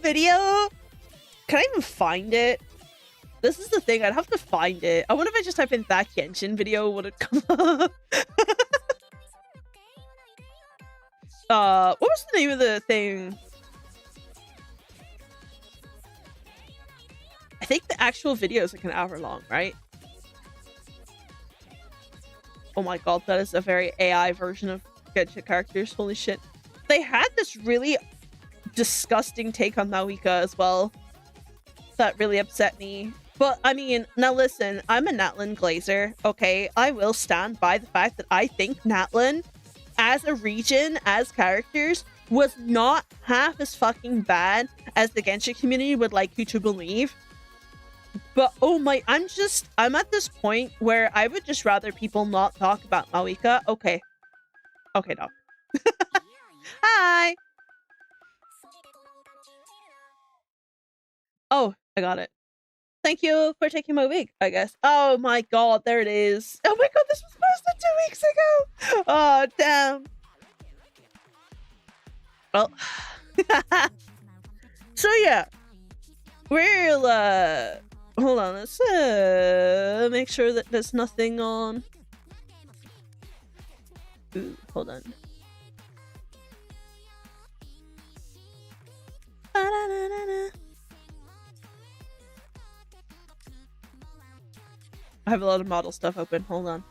video? Can I even find it? This is the thing, I'd have to find it. I wonder if I just type in that Genshin video, would it come up? What was the name of the thing? I think the actual video is like an hour long, right? Oh my god, that is a very AI version of Genshin characters. Holy shit. They had this really disgusting take on Maoika as well. That really upset me. But, I mean, now listen, I'm a Natlan Glazer, okay? I will stand by the fact that I think Natlan, as a region, as characters, was not half as fucking bad as the Genshin community would like you to believe. But, oh my, I'm at this point where I would just rather people not talk about Maoika. Okay. Okay, dog. Hi! Oh, I got it. Thank you for taking my wig, I guess. Oh my god, there it is. Oh my god, this was posted 2 weeks ago! Oh, damn. Well. So yeah. We'll, hold on, let's, make sure that there's nothing on. Ooh, hold on. I have a lot of model stuff open. Hold on.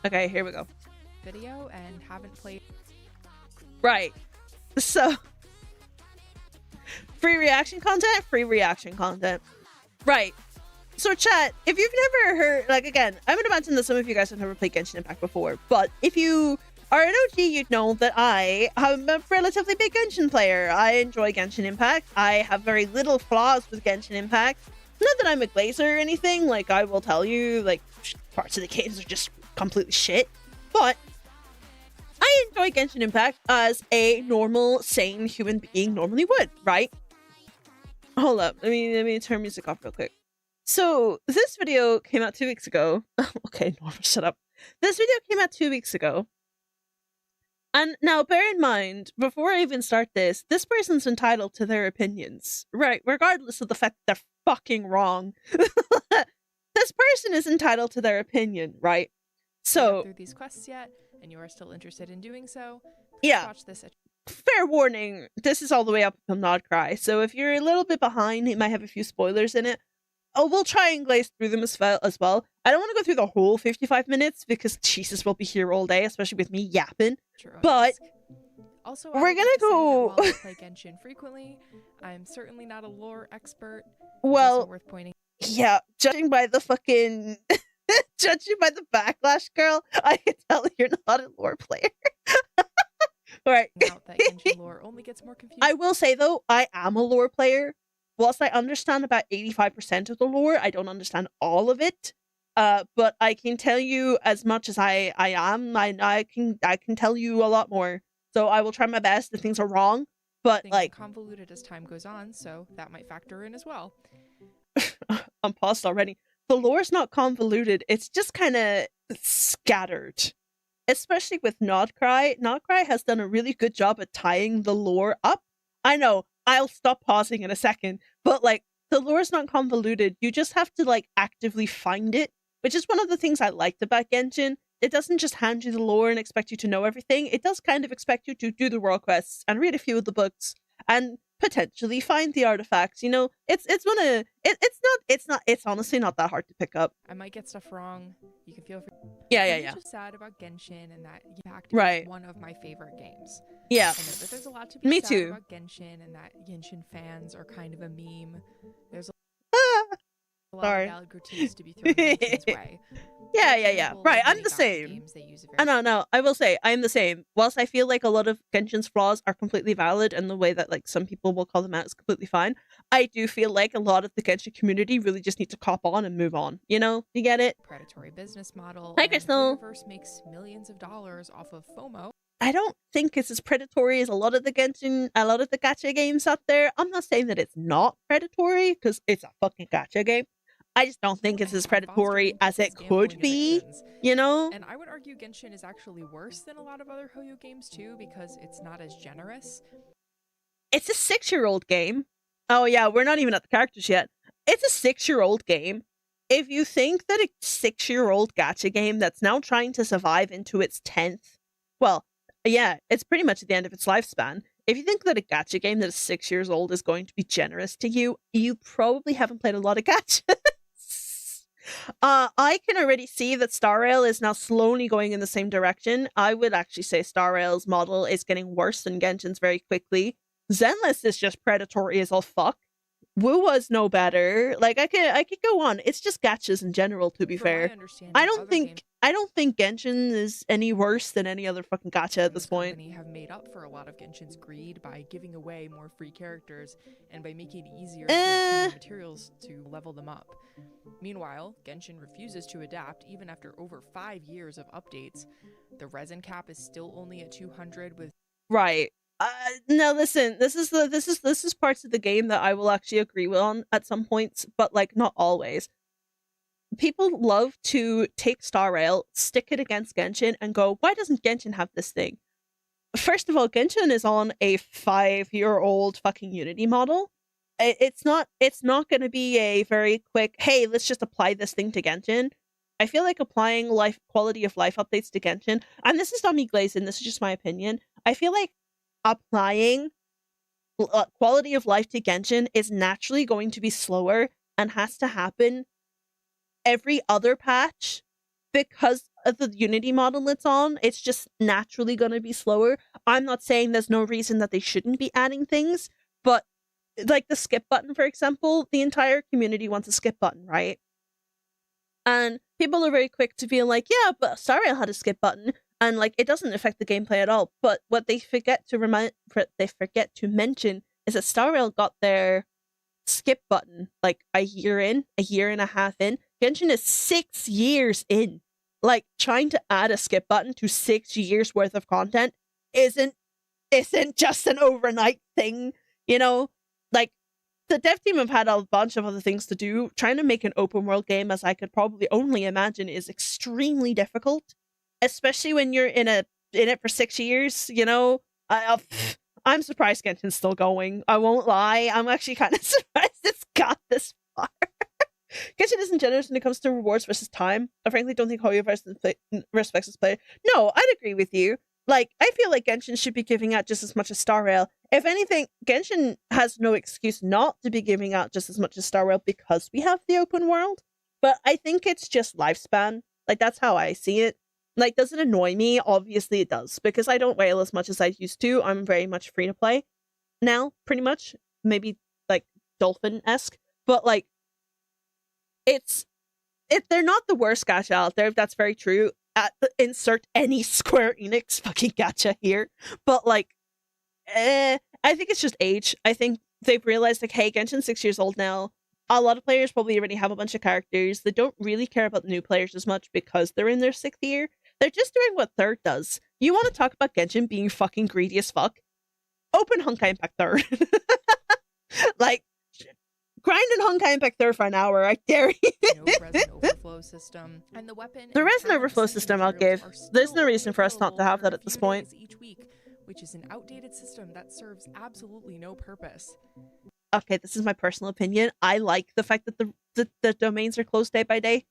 Okay, here we go. Video and haven't played. Right. So, free reaction content? Free reaction content. Right. So chat, if you've never heard, like again, I would imagine that some of you guys have never played Genshin Impact before, but if you are an OG, you'd know that I am a relatively big Genshin player. I enjoy Genshin Impact. I have very little flaws with Genshin Impact. Not that I'm a glazer or anything, like I will tell you, like parts of the games are just completely shit, but I enjoy Genshin Impact as a normal, sane human being normally would, right? Hold up, let me turn music off real quick. So this video came out 2 weeks ago. Okay, Norma, shut up. This video came out 2 weeks ago. And now bear in mind, before I even start this person's entitled to their opinions, right? Regardless of the fact that they're fucking wrong. This person is entitled to their opinion, right? So through these quests yet, and you are still interested in doing so, yeah. Watch this. Fair warning, this is all the way up until Nodcry, so if you're a little bit behind, it might have a few spoilers in it. Oh, we'll try and glaze through them as well. I don't want to go through the whole 55 minutes because Jesus will be here all day, especially with me yapping. But also, we're gonna go. While I play Genshin frequently, I'm certainly not a lore expert. Well, also worth pointing. Yeah, judging by the fucking, judging by the backlash, girl, I can tell you're not a lore player. All right. Out that Genshin lore only gets more confusing. I will say though, I am a lore player. Whilst I understand about 85% of the lore, I don't understand all of it. But I can tell you as much as I am. I can tell you a lot more. So I will try my best if things are wrong. But things like are convoluted as time goes on, so that might factor in as well. I'm paused already. The lore's not convoluted. It's just kind of scattered. Especially with Nodcry. Nodcry has done a really good job at tying the lore up. I know. I'll stop pausing in a second, but like the lore is not convoluted. You just have to like actively find it, which is one of the things I liked about Genshin. It doesn't just hand you the lore and expect you to know everything. It does kind of expect you to do the world quests and read a few of the books and potentially find the artifacts. You know, it's honestly not that hard to pick up. I might get stuff wrong. You can feel free. Yeah. I'm just sad about Genshin and that Impact right. is one of my favorite games. Yeah. I know that there's a lot to be Me sad too. about Genshin and that Genshin fans are kind of a meme. There's a lot of valid critiques to be thrown Genshin's way. Yeah. Right, I'm the same. No, I will say, I'm the same. Whilst I feel like a lot of Genshin's flaws are completely valid and the way that like some people will call them out is completely fine, I do feel like a lot of the Genshin community really just need to cop on and move on. You know? You get it? Predatory business model. Hi, Crystal. The universe makes millions of dollars off of FOMO. I don't think it's as predatory as a lot of the gacha games out there. I'm not saying that it's not predatory, because it's a fucking gacha game. I just don't think it's as predatory as it could be, you know? And I would argue Genshin is actually worse than a lot of other Hoyo games too, because it's not as generous. It's a 6-year-old game. Oh yeah, we're not even at the characters yet. It's a 6-year-old game. If you think that a 6-year-old gacha game that's now trying to survive into its 10th, well, yeah, it's pretty much at the end of its lifespan. If you think that a gacha game that is 6 years old is going to be generous to you, you probably haven't played a lot of gacha. I can already see that Star Rail is now slowly going in the same direction. I would actually say Star Rail's model is getting worse than Genshin's very quickly. Zenless is just predatory as all fuck. Wu was no better. Like I could go on. It's just gachas in general, to be fair. I don't think Genshin is any worse than any other fucking gacha at this point. Have made up for a lot of Genshin's greed by giving away more free characters and by making it easier to obtain materials to level them up. Meanwhile, Genshin refuses to adapt even after over 5 years of updates. The resin cap is still only at 200 with right. No, listen. This is parts of the game that I will actually agree with on at some points, but like not always. People love to take Star Rail, stick it against Genshin, and go, "Why doesn't Genshin have this thing?" First of all, Genshin is on a 5-year-old fucking Unity model. It's not going to be a very quick, "Hey, let's just apply this thing to Genshin." I feel like applying quality of life updates to Genshin, and this is not me glazing. This is just my opinion. I feel like applying quality of life to Genshin is naturally going to be slower and has to happen every other patch because of the Unity model it's on. It's just naturally going to be slower. I'm not saying there's no reason that they shouldn't be adding things, but like the skip button, for example, the entire community wants a skip button, right? And people are very quick to feel like, yeah, but Star Rail had a skip button. And like it doesn't affect the gameplay at all. But what they forget to mention is that Star Rail got their skip button like a year and a half in. Genshin is 6 years in. Like trying to add a skip button to 6 years worth of content isn't just an overnight thing, you know? Like the dev team have had a bunch of other things to do. Trying to make an open world game, as I could probably only imagine, is extremely difficult. Especially when you're in it for 6 years, you know. I'm surprised Genshin's still going. I won't lie. I'm actually kind of surprised it's got this far. Genshin isn't generous when it comes to rewards versus time. I frankly don't think Hoyo respects its player. No, I'd agree with you. Like, I feel like Genshin should be giving out just as much as Star Rail. If anything, Genshin has no excuse not to be giving out just as much as Star Rail because we have the open world. But I think it's just lifespan. Like, that's how I see it. Like, does it annoy me? Obviously it does, because I don't whale as much as I used to. I'm very much free to play now, pretty much. Maybe, like, Dolphin-esque. But, like, they're not the worst gacha out there, if that's very true. Insert any Square Enix fucking gacha here. But, like, I think it's just age. I think they've realized, like, hey, Genshin's 6 years old now. A lot of players probably already have a bunch of characters. They don't really care about new players as much because they're in their 6th year. They're just doing what Third does. You want to talk about Genshin being fucking greedy as fuck? Open Honkai Impact Third. Like, grind in Honkai Impact Third for an hour, I dare you. No resin overflow system, and the weapon. The resin overflow system I'll give. There's no reason for us not to have that at this point. Each week, which is an outdated system that serves absolutely no purpose. Okay, this is my personal opinion. I like the fact that the domains are closed day by day.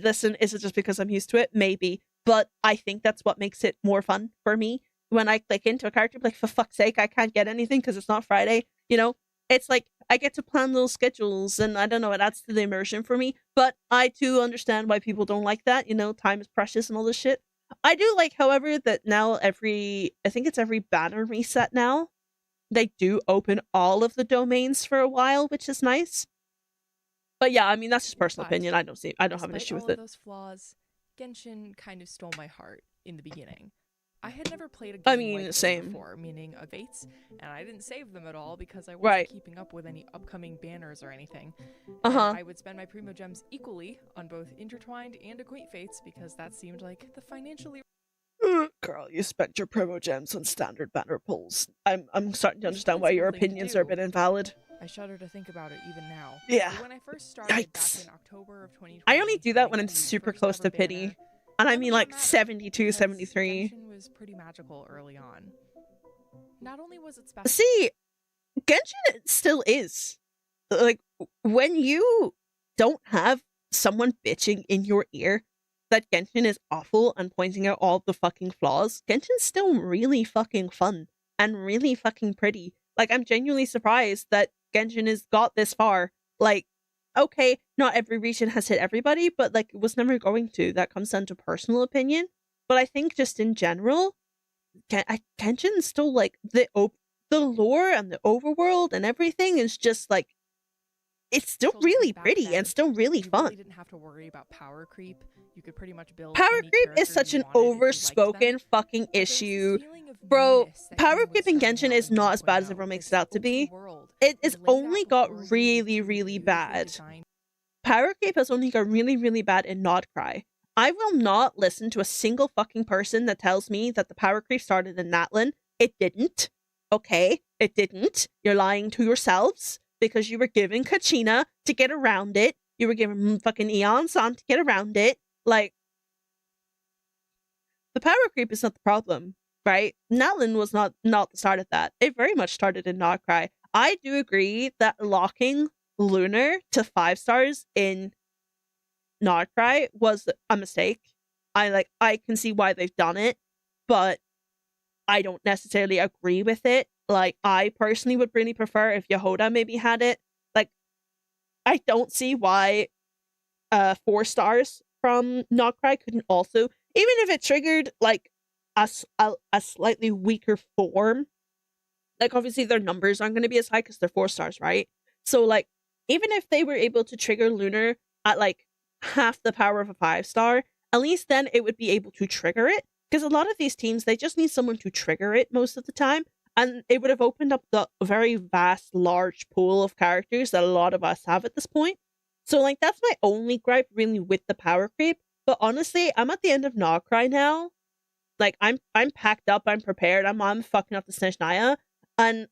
Listen, is it just because I'm used to it? Maybe. But I think that's what makes it more fun for me. When I click into a character, like, for fuck's sake, I can't get anything because it's not Friday. You know? It's like, I get to plan little schedules, and I don't know, it adds to the immersion for me. But I too understand why people don't like that. You know, time is precious and all this shit. I do like, however, that now I think it's every banner reset now, they do open all of the domains for a while, which is nice. But yeah, I mean, that's just personal opinion. I don't have an issue with it. Those flaws, Genshin kind of stole my heart in the beginning. I had never played a game like this before, meaning of Fates, and I didn't save them at all because I wasn't keeping up with any upcoming banners or anything. I would spend my Primo Gems equally on both Intertwined and Acquaint Fates because that seemed like the financially... Girl, you spent your Primo Gems on standard banner pulls. I'm starting to understand why your opinions are a bit invalid. I shudder to think about it even now. Yeah. But when I first started back in October of 2020, I only do that when I'm super close to pity. And I mean like 72, 73. Genshin was pretty magical early on. Not only was it special. See, Genshin still is. Like, when you don't have someone bitching in your ear that Genshin is awful and pointing out all the fucking flaws, Genshin's still really fucking fun and really fucking pretty. Like, I'm genuinely surprised that Genshin has got this far. Like, okay, not every region has hit everybody, but like, it was never going to. That comes down to personal opinion. But I think just in general, Genshin's still like the lore and the overworld and everything is just like, it's still really pretty and still really fun. You didn't have to worry about power creep. You could pretty much build power creep is such an overspoken fucking issue. Bro, power creep in Genshin is not as bad as everyone makes it out to be. It has only got really, really bad. Power creep has only got really, really bad in Nodcry. I will not listen to a single fucking person that tells me that the power creep started in Natlan. It didn't. Okay? It didn't. You're lying to yourselves because you were giving Kachina to get around it. You were giving fucking Eon San to get around it. Like, the power creep is not the problem, right? Natlan was not the start of that. It very much started in Nodcry. I do agree that locking Lunar to 5 stars in Nodcry was a mistake. I can see why they've done it, but I don't necessarily agree with it. Like, I personally would really prefer if Yehoda maybe had it. Like, I don't see why 4 stars from Nodcry couldn't also, even if it triggered like a slightly weaker form. Like, obviously their numbers aren't going to be as high because they're 4 stars, right? So like, even if they were able to trigger Lunar at like half the power of a 5 star, at least then it would be able to trigger it. Because a lot of these teams, they just need someone to trigger it most of the time. And it would have opened up the very vast, large pool of characters that a lot of us have at this point. So, like, that's my only gripe, really, with the power creep. But honestly, I'm at the end of Nodcry now. Like, I'm packed up, I'm prepared, I'm fucking up the Snezhnaya. And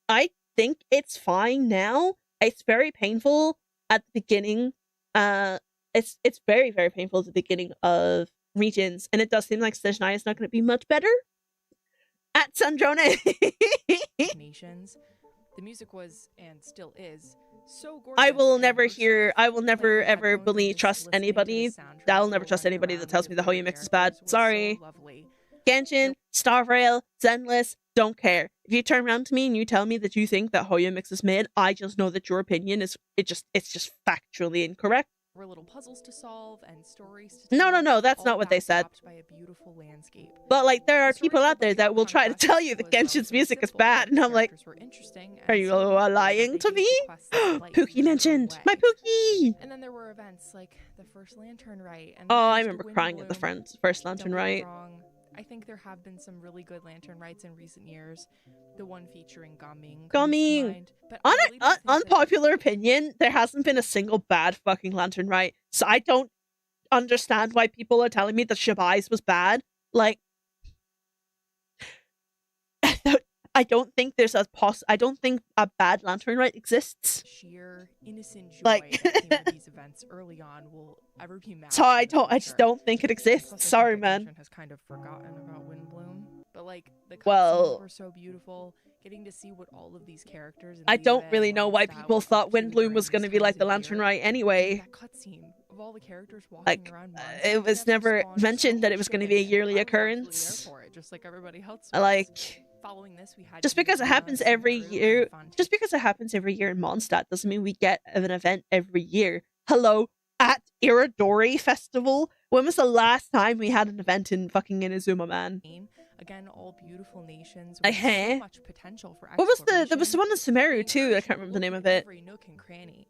I think it's fine now. It's very painful at the beginning. It's very, very painful at the beginning of regions, and it does seem like Snezhnaya is not going to be much better at Sandrone. Nations. The music was and still is so gorgeous. I will never ever trust anybody. I'll never trust anybody that tells me the Hoyo mix is bad. Sorry. Genshin, Star Rail, Zenless, don't care. If you turn around to me and you tell me that you think that Hoyo mix is mid, I just know that your opinion is it's just factually incorrect. Were little puzzles to solve and stories to tell. No, that's not what they said. By a beautiful landscape. But like, there are people out there that will try to tell you that Genshin's music is bad, and I'm like, are you lying to me? Pookie mentioned my Pookie. And then there were events like the first Lantern Rite. And I remember crying at the first Lantern Rite. I think there have been some really good Lantern Rites in recent years. The one featuring Gaming. But unpopular opinion, there hasn't been a single bad fucking Lantern Rite. So I don't understand why people are telling me that Shabai's was bad. Like, I don't think I don't think a bad Lantern Rite exists. Sheer innocent joy that came with these events early on will ever be matched. So I just don't think it exists. Plus, sorry, man. Has kind of forgotten about Windbloom, but like the cutscenes were so beautiful. Getting to see what all of these characters. I don't really know why people thought Windbloom was going to be like the Lantern Rite anyway. That cutscene of all the characters walking like, around. It was never mentioned that it was going to be a yearly occurrence. For it, just like everybody else. Like. Following this, we had just because it happens every year in Mondstadt doesn't mean we get an event every year. Hello, at Iridori Festival? When was the last time we had an event in fucking Inazuma, man? Again, all beautiful nations with so much potential for what was there was the one in Sumeru too, I can't remember the name of it. Every nook and cranny.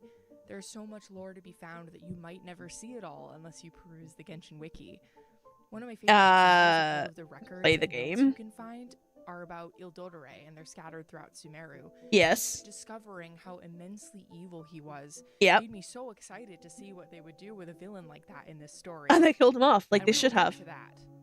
There's so much lore to be found that you might never see it all unless you peruse the Genshin wiki. One of my favorite the records play the game you can find are about Ildodore, and they're scattered throughout Sumeru. Yes. Discovering how immensely evil he was made me so excited to see what they would do with a villain like that in this story. And they killed him off, like they should have.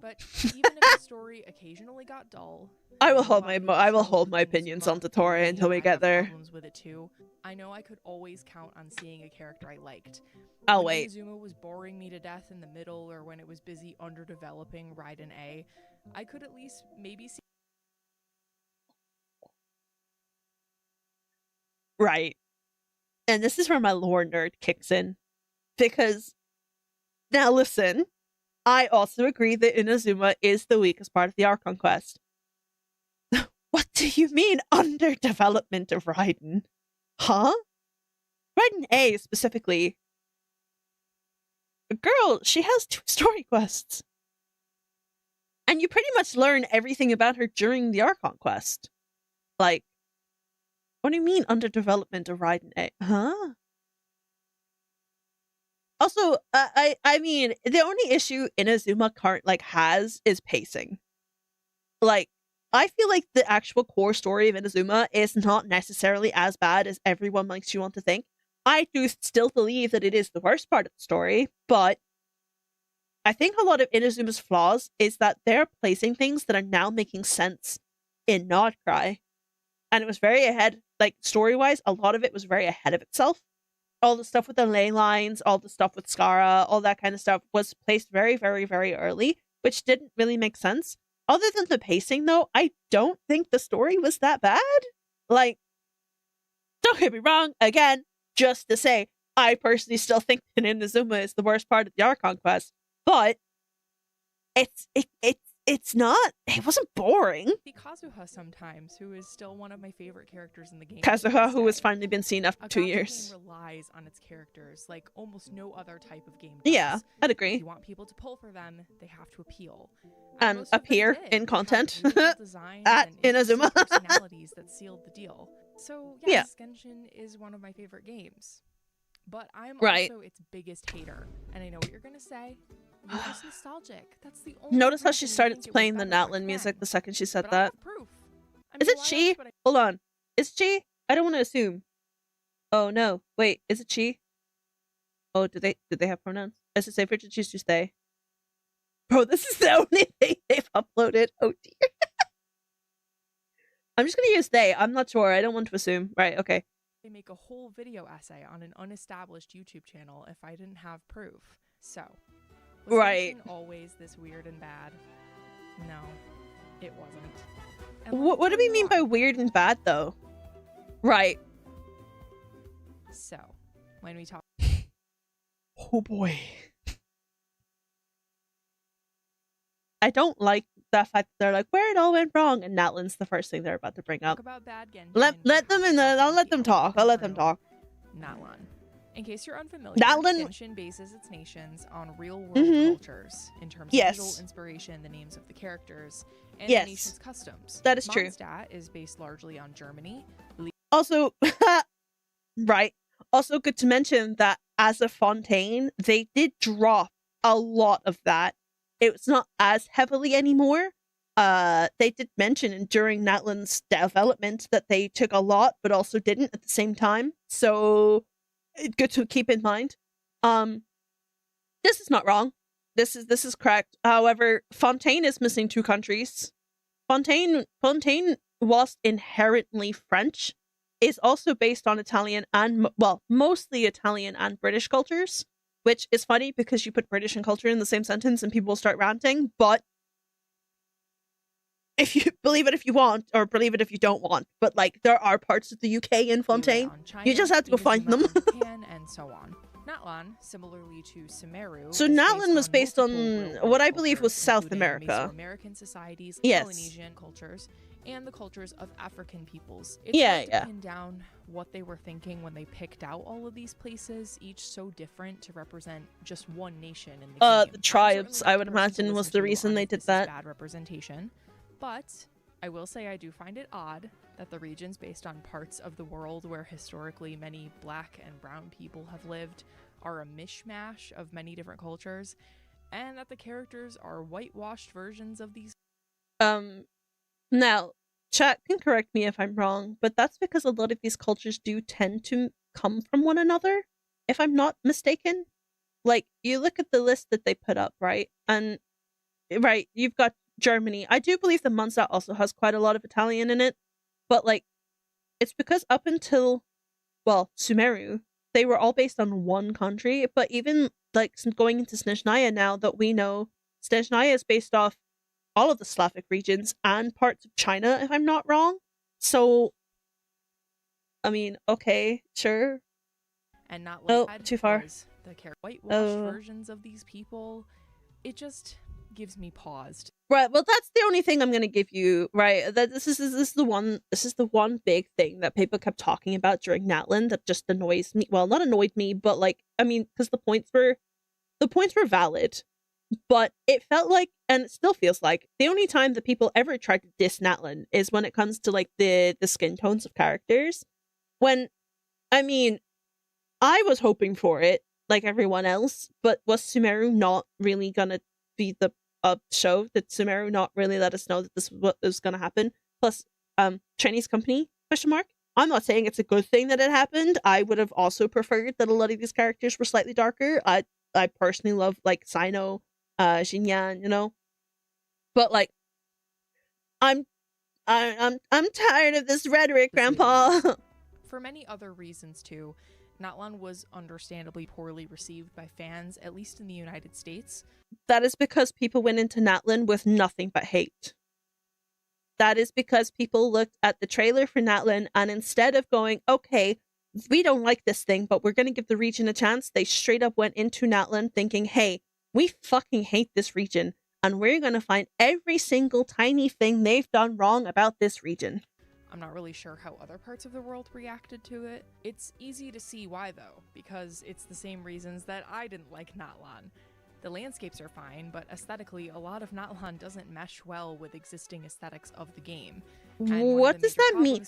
But even if the story occasionally got dull, I will hold my opinions on Totore until we get there. With it too. I know I could always count on seeing a character I liked. I'll wait. When Inazuma was boring me to death in the middle, or when it was busy underdeveloping Raiden A, I could at least maybe see Right. And this is where my lore nerd kicks in. Because, now listen, I also agree that Inazuma is the weakest part of the Archon quest. What do you mean, underdevelopment of Raiden? Huh? Raiden A, specifically. Girl, she has 2 story quests. And you pretty much learn everything about her during the Archon quest. Like, what do you mean underdevelopment of Raiden A? Huh? Also, I mean, the only issue Inazuma has is pacing. Like, I feel like the actual core story of Inazuma is not necessarily as bad as everyone likes you want to think. I do still believe that it is the worst part of the story, but I think a lot of Inazuma's flaws is that they're placing things that are now making sense in Not Cry. And it was very ahead, like, story-wise, a lot of it was very ahead of itself. All the stuff with the ley lines, all the stuff with Skara, all that kind of stuff was placed very, very, very early, which didn't really make sense. Other than the pacing, though, I don't think the story was that bad. Like, don't get me wrong, again, just to say, I personally still think that Inazuma is the worst part of the Archon quest, but it's not. It wasn't boring. The Kazuha sometimes, who is still one of my favorite characters in the game. Kazuha, who has finally been seen after 2 years. Game relies on its characters like almost no other type of game does. Yeah, I'd agree. If you want people to pull for them, they have to appeal. And appear in content at Inazuma. Personalities that sealed the deal. So yes, Genshin is one of my favorite games. But I'm also its biggest hater. And I know what you're gonna say. You're just nostalgic. That's the only. Notice how she started playing the Natlan music the second she said that. Is it she? Hold on. Is it she? I don't want to assume. Oh no. Wait, is it she? Oh, did they have pronouns? As I say, Richard choose to stay. Bro, this is the only thing they've uploaded. Oh dear. I'm just gonna use they. I'm not sure. I don't want to assume. Right, okay. They make a whole video essay on an unestablished YouTube channel if I didn't have proof. So, was Genshin always this weird and bad? No, it wasn't. What do we mean by weird and bad, though? Right. So, when we talk... Oh boy. I don't like the fact that they're like, where it all went wrong, and Natlan's the first thing they're about to bring up. About bad Genshin, let them in there. I'll let them talk. Natlan. In case you're unfamiliar, Natlan... Genshin bases its nations on real-world cultures in terms of visual inspiration, the names of the characters, and the nation's customs. That is true. Mondstadt is based largely on Germany. Also, right. Also, good to mention that as a Fontaine, they did drop a lot of that. It's not as heavily anymore. They did mention during Natlan's development that they took a lot, but also didn't at the same time. So, good to keep in mind. This is not wrong. This is correct. However, Fontaine is missing 2 countries. Fontaine, whilst inherently French, is also based on Italian and, well, mostly Italian and British cultures, which is funny because you put British and culture in the same sentence and people will start ranting, but if you believe it if you want, or believe it if you don't want, but like there are parts of the UK in Fontaine. China, you just have to go find them. Japan, and so on. Natlan, similarly to Sumeru. So Natlan was based on what I believe was South America. Mesoamerican societies, Polynesian cultures, and the cultures of African peoples. It's hard to pin down what they were thinking when they picked out all of these places, each so different to represent just one nation in the game. The tribes, I would imagine, was the reason they did that. Bad representation. But I will say I do find it odd that the regions based on parts of the world where historically many black and brown people have lived are a mishmash of many different cultures, and that the characters are whitewashed versions of these. Now, chat can correct me if I'm wrong, but that's because a lot of these cultures do tend to come from one another, if I'm not mistaken. Like, you look at the list that they put up, right? And, right, you've got Germany. I do believe the Mondstadt also has quite a lot of Italian in it, but like, it's because up until, well, Sumeru, they were all based on one country, but even like going into Snezhnaya now that we know, Snezhnaya is based off all of the Slavic regions and parts of China, if I'm not wrong. So, I mean, okay, sure. And not like too far. The whitewashed versions of these people. It just gives me pause. Right. Well, that's the only thing I'm going to give you. Right. That this is the one big thing that people kept talking about during Natlan that just annoys me. Well, not annoyed me, but like, I mean, because the points were valid, but it felt like, and it still feels like, the only time that people ever tried to diss Natlan is when it comes to like the skin tones of characters. When, I mean, I was hoping for it, like everyone else, but was Sumeru not really gonna be the show? Did Sumeru not really let us know that this was what was gonna happen? Plus, Chinese company, question mark? I'm not saying it's a good thing that it happened. I would have also preferred that a lot of these characters were slightly darker. I personally love like Sino, Xinyan, you know? But like, I'm tired of this rhetoric, Grandpa. For many other reasons too, Natlan was understandably poorly received by fans, at least in the United States. That is because people went into Natlan with nothing but hate. That is because people looked at the trailer for Natlan and instead of going, okay, we don't like this thing, but we're going to give the region a chance, they straight up went into Natlan thinking, hey, we fucking hate this region and we're going to find every single tiny thing they've done wrong about this region. I'm not really sure how other parts of the world reacted to it. It's easy to see why though, because it's the same reasons that I didn't like Natlan. The landscapes are fine, but aesthetically, a lot of Natlan doesn't mesh well with existing aesthetics of the game. And what does that mean?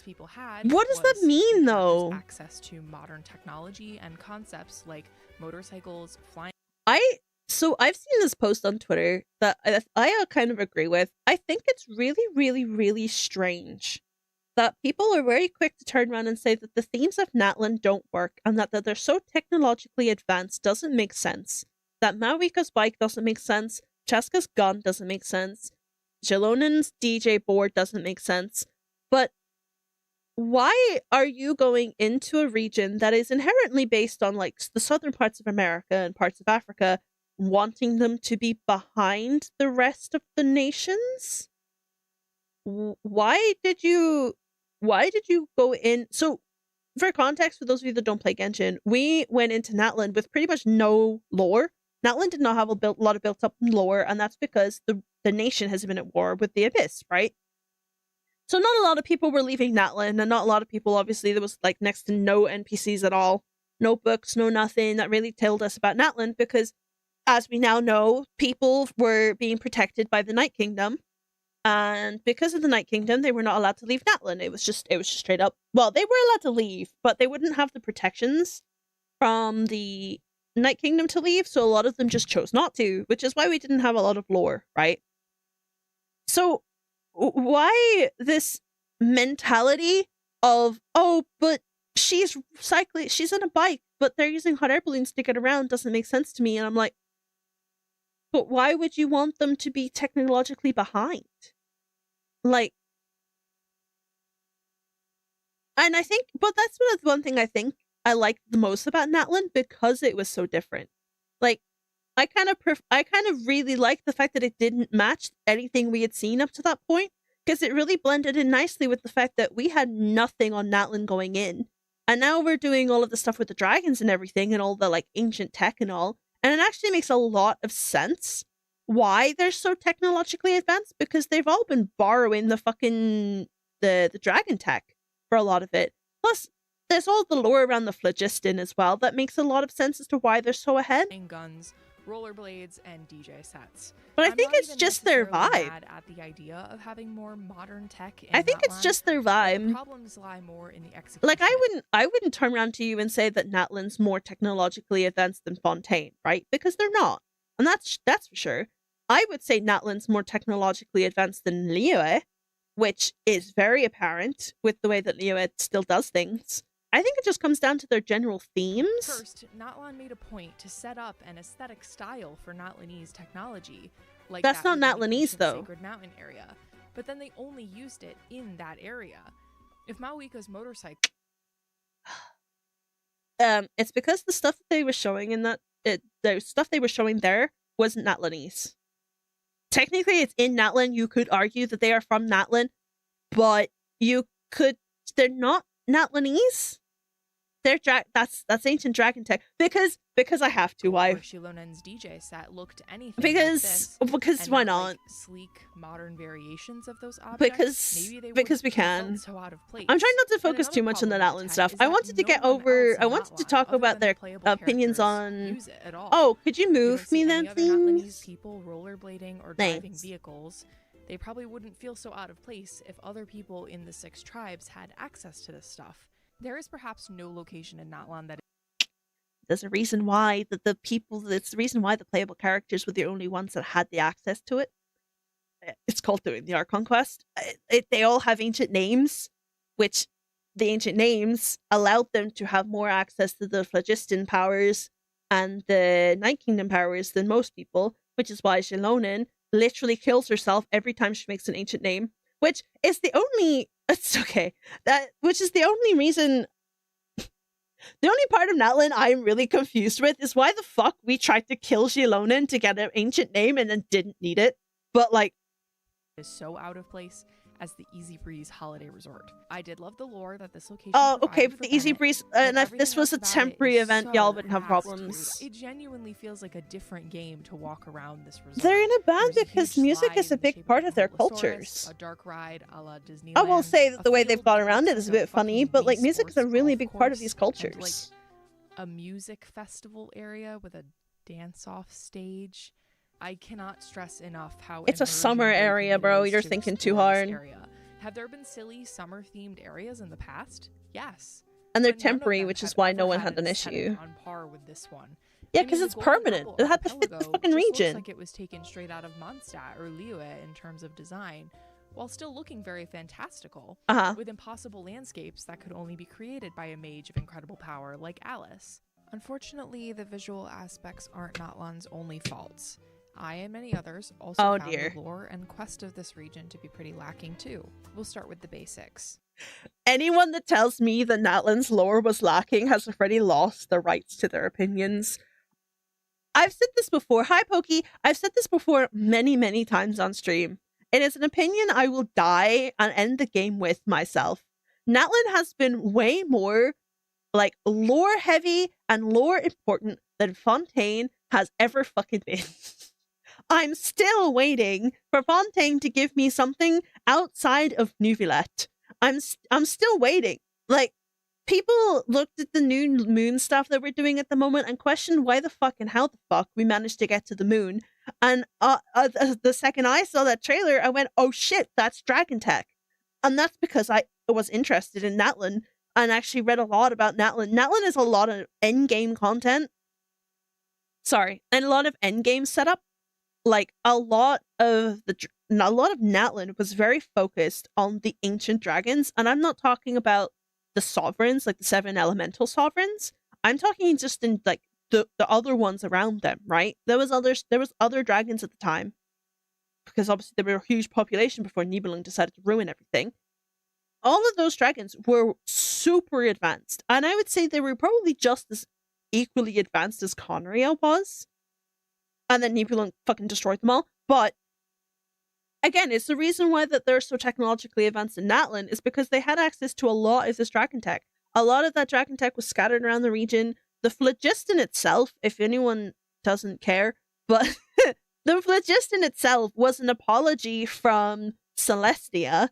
What does that mean though? Access to modern technology and concepts like motorcycles, flying. So I've seen this post on Twitter that I kind of agree with. I think it's really, really, really strange that people are very quick to turn around and say that the themes of Natlan don't work and that they're so technologically advanced doesn't make sense. That Maoika's bike doesn't make sense. Cheska's gun doesn't make sense. Jalonen's DJ board doesn't make sense. But why are you going into a region that is inherently based on like the southern parts of America and parts of Africa, wanting them to be behind the rest of the nations? Why did you go in? So, for context, for those of you that don't play Genshin, we went into Natlan with pretty much no lore. Natlan did not have a lot of built up lore, and that's because the nation has been at war with the Abyss, right? So not a lot of people were leaving Natlan, and not a lot of people, obviously, there was like next to no NPCs at all. No books, no nothing that really told us about Natlan, because as we now know, people were being protected by the Night Kingdom. And because of the Night Kingdom, they were not allowed to leave Natlan. It was just straight up. Well, they were allowed to leave, but they wouldn't have the protections from the Night Kingdom to leave, so a lot of them just chose not to, which is why we didn't have a lot of lore, right? So, why this mentality of, oh, but she's cycling, she's on a bike, but they're using hot air balloons to get around doesn't make sense to me, and I'm like, but why would you want them to be technologically behind? Like, and I think, but that's one thing I think I liked the most about Natlan, because it was so different. Like, I kind of really liked the fact that it didn't match anything we had seen up to that point, because it really blended in nicely with the fact that we had nothing on Natlan going in, and now we're doing all of the stuff with the dragons and everything, and all the like ancient tech and all, and it actually makes a lot of sense why they're so technologically advanced, because they've all been borrowing the fucking the dragon tech for a lot of it. Plus, there's all the lore around the phlogiston as well that makes a lot of sense as to why they're so ahead. Guns, rollerblades, and DJ sets. But I think it's just their vibe. At the idea of having more modern tech. I think it's just their vibe. The problems lie more in the execution. Like, I wouldn't turn around to you and say that Natlan's more technologically advanced than Fontaine, right? Because they're not, and that's for sure. I would say Natlan's more technologically advanced than Liyue, which is very apparent with the way that Liyue still does things. I think it just comes down to their general themes. First, Natlan made a point to set up an aesthetic style for Natlanese technology. Like that's not Natlanese, though. Sacred Mountain area. But then they only used it in that area. If Maoika's motorcycle... it's because the stuff that they were showing in that... the stuff they were showing there wasn't Natlanese. Technically, it's in Natlan. You could argue that they are from Natlan, but they're not Natlanese. That's ancient dragon tech because I have to. Why? Shilonen's DJ set looked anything because like this, because why not? Like sleek modern variations of those objects. Because we can. So out of place. I'm trying not to focus too much on the Natlan stuff. I wanted to get over. I wanted to talk about their opinions on. Oh, could you move me then, please? People rollerblading or driving vehicles. They probably wouldn't feel so out of place if other people in the 6 tribes had access to this stuff. There is perhaps no location in Natlan that. There's a reason why it's the reason why the playable characters were the only ones that had the access to it. It's called doing the Archon quest. They all have ancient names, which the ancient names allowed them to have more access to the phlogiston powers and the Night Kingdom powers than most people, which is why Xilonen literally kills herself every time she makes an ancient name, which is the only. It's okay. Which is the only reason. The only part of Natlan I'm really confused with is why the fuck we tried to kill Xilonen to get an ancient name and then didn't need it. But like, is so out of place as the Easy Breeze holiday resort. I did love the lore that this location. Oh, okay, but the Easy Breeze, and if this was a temporary event, y'all wouldn't have problems. It genuinely feels like a different game to walk around this resort. They're in a band because music is a big part of their cultures. A dark ride a la Disneyland. I will say that the way they've gone around it is a bit funny, but like music is a really big part of these cultures. Like a music festival area with a dance-off stage. I cannot stress enough how it's a summer area, bro. You're thinking too hard. Have there been silly summer-themed areas in the past? Yes. And they're temporary, which is why no one had an issue. On par with this one. Yeah, because it's permanent. It had to fit the fucking region. Looks like it was taken straight out of Mondstadt or Liyue in terms of design, while still looking very fantastical, with impossible landscapes that could only be created by a mage of incredible power like Alice. Unfortunately, the visual aspects aren't Natlan's only faults. I and many others also found the lore and quest of this region to be pretty lacking too. We'll start with the basics. Anyone that tells me that Natlan's lore was lacking has already lost the rights to their opinions. I've said this before. Hi, Pokey. I've said this before many, many times on stream. It is an opinion I will die and end the game with myself. Natlan has been way more like lore heavy and lore important than Fontaine has ever fucking been. I'm still waiting for Fontaine to give me something outside of Neuvillette. I'm still waiting. Like, people looked at the new moon stuff that we're doing at the moment and questioned why the fuck and how the fuck we managed to get to the moon. And the second I saw that trailer, I went, oh shit, that's Dragon Tech. And that's because I was interested in Natlan and actually read a lot about Natlan. Natlan is a lot of endgame content. Sorry, and a lot of endgame setup. Like, a lot of Natlan was very focused on the ancient dragons, and I'm not talking about the sovereigns, like the 7 elemental sovereigns. I'm talking just in like the other ones around them, right? There was other dragons at the time, because obviously there were a huge population before Nibelung decided to ruin everything. All of those dragons were super advanced, and I would say they were probably just as equally advanced as Conria was. And then Nibelung fucking destroyed them all. But again, it's the reason why that they're so technologically advanced in Natlan is because they had access to a lot of this dragon tech. A lot of that dragon tech was scattered around the region. The phlogiston itself, if anyone doesn't care, but the phlogiston itself was an apology from Celestia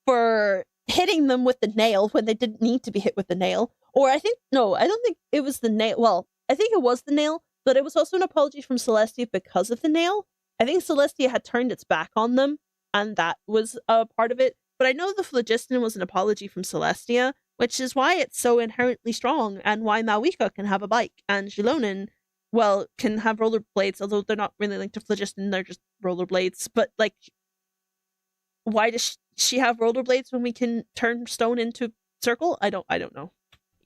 for hitting them with the nail when they didn't need to be hit with the nail. Or I don't think it was the nail. Well, I think it was the nail. But it was also an apology from Celestia because of the nail. I think Celestia had turned its back on them, and that was a part of it. But I know the phlogiston was an apology from Celestia, which is why it's so inherently strong, and why Malwika can have a bike, and Xilonen, well, can have rollerblades, although they're not really linked to phlogiston, they're just rollerblades. But, like, why does she have rollerblades when we can turn stone into circle? I don't know.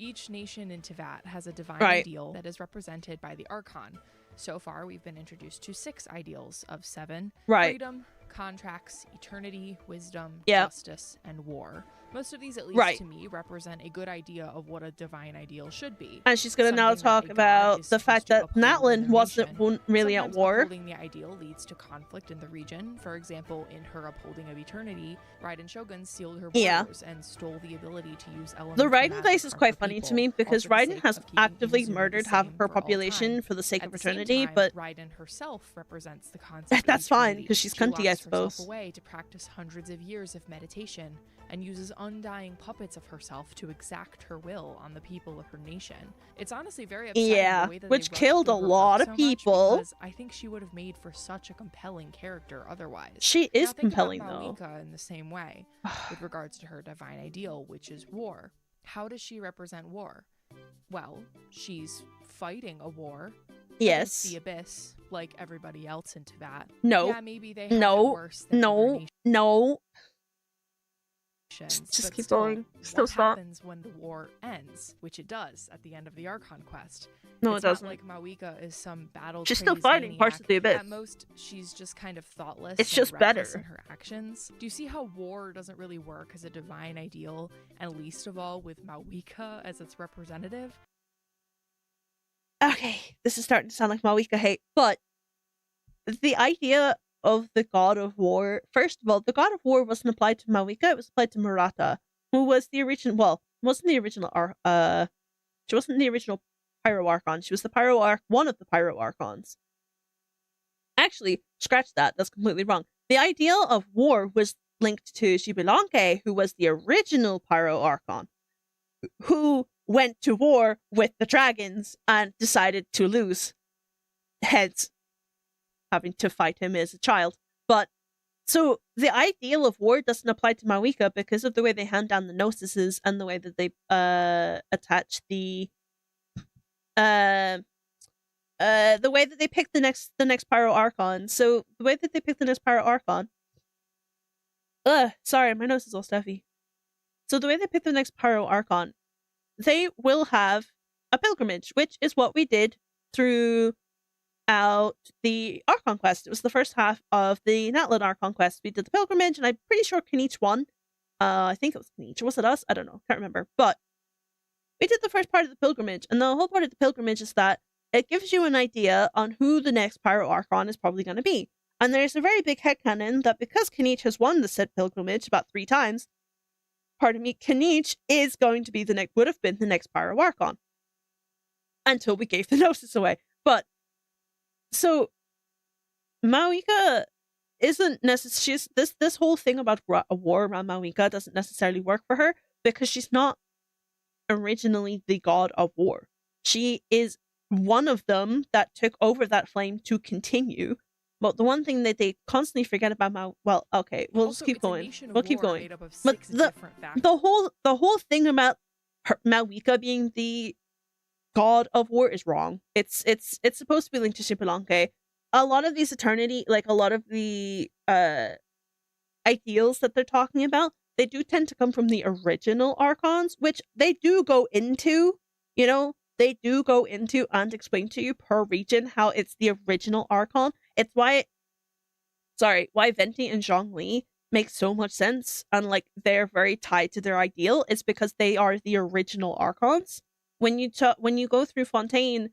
Each nation in Teyvat has a divine ideal that is represented by the Archon. So far, we've been introduced to 6 ideals of 7, freedom, contracts, eternity, wisdom, yeah. justice, and war. Most of these, at least to me, represent a good idea of what a divine ideal should be. And she's going to now talk about the fact that Natlan wasn't really at war. Upholding the ideal leads to conflict in the region. For example, in her upholding of eternity, Raiden Shogun sealed her borders and stole the ability to use elements. The Raiden place is quite funny to me because Raiden has actively murdered half of her population for the sake of eternity, but Raiden herself represents the concept. That's fine because she's cunty, I suppose. Away to practice hundreds of years of meditation and uses undying puppets of herself to exact her will on the people of her nation. It's honestly very upsetting the way that which killed a lot of people. Because I think she would have made for such a compelling character otherwise. She is compelling, though. Mawika in the same way, with regards to her divine ideal, which is war. How does she represent war? Well, she's fighting a war. Yes. The Abyss, like everybody else in Tibet. No. Yeah, maybe they have it worse than no. Just keep going. Still what happens when the war ends, which it does at the end of the Archon quest. No, it doesn't. It's not like Mawika is some battle. She's still fighting parts of the Abyss. At most, she's just kind of thoughtless. It's just better in her actions. Do you see how war doesn't really work as a divine ideal, and least of all with Mawika as its representative? Okay, this is starting to sound like Mawika hate, but the idea of the god of war, first of all, the god of war wasn't applied to Mawika, it was applied to Murata, who was the original, she wasn't the original Pyro Archon, she was the one of the Pyro Archons. Actually, scratch that, that's completely wrong. The ideal of war was linked to Xbalanque, who was the original Pyro Archon, who went to war with the dragons and decided to lose, hence having to fight him as a child. But so the ideal of war doesn't apply to Mawika because of the way they hand down the gnostices and the way that they attach the way that they pick the next Pyro Archon. So the way that they pick the next Pyro Archon, sorry, my nose is all stuffy. So the way they pick the next Pyro Archon, they will have a pilgrimage, which is what we did throughout the Archon quest. It was the first half of the Natlan Archon quest. We did the pilgrimage, and I'm pretty sure Kenichi won. I think it was Kenichi. Was it us? I don't know. Can't remember. But we did the first part of the pilgrimage, and the whole part of the pilgrimage is that it gives you an idea on who the next Pyro Archon is probably going to be. And there's a very big headcanon that because Kenichi has won the said pilgrimage about 3 times, Kenichi is going to be would have been the next Pyro Archon. Until we gave the gnosis away. But so Mawika isn't necessarily this whole thing about a war around Mawika doesn't necessarily work for her because she's not originally the god of war. She is one of them that took over that flame to continue. But the one thing that they constantly forget about we'll just keep going. We'll keep going. But the whole thing about Mawika being the god of war is wrong. It's supposed to be linked to Xbalanque. A lot of these eternity, like a lot of the ideals that they're talking about, they do tend to come from the original Archons, which they do go into, they do go into and explain to you per region how it's the original Archon. It's why Venti and Zhongli make so much sense and they're very tied to their ideal. It's because they are the original Archons. When you go through Fontaine,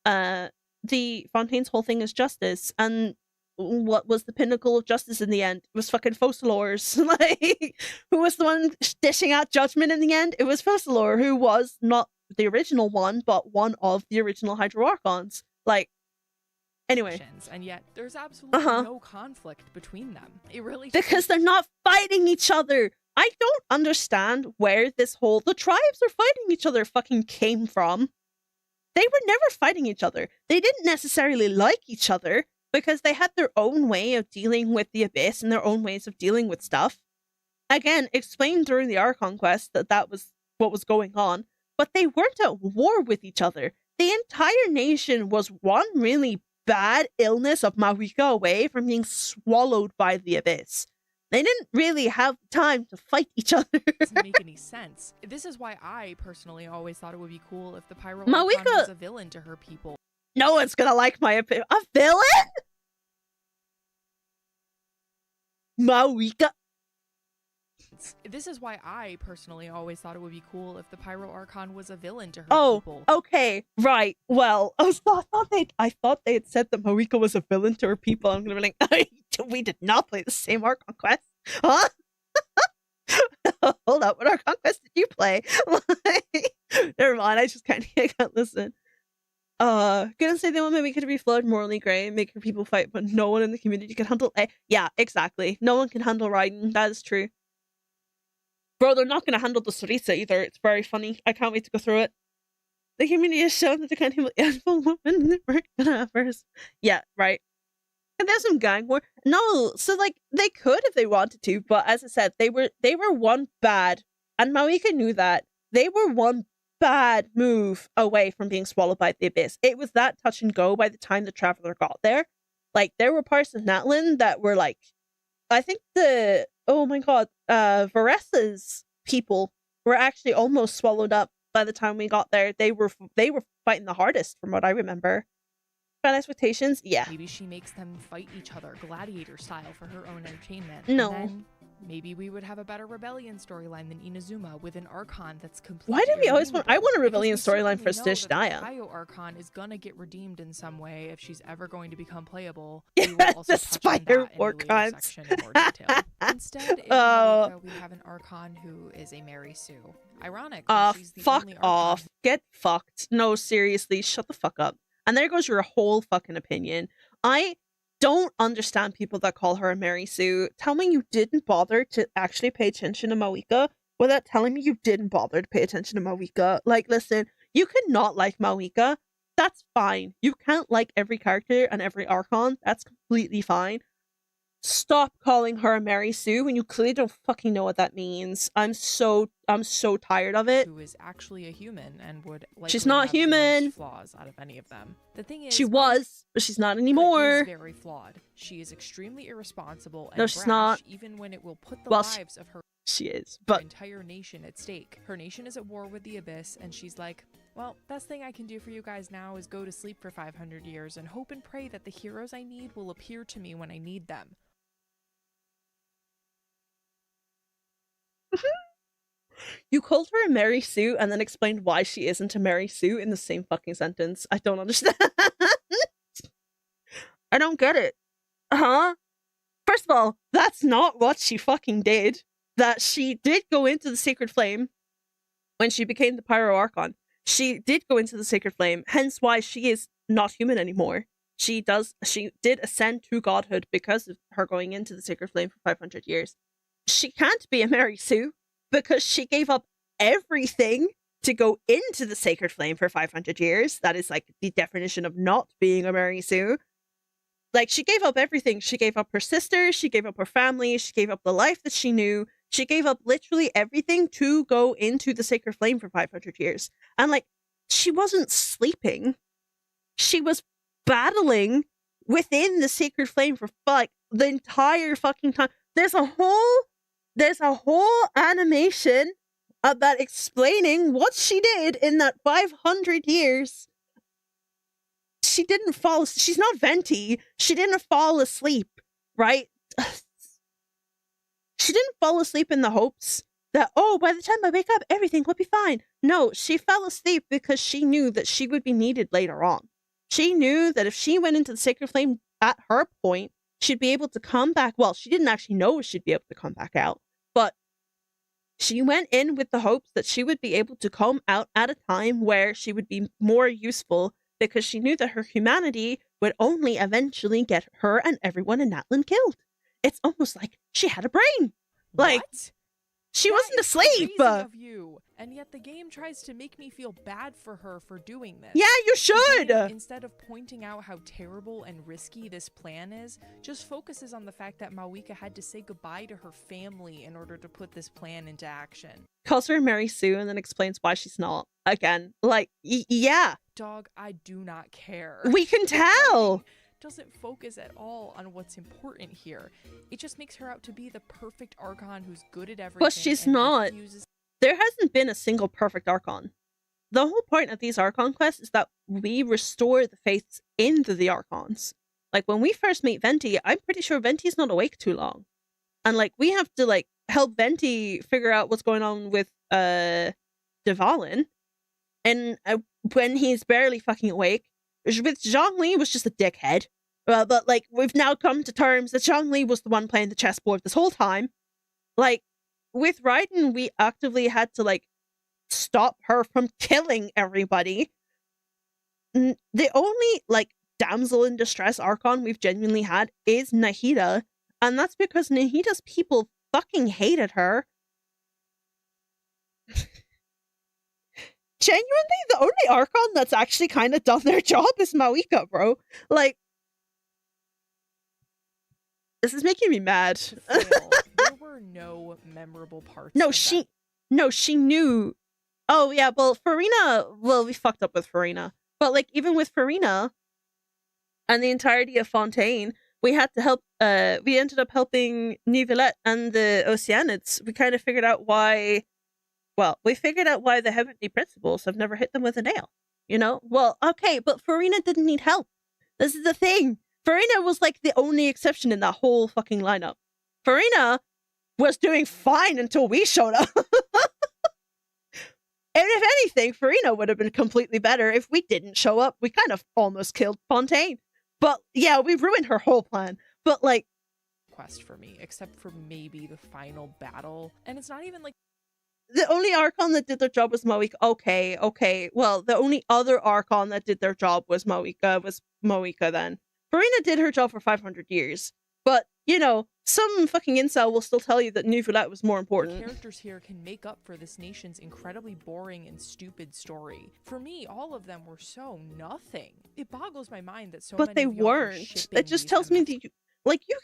Fontaine's whole thing is justice, and what was the pinnacle of justice in the end? It was fucking Focalors. Who was the one dishing out judgment in the end? It was Focalor, who was not the original one, but one of the original Hydro Archons. Anyway. And yet, there's absolutely no conflict between them. It really because they're not fighting each other. I don't understand where the tribes are fighting each other fucking came from. They were never fighting each other. They didn't necessarily like each other because they had their own way of dealing with the Abyss and their own ways of dealing with stuff. Again, explained during the Archon quest that was what was going on, but they weren't at war with each other. The entire nation was one really bad illness of Mawika away from being swallowed by the Abyss. They didn't really have time to fight each other. It doesn't make any sense. This is why I personally always thought it would be cool if the Pyro Archon was a villain to her people. No one's gonna like my opinion. A villain? Mawika. This is why I personally always thought it would be cool if the Pyro Archon was a villain to her people. Okay, right. Well, I thought they had said that Mawika was a villain to her people. I'm gonna be like, we did not play the same Archon quest, huh? Hold up, what Archon quest did you play? Never mind. I just can't listen. Gonna say they want Mawika to be flawed, morally grey, and make her people fight, but no one in the community can handle. Yeah, exactly. No one can handle Raiden. That is true. Bro, they're not going to handle the Sarisa either. It's very funny. I can't wait to go through it. The community has shown that they can't handle animal women in the first. Yeah, right. And there's some gang war. No, so like they could if they wanted to, but as I said, they were one bad, and Mawika knew that. They were one bad move away from being swallowed by the abyss. It was that touch and go by the time the Traveler got there. Like there were parts of Natlan that were like, I think oh my god, Varessa's people were actually almost swallowed up by the time we got there. They were fighting the hardest from what I remember. Fan expectations? Yeah. Maybe she makes them fight each other gladiator style for her own entertainment. No. And then maybe we would have a better rebellion storyline than Inazuma with an Archon that's completely Why do we always want... I want a rebellion storyline for Stishnaya. The Spyro Archon is gonna get redeemed in some way if she's ever going to become playable. We will also the Spyro Archon section in more detail. Instead, in Mawika, we have an Archon who is a Mary Sue. Ironic. She's the fuck only off. Archon... Get fucked. No, seriously, shut the fuck up. And there goes your whole fucking opinion. I don't understand people that call her a Mary Sue. Tell me you didn't bother to actually pay attention to Mawika without telling me you didn't bother to pay attention to Mawika. Like, listen, you could not like Mawika. That's fine. You can't like every character and every Archon. That's completely fine. Stop calling her a Mary Sue when you clearly don't fucking know what that means. I'm so tired of it. Who is actually a human and would like she's not human. Flaws out of any of them. The thing is, she was, but she's not anymore. Is very flawed. She is extremely irresponsible and no, she's brash, not. Even when it will put the lives of her entire nation at stake. Her nation is at war with the Abyss, and she's like, well, best thing I can do for you guys now is go to sleep for 500 years and hope and pray that the heroes I need will appear to me when I need them. You called her a Mary Sue and then explained why she isn't a Mary Sue in the same fucking sentence. I don't understand. I don't get it. Huh? First of all, that's not what she fucking did. That she did go into the Sacred Flame when she became the Pyro Archon. She did go into the Sacred Flame, hence why she is not human anymore. She did ascend to godhood because of her going into the Sacred Flame for 500 years. She can't be a Mary Sue because she gave up everything to go into the Sacred Flame for 500 years. That is like the definition of not being a Mary Sue. Like, she gave up everything. She gave up her sister, she gave up her family, she gave up the life that she knew. She gave up literally everything to go into the Sacred Flame for 500 years. And like, she wasn't sleeping. She was battling within the Sacred Flame for like the entire fucking time. There's a whole animation about explaining what she did in that 500 years. She didn't fall. She's not Venti. She didn't fall asleep, right? She didn't fall asleep in the hopes that, oh, by the time I wake up, everything will be fine. No, she fell asleep because she knew that she would be needed later on. She knew that if she went into the Sacred Flame at her point, she'd be able to come back. Well, she didn't actually know she'd be able to come back out, but she went in with the hopes that she would be able to come out at a time where she would be more useful, because she knew that her humanity would only eventually get her and everyone in Natlan killed. It's almost like she had a brain. Like, what? She wasn't asleep. Crazy of you. And yet the game tries to make me feel bad for her for doing this. Yeah, you should. Instead of pointing out how terrible and risky this plan is, just focuses on the fact that Mawika had to say goodbye to her family in order to put this plan into action. Calls her Mary Sue and then explains why she's not. Again, like, yeah. Dog, I do not care. We can tell. Doesn't focus at all on what's important here. It just makes her out to be the perfect Archon who's good at everything. But she's not. There hasn't been a single perfect Archon. The whole point of these Archon quests is that we restore the faiths into the Archons. Like, when we first meet Venti, I'm pretty sure Venti's not awake too long. And like we have to like help Venti figure out what's going on with Devalin, and when he's barely fucking awake. With Zhongli was just a dickhead. But like we've now come to terms that Zhongli was the one playing the chessboard this whole time. Like with Raiden, we actively had to like stop her from killing everybody. The only like damsel in distress Archon we've genuinely had is Nahida, and that's because Nahida's people fucking hated her. Genuinely, the only Archon that's actually kind of done their job is Mawika, bro. Like, this is making me mad. There were no memorable parts. No, she knew. Oh yeah, well, Farina. Well, we fucked up with Farina, but like even with Farina and the entirety of Fontaine, we had to help. We ended up helping Nivelette and the Oceanids. We kind of figured out why. Well, we figured out why the Heavenly Principles have never hit them with a nail. You know? Well, okay, but Farina didn't need help. This is the thing. Farina was like the only exception in that whole fucking lineup. Farina was doing fine until we showed up. And if anything, Farina would have been completely better if we didn't show up. We kind of almost killed Fontaine. But yeah, we ruined her whole plan. But like... Quest for me, except for maybe the final battle. And it's not even like... The only Archon that did their job was Mawika. Okay. Well, the only other Archon that did their job was Mawika then. Farina did her job for 500 years. But, you know, some fucking incel will still tell you that Nivelette was more important. The characters here can make up for this nation's incredibly boring and stupid story. For me, all of them were so nothing. It boggles my mind that so many But they weren't. It just tells me that you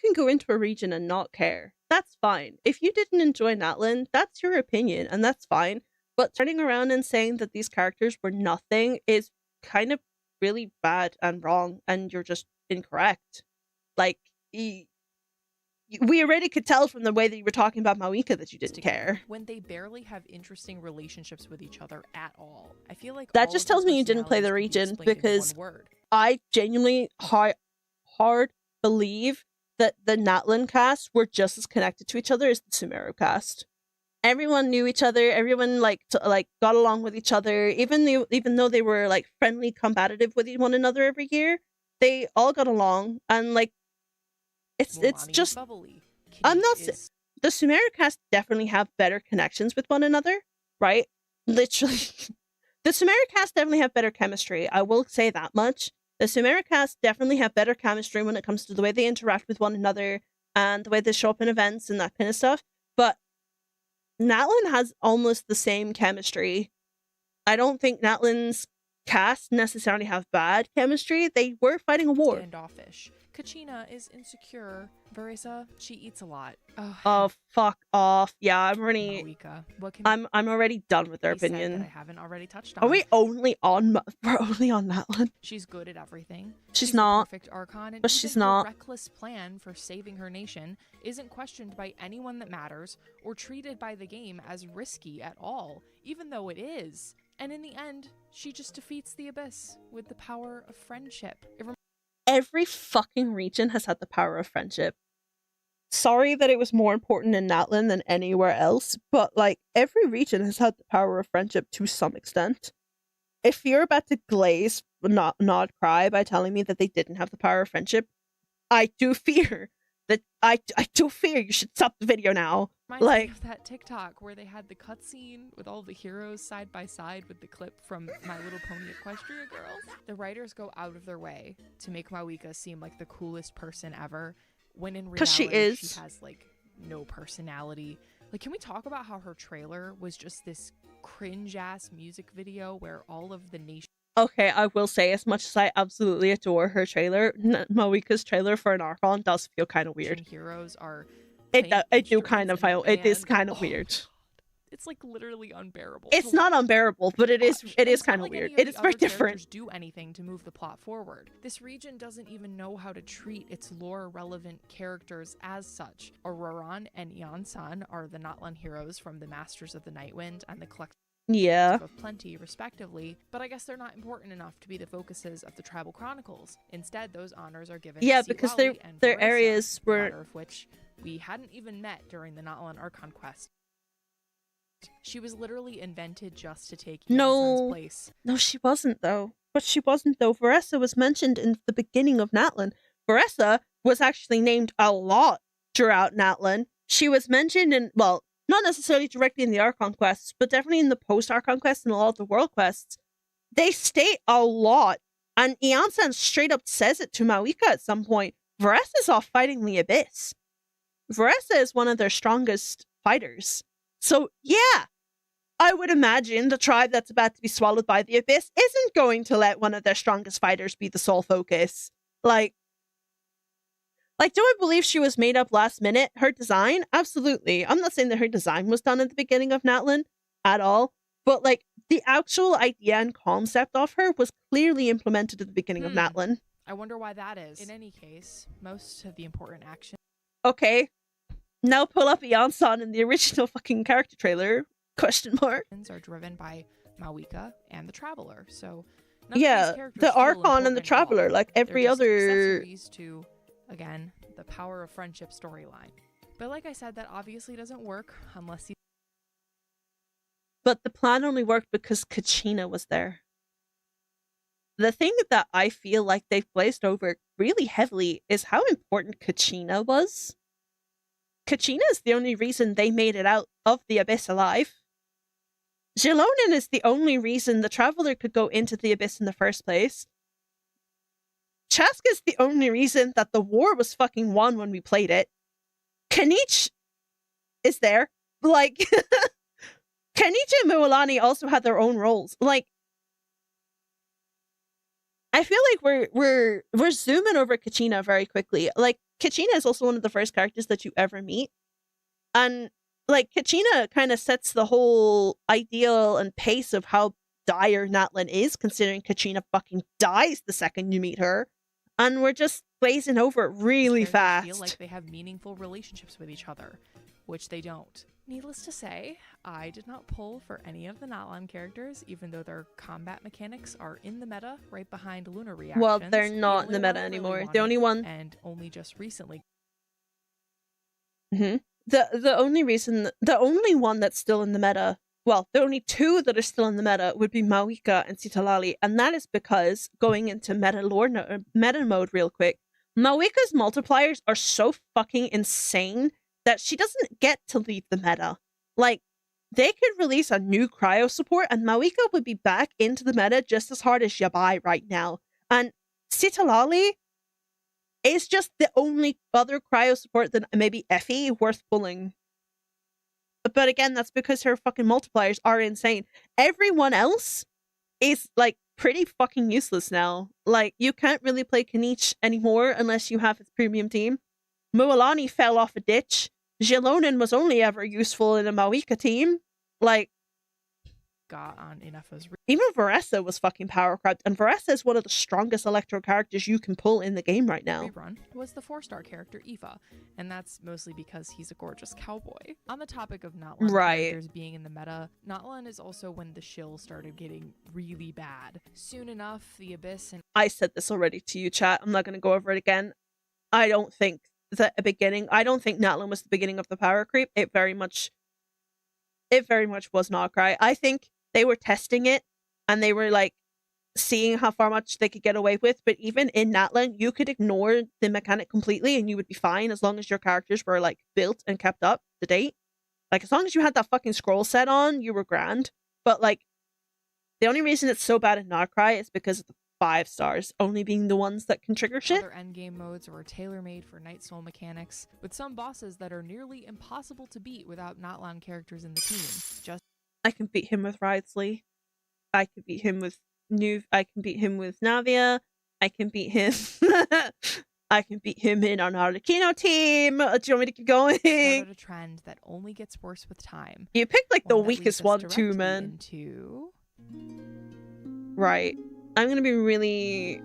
can go into a region and not care. That's fine. If you didn't enjoy Natlan, that's your opinion, and that's fine. But turning around and saying that these characters were nothing is kind of really bad and wrong, and you're just incorrect. Like, we already could tell from the way that you were talking about Mawika that you didn't care. When they barely have interesting relationships with each other at all. I feel like that just tells me you didn't play the region, because I genuinely hard believe that the Natlan cast were just as connected to each other as the Sumeru cast. Everyone knew each other. Everyone got along with each other. Even though they were like friendly, combative with one another every year, they all got along. And like, it's just. I'm not. The Sumeru cast definitely have better connections with one another, right? Literally, the Sumeru cast definitely have better chemistry. I will say that much. The Sumeru cast definitely have better chemistry when it comes to the way they interact with one another and the way they show up in events and that kind of stuff. But Natlan has almost the same chemistry. I don't think Natlan's cast necessarily have bad chemistry. They were fighting a war. Standoffish. Kachina is insecure. Verisa, she eats a lot. Oh, fuck off. Yeah, I'm already... I'm already done with their opinion. That I haven't already touched on. Are we only on... We're only on Natlan? She's good at everything. She's not. Perfect Archon, and but she's not. Her reckless plan for saving her nation isn't questioned by anyone that matters or treated by the game as risky at all, even though it is. And in the end, she just defeats the Abyss with the power of friendship. Every fucking region has had the power of friendship. Sorry that it was more important in Natlan than anywhere else, but like every region has had the power of friendship to some extent. If you're about to glaze, not cry by telling me that they didn't have the power of friendship, I do fear that I do fear you should stop the video now. Reminds me of that TikTok where they had the cutscene with all the heroes side by side with the clip from My Little Pony Equestria Girls. The writers go out of their way to make Mawika seem like the coolest person ever, when in reality she has like no personality. Like, can we talk about how her trailer was just this cringe ass music video where all of the nation... Okay, I will say, as much as I absolutely adore her trailer, Mawika's trailer for an Archon does feel kind of weird. Heroes are... I do kind of feel... It is kind of weird. It's like literally unbearable. It's not unbearable, but it is kind of weird. It is very different. Do anything to move the plot forward. This region doesn't even know how to treat its lore-relevant characters as such. Auroran and Ian-san are the Natlan heroes from the Masters of the Nightwind and the Collective. Yeah. Both plenty, respectively, but I guess they're not important enough to be the focuses of the Tribal Chronicles. Instead, those honors are given to because Siwali and their Verissa, areas were... the latter of which we hadn't even met during the Natlan Archon quest. She was literally invented just to take Yamsan's place. No, she wasn't, though. But she wasn't, though. Verissa was mentioned in the beginning of Natlan. Verissa was actually named a lot throughout Natlan. She was mentioned in, well, not necessarily directly in the Archon quests, but definitely in the post-Archon quests and a lot of the world quests. They state a lot. And Yamsan straight up says it to Mawika at some point. Verissa's off fighting the Abyss. Verissa is one of their strongest fighters. So, yeah, I would imagine the tribe that's about to be swallowed by the Abyss isn't going to let one of their strongest fighters be the sole focus. Like, do I believe she was made up last minute? Her design? Absolutely. I'm not saying that her design was done at the beginning of Natlan at all, but, like, the actual idea and concept of her was clearly implemented at the beginning of Natlan. I wonder why that is. In any case, most of the important action... Okay. Now pull up Yamsan in the original fucking character trailer. Question mark. ...are driven by Mawika and the Traveler, so... the Archon and the Traveler, like every other... accessories to, again, the power of friendship storyline. But like I said, that obviously doesn't work unless you... But the plan only worked because Kachina was there. The thing that I feel like they've glazed over really heavily is how important Kachina was. Kachina is the only reason they made it out of the Abyss alive. Xilonen is the only reason the Traveler could go into the Abyss in the first place. Chaska is the only reason that the war was fucking won when we played it. Kanich is there. Like, Kanich and Mualani also had their own roles. Like, I feel like we're zooming over Kachina very quickly. Like, Kachina is also one of the first characters that you ever meet. And, like, Kachina kind of sets the whole ideal and pace of how dire Natlan is, considering Kachina fucking dies the second you meet her. And we're just blazing over it really fast. Feel like they have meaningful relationships with each other, which they don't. Needless to say, I did not pull for any of the Natlan characters, even though their combat mechanics are in the meta, right behind lunar reactions. Well, they're not in the meta anymore. The only one... And only just recently. The only one that's still in the meta, well, the only two that are still in the meta would be Mawika and Citlali, and that is because, going into meta mode real quick, Mawika's multipliers are so fucking insane that she doesn't get to leave the meta. Like, they could release a new cryo support and Mawika would be back into the meta just as hard as Yabai right now. And Citlali is just the only other cryo support than maybe Effie worth pulling. But again, that's because her fucking multipliers are insane. Everyone else is, like, pretty fucking useless now. Like, you can't really play Kanich anymore unless you have his premium team. Mualani fell off a ditch. Xilonen was only ever useful in a Mawika team. Like, got on Ineffa's... Even Verissa was fucking power cracked, and Verissa is one of the strongest electro characters you can pull in the game right now. Rerun was the 4-star character Aoife, and that's mostly because he's a gorgeous cowboy. On the topic of Natlan characters being in the meta, Natlan is also when the shill started getting really bad. Soon enough, the Abyss and... I said this already to you, chat. I'm not going to go over it again. I don't think Natlan was the beginning of the power creep. It very much was Notcry. I think they were testing it and they were like seeing how far much they could get away with, but even in Natlan you could ignore the mechanic completely and you would be fine as long as your characters were like built and kept up to date. Like, as long as you had that fucking scroll set on, you were grand. But like, the only reason it's so bad in Notcry is because of the 5 stars only being the ones that can trigger shit. Other endgame modes were tailor-made for Night Soul mechanics, with some bosses that are nearly impossible to beat without Natlan characters in the team. I can beat him with Wriothesley. I can beat him with Navia. I can beat him I can beat him in our Arlecchino team. Do you want me to keep going? Started a trend that only gets worse with time. You picked like the weakest one too, man. Right. I'm gonna be really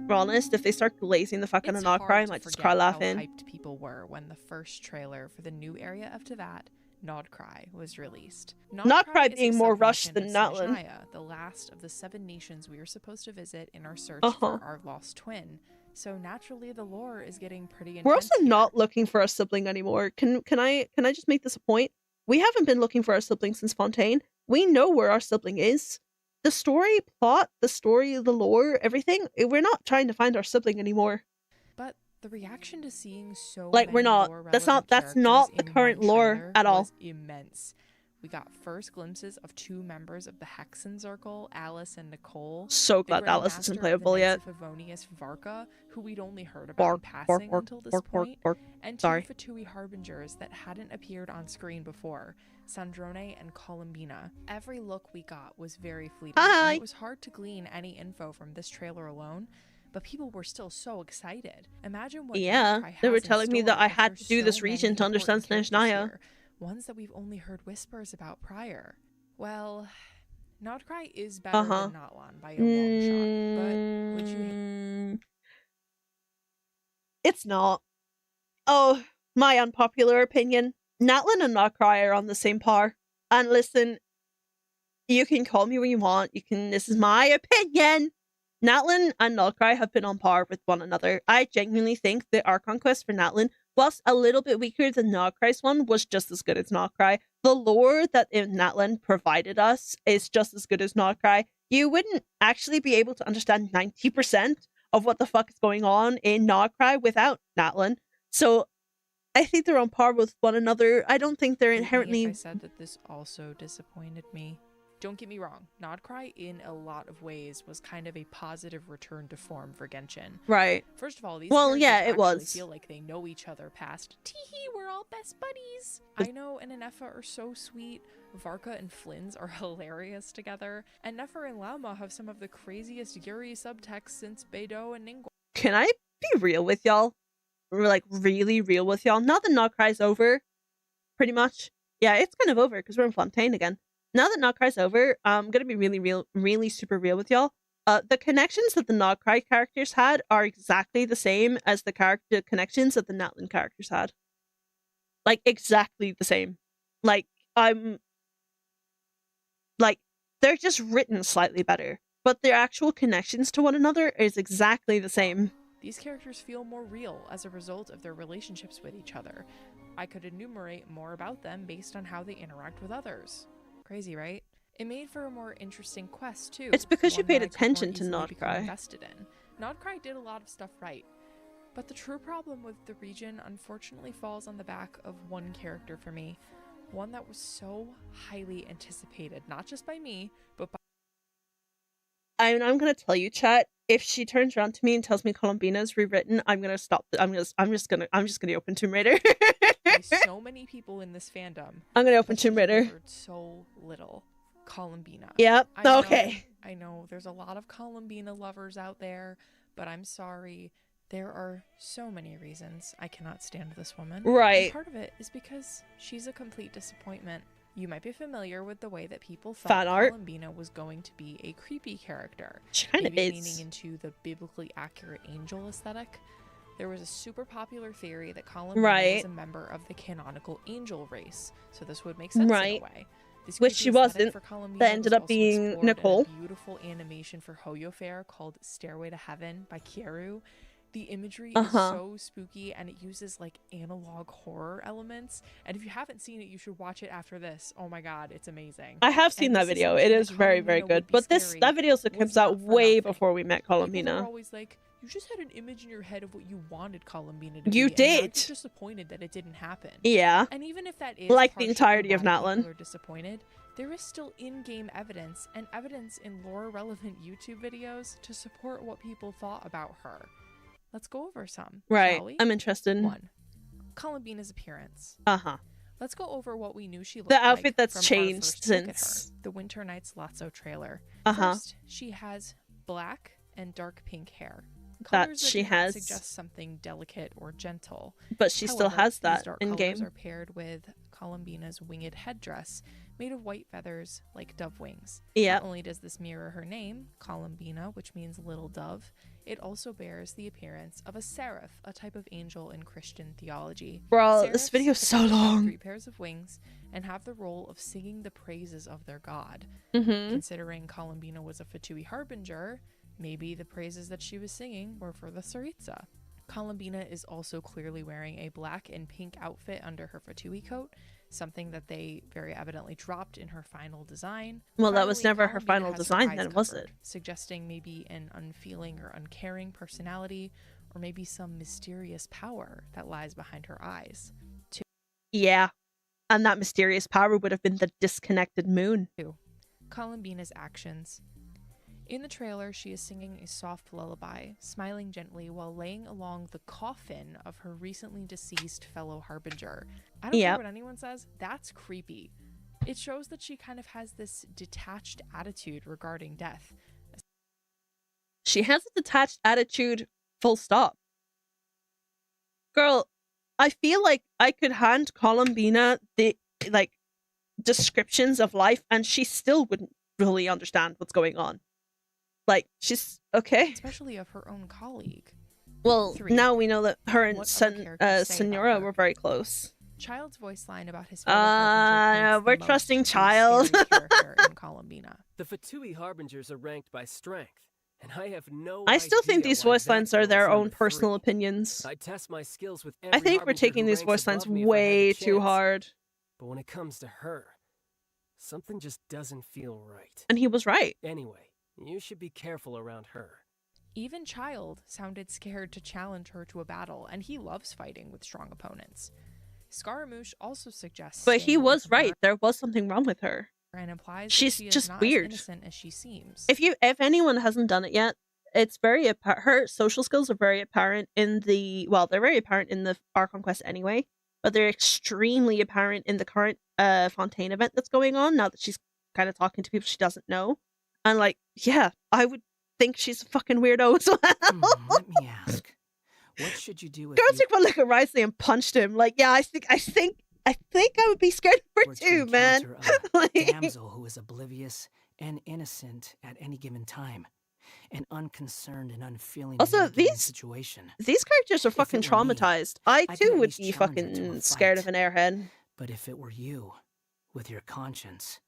honest. If they start glazing the fuck out of Notcry, I might just cry laughing. How hyped people were when the first trailer for the new area of Teyvat, Nodcry was released. Nodcry being more rushed than Natlan. The last of the 7 nations we were supposed to visit in our search for our lost twin. So naturally, the lore is getting pretty intense. We're also not looking for a sibling anymore. Can I just make this a point? We haven't been looking for our sibling since Fontaine. We know where our sibling is. The story plot, the story, the lore, everything. We're not trying to find our sibling anymore. But the reaction to seeing so like many we're not. That's not the current lore at all. Was immense. We got first glimpses of 2 members of the Hexen Circle, Alice and Nicole. So glad Alice isn't playable yet. Favonius Varka, who we'd only heard about in passing until this point, and 2 Fatui Harbingers that hadn't appeared on screen before, Sandrone and Columbina. Every look we got was very fleeting, and it was hard to glean any info from this trailer alone, but people were still so excited. Imagine what they were telling me that I had to do this region to understand Snezhnaya. Ones that we've only heard whispers about prior. Well, Nodcry is better than Natlan by a long shot, but would you... It's not. Oh, my unpopular opinion. Natlan and Nodcry are on the same par. And listen, you can call me what you want. This is my opinion. Natlan and Nodcry have been on par with one another. I genuinely think the Archon quest for Natlan, whilst a little bit weaker than Nodcry's one, was just as good as Nodcry. The lore that Natlan provided us is just as good as Nodcry. You wouldn't actually be able to understand 90% of what the fuck is going on in Nodcry without Natlan. So I think they're on par with one another. I don't think they're inherently... I said that this also disappointed me. Don't get me wrong, Nodcry in a lot of ways was kind of a positive return to form for Genshin. Right. First of all, these characters feel like they know each other past, teehee, we're all best buddies. Aino and Anefa are so sweet, Varka and Flynn's are hilarious together, and Nefer and Lauma have some of the craziest Yuri subtext since Beidou and Ningguang. Can I be real with y'all? Like, really real with y'all? Now that Nodcry's over, pretty much. Yeah, it's kind of over, because we're in Fontaine again. Now that Nodcry's over, I'm gonna be really super real with y'all. The connections that the Nodcry characters had are exactly the same as the connections that the Natlan characters had. Like, exactly the same. Like, they're just written slightly better, but their actual connections to one another is exactly the same. These characters feel more real as a result of their relationships with each other. I could enumerate more about them based on how they interact with others. Crazy, right? It made for a more interesting quest, too. It's because you paid attention to Nodcry. Invested in. Nodcry did a lot of stuff right. But the true problem with the region unfortunately falls on the back of one character for me. One that was so highly anticipated, not just by me, but by... I'm gonna tell you, chat, if she turns around to me and tells me Columbina's rewritten, I'm gonna stop. I'm just gonna open Tomb Raider. So many people in this fandom. I'm gonna open Tomb Raider. So little. Columbina. Yep. Okay. I know there's a lot of Columbina lovers out there, but I'm sorry. There are so many reasons I cannot stand this woman. Right. And part of it is because she's a complete disappointment. You might be familiar with the way that people thought Columbina was going to be a creepy character. She kind of is. Leaning into the biblically accurate angel aesthetic. There was a super popular theory that Columbina was a member of the canonical angel race, so this would make sense in a way. Which she wasn't. That ended up being Nicole. A beautiful animation for Hoyo Fair called Stairway to Heaven by Kieru. The imagery is so spooky, and it uses like analog horror elements. And if you haven't seen it, you should watch it after this. Oh my god, it's amazing. I have seen that video. It is very, very good. But that video comes out way before we met Columbina. People are always like, you just had an image in your head of what you wanted Columbina to be. You did. And you're disappointed that it didn't happen. Yeah. And even if that is like the entirety of Natlan, people are disappointed, there is still in-game evidence and evidence in lore-relevant YouTube videos to support what people thought about her. Let's go over some. Right. Shall we? I'm interested. 1. Columbina's appearance. Let's go over what we knew she looked like. The outfit like that's changed since the Winter Nights Lotso trailer. First, she has black and dark pink hair. Colors that she has suggest something delicate or gentle. But she still has that in game. Colors are paired with Columbina's winged headdress, made of white feathers like dove wings. Yeah. Not only does this mirror her name, Columbina, which means little dove, It also bears the appearance of a seraph, a type of angel in Christian theology. Bro, this video is so long. 3 pairs of wings and have the role of singing the praises of their god. Considering Columbina was a Fatui harbinger, maybe the praises that she was singing were for the Tsaritsa. Columbina is also clearly wearing a black and pink outfit under her Fatui coat, something that they very evidently dropped in her final design. Well, that was never her final design then, was it? Suggesting maybe an unfeeling or uncaring personality, or maybe some mysterious power that lies behind her eyes. Yeah, and that mysterious power would have been the disconnected moon. 2. Columbina's actions. In the trailer, she is singing a soft lullaby, smiling gently while laying along the coffin of her recently deceased fellow harbinger. I don't care what anyone says, that's creepy. It shows that she kind of has this detached attitude regarding death. She has a detached attitude, full stop. Girl, I feel like I could hand Columbina the, descriptions of life and she still wouldn't really understand what's going on. Like, she's okay. Especially of her own colleague. Well, 3. Now we know that her and Senora were very close. Child's voice line about his we're trusting Child. in Columbina. The Fatui harbingers are ranked by strength, and I have no I still think these voice lines are their own personal opinions. I test my skills with every I think we're taking these voice lines way too hard. But when it comes to her, something just doesn't feel right. And he was right. Anyway, you should be careful around her. Even Child sounded scared to challenge her to a battle, and he loves fighting with strong opponents. Scaramouche also suggests, but he was right. There was something wrong with her, and implies she's she just is not weird. as innocent as she seems. If anyone hasn't done it yet, it's very her social skills are very apparent in the they're very apparent in the Archon quest anyway, but they're extremely apparent in the current Fontaine event that's going on now that she's kind of talking to people she doesn't know. And I would think she's a fucking weirdo as well. Let me ask, what should you do if Girl took one look at Risley and punched him? I think I would be scared of her too, man. A damsel who is oblivious and innocent at any given time, and unconcerned and unfeeling. Also, these characters are fucking traumatized. I too would be fucking scared of an airhead. But if it were you, with your conscience,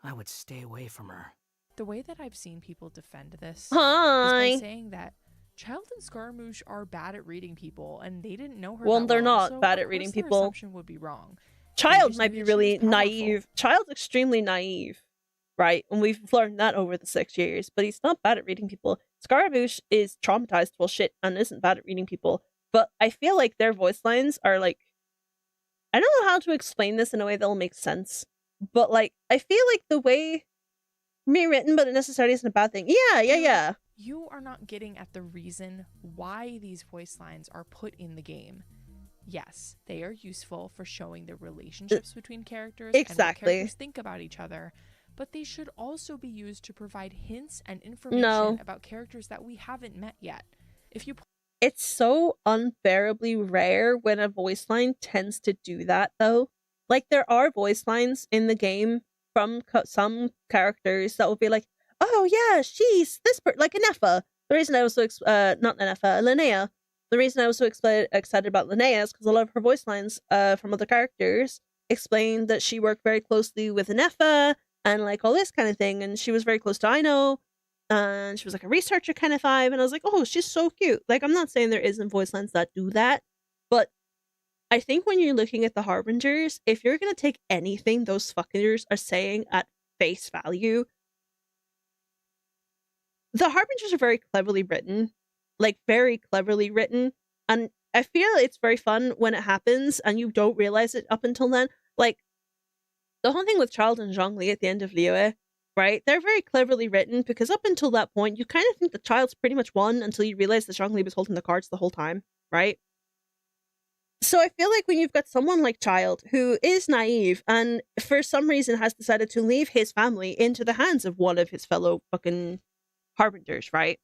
I would stay away from her. The way that I've seen people defend this is by saying that Child and Scaramouche are bad at reading people, and they didn't know her. Well, they're not bad at reading people. Their assumption would be wrong. Child might be really naive. Child's extremely naive, right? And we've learned that over the 6 years. But he's not bad at reading people. Scaramouche is traumatized well shit and isn't bad at reading people. But I feel like their voice lines are I don't know how to explain this in a way that'll make sense. But I feel like the way rewritten, but it necessarily isn't a bad thing. Yeah. You are not getting at the reason why these voice lines are put in the game. Yes, they are useful for showing the relationships between characters and what characters think about each other, but they should also be used to provide hints and information about characters that we haven't met yet. It's so unbearably rare when a voice line tends to do that, though. There are voice lines in the game from some characters that will be oh yeah, she's this like Anefa. The reason I was so not Anefa, Linnea. The reason I was so excited about Linnea is because a lot of her voice lines from other characters explained that she worked very closely with Anefa and all this kind of thing, and she was very close to Aino, and she was a researcher kind of vibe, and I was oh, she's so cute. I'm not saying there isn't voice lines that do that, but I think when you're looking at the Harbingers, if you're gonna take anything those fuckers are saying at face value, the Harbingers are very cleverly written. Very cleverly written. And I feel it's very fun when it happens and you don't realize it up until then. The whole thing with Child and Zhongli at the end of Liyue, right? They're very cleverly written because up until that point, you kind of think the Child's pretty much won until you realize that Zhongli was holding the cards the whole time, right? So I feel when you've got someone like Child who is naive and for some reason has decided to leave his family into the hands of one of his fellow fucking Harbingers, right?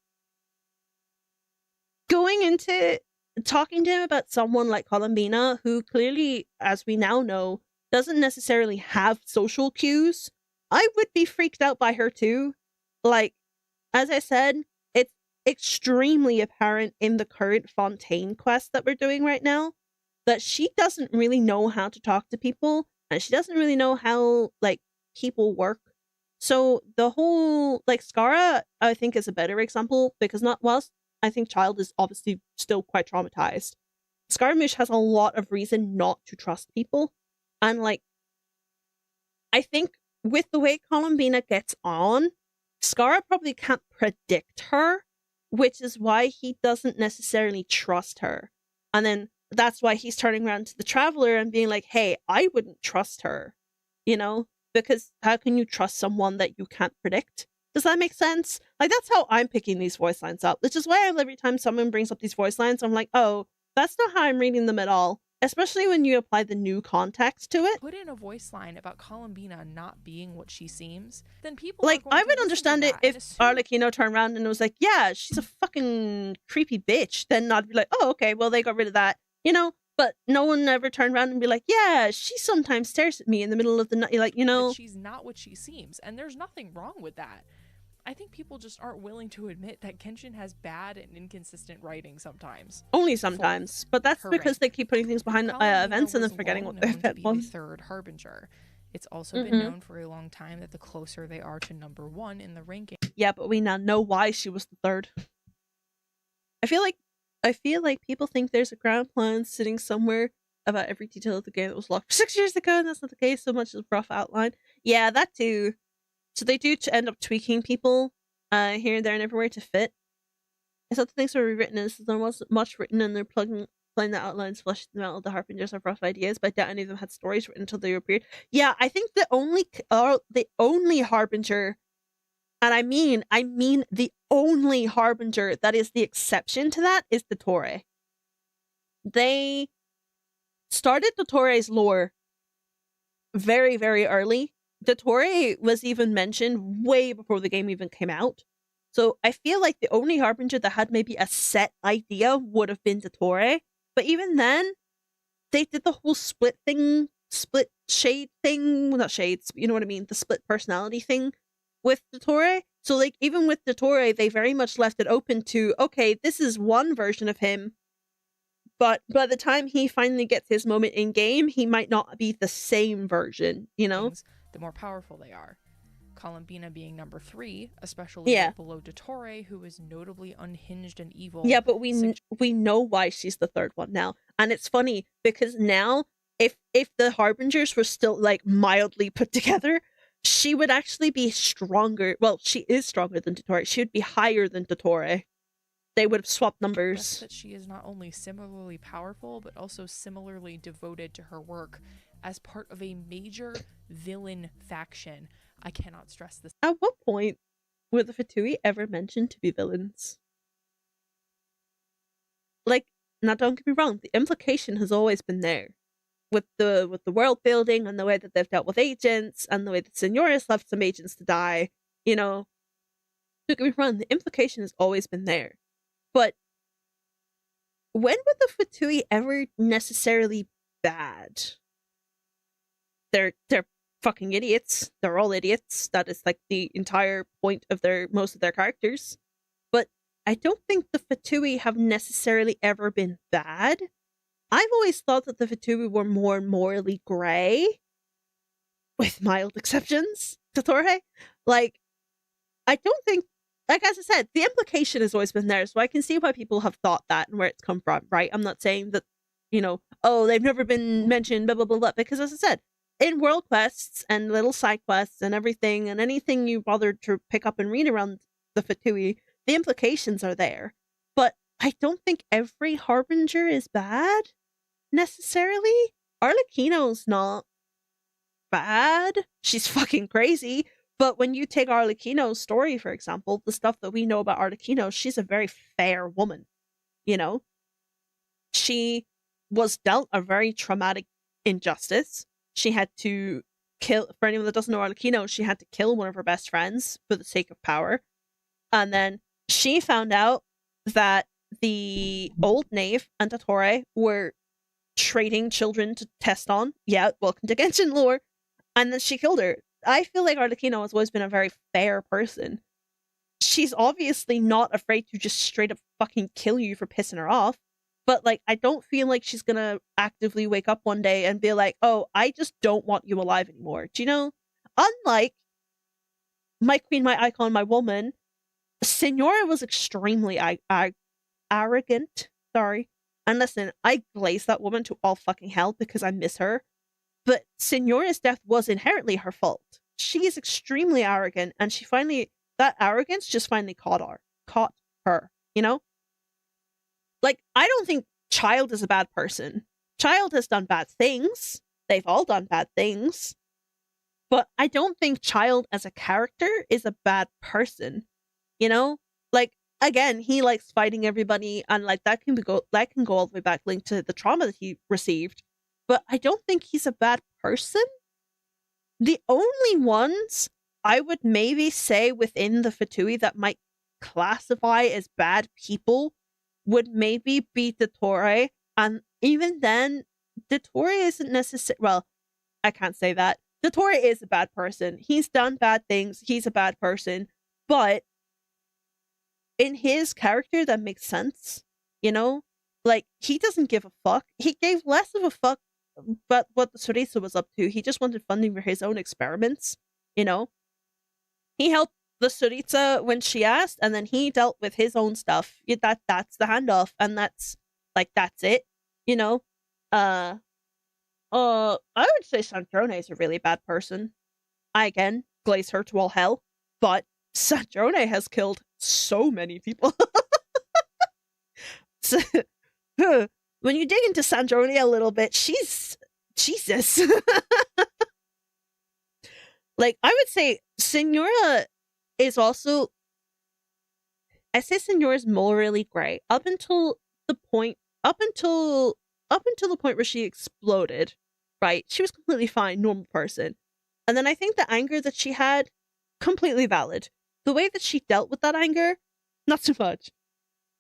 Going into talking to him about someone like Columbina, who clearly, as we now know, doesn't necessarily have social cues, I would be freaked out by her too. As I said, extremely apparent in the current Fontaine quest that we're doing right now, that she doesn't really know how to talk to people, and she doesn't really know how, like, people work. So the whole, like, Skara, I think, is a better example, because whilst I think Child is obviously still quite traumatized, Scaramouche has a lot of reason not to trust people. And, like, I think with the way Columbina gets on, Skara probably can't predict her, which is why he doesn't necessarily trust her. And then that's why he's turning around to the Traveler and being like, hey, I wouldn't trust her, you know? Because how can you trust someone that you can't predict? Does that make sense? Like, that's how I'm picking these voice lines up, which is why every time someone brings up these voice lines, I'm like, oh, that's not how I'm reading them at all. Especially when you apply the new context to it. Put in a voice line about Columbina not being what she seems, then people like, I would understand it if Arlecchino turned around and was like, yeah, she's a fucking creepy bitch. Then I'd be like, oh, okay, well, they got rid of that, you know? But no one ever turned around and be like, yeah, she sometimes stares at me in the middle of the night, like, you know? But she's not what she seems, and there's nothing wrong with that. I think people just aren't willing to admit that Genshin has bad and inconsistent writing sometimes. Only sometimes, but that's because they keep putting things behind events and then forgetting what the event was. The third harbinger. It's also been known for a long time that the closer they are to number 1 in the ranking. Yeah, but we now know why she was the third. I feel like people think there's a ground plan sitting somewhere about every detail of the game that was locked 6 years ago, and that's not the case so much as a rough outline. Yeah, that too. So they do end up tweaking people here, there, and everywhere to fit. I thought the things were rewritten as there wasn't much written, and they're playing the outlines, fleshing them out. The Harbingers have rough ideas, but I doubt any of them had stories written until they appeared. Yeah, I think the only Harbinger, and I mean the only Harbinger that is the exception to that is Dottore. They started Dottore's lore very, very early. Dottore was even mentioned way before the game even came out. So I feel like the only Harbinger that had maybe a set idea would have been Dottore. But even then, they did the whole split shade thing. Well, not shades, but you know what I mean? The split personality thing with Dottore. So, like, even with Dottore, they very much left it open to, okay, this is one version of him, but by the time he finally gets his moment in game, he might not be the same version, you know? The more powerful they are. Columbina being number 3, especially below Dottore, who is notably unhinged and evil. Yeah, but we know why she's the third one now. And it's funny, because now, if the Harbingers were still, like, mildly put together, she would actually be stronger. Well, she is stronger than Dottore. She would be higher than Dottore. They would have swapped numbers. That she is not only similarly powerful, but also similarly devoted to her work as part of a major villain faction. I cannot stress this. At what point were the Fatui ever mentioned to be villains? Like, now don't get me wrong, the implication has always been there. With the world building and the way that they've dealt with agents and the way that Signoris left some agents to die, you know. Don't get me wrong, the implication has always been there. But when were the Fatui ever necessarily bad? They're fucking idiots. They're all idiots. That is, like, the entire point of most of their characters. But I don't think the Fatui have necessarily ever been bad. I've always thought that the Fatui were more morally grey, with mild exceptions to Dottore. Like, I don't think, like, as I said, the implication has always been there, so I can see why people have thought that and where it's come from, right? I'm not saying that, you know, oh, they've never been mentioned, blah, blah, blah, blah, because as I said, in world quests and little side quests and everything, and anything you bothered to pick up and read around the Fatui, the implications are there. But I don't think every Harbinger is bad, necessarily. Arlecchino's not bad. She's fucking crazy. But when you take Arlecchino's story, for example, the stuff that we know about Arlecchino, she's a very fair woman. You know? She was dealt a very traumatic injustice. She had to kill, for anyone that doesn't know Arlecchino, she had to kill one of her best friends for the sake of power. And then she found out that the old knave and Dottore were trading children to test on. Yeah, welcome to Genshin lore. And then she killed her. I feel like Arlecchino has always been a very fair person. she's obviously not afraid to just straight up fucking kill you for pissing her off. But, like, I don't feel like she's gonna actively wake up one day and be like, oh, I just don't want you alive anymore. Do you know? Unlike my queen, my icon, my woman, Senora was extremely arrogant. Sorry. And listen, I glaze that woman to all fucking hell because I miss her. But Senora's death was inherently her fault. She is extremely arrogant, and that arrogance just finally caught her, you know? Like, I don't think Child is a bad person. Child has done bad things. They've all done bad things. But I don't think Child as a character is a bad person. You know? Like, again, he likes fighting everybody, and like that can go all the way back linked to the trauma that he received. But I don't think he's a bad person. The only ones I would maybe say within the Fatui that might classify as bad people would maybe be Dottore. And even then, Dottore isn't necessarily... Well, I can't say that. Dottore is a bad person. He's done bad things. He's a bad person. But in his character, that makes sense. You know? Like, he doesn't give a fuck. He gave less of a fuck about what the Sorisa was up to. He just wanted funding for his own experiments. You know? He helped the Sorisa when she asked, and then he dealt with his own stuff. That's the handoff, and that's it. You know? I would say Sandrone is a really bad person. I, again, glaze her to all hell, but Sandrone has killed so many people. So, when you dig into Sandrone a little bit, she's Jesus. Like, I would say Signora is also... I say Signora's morally grey up until the point where she exploded, right? She was completely fine, normal person. And then I think the anger that she had, completely valid. The way that she dealt with that anger, not so much.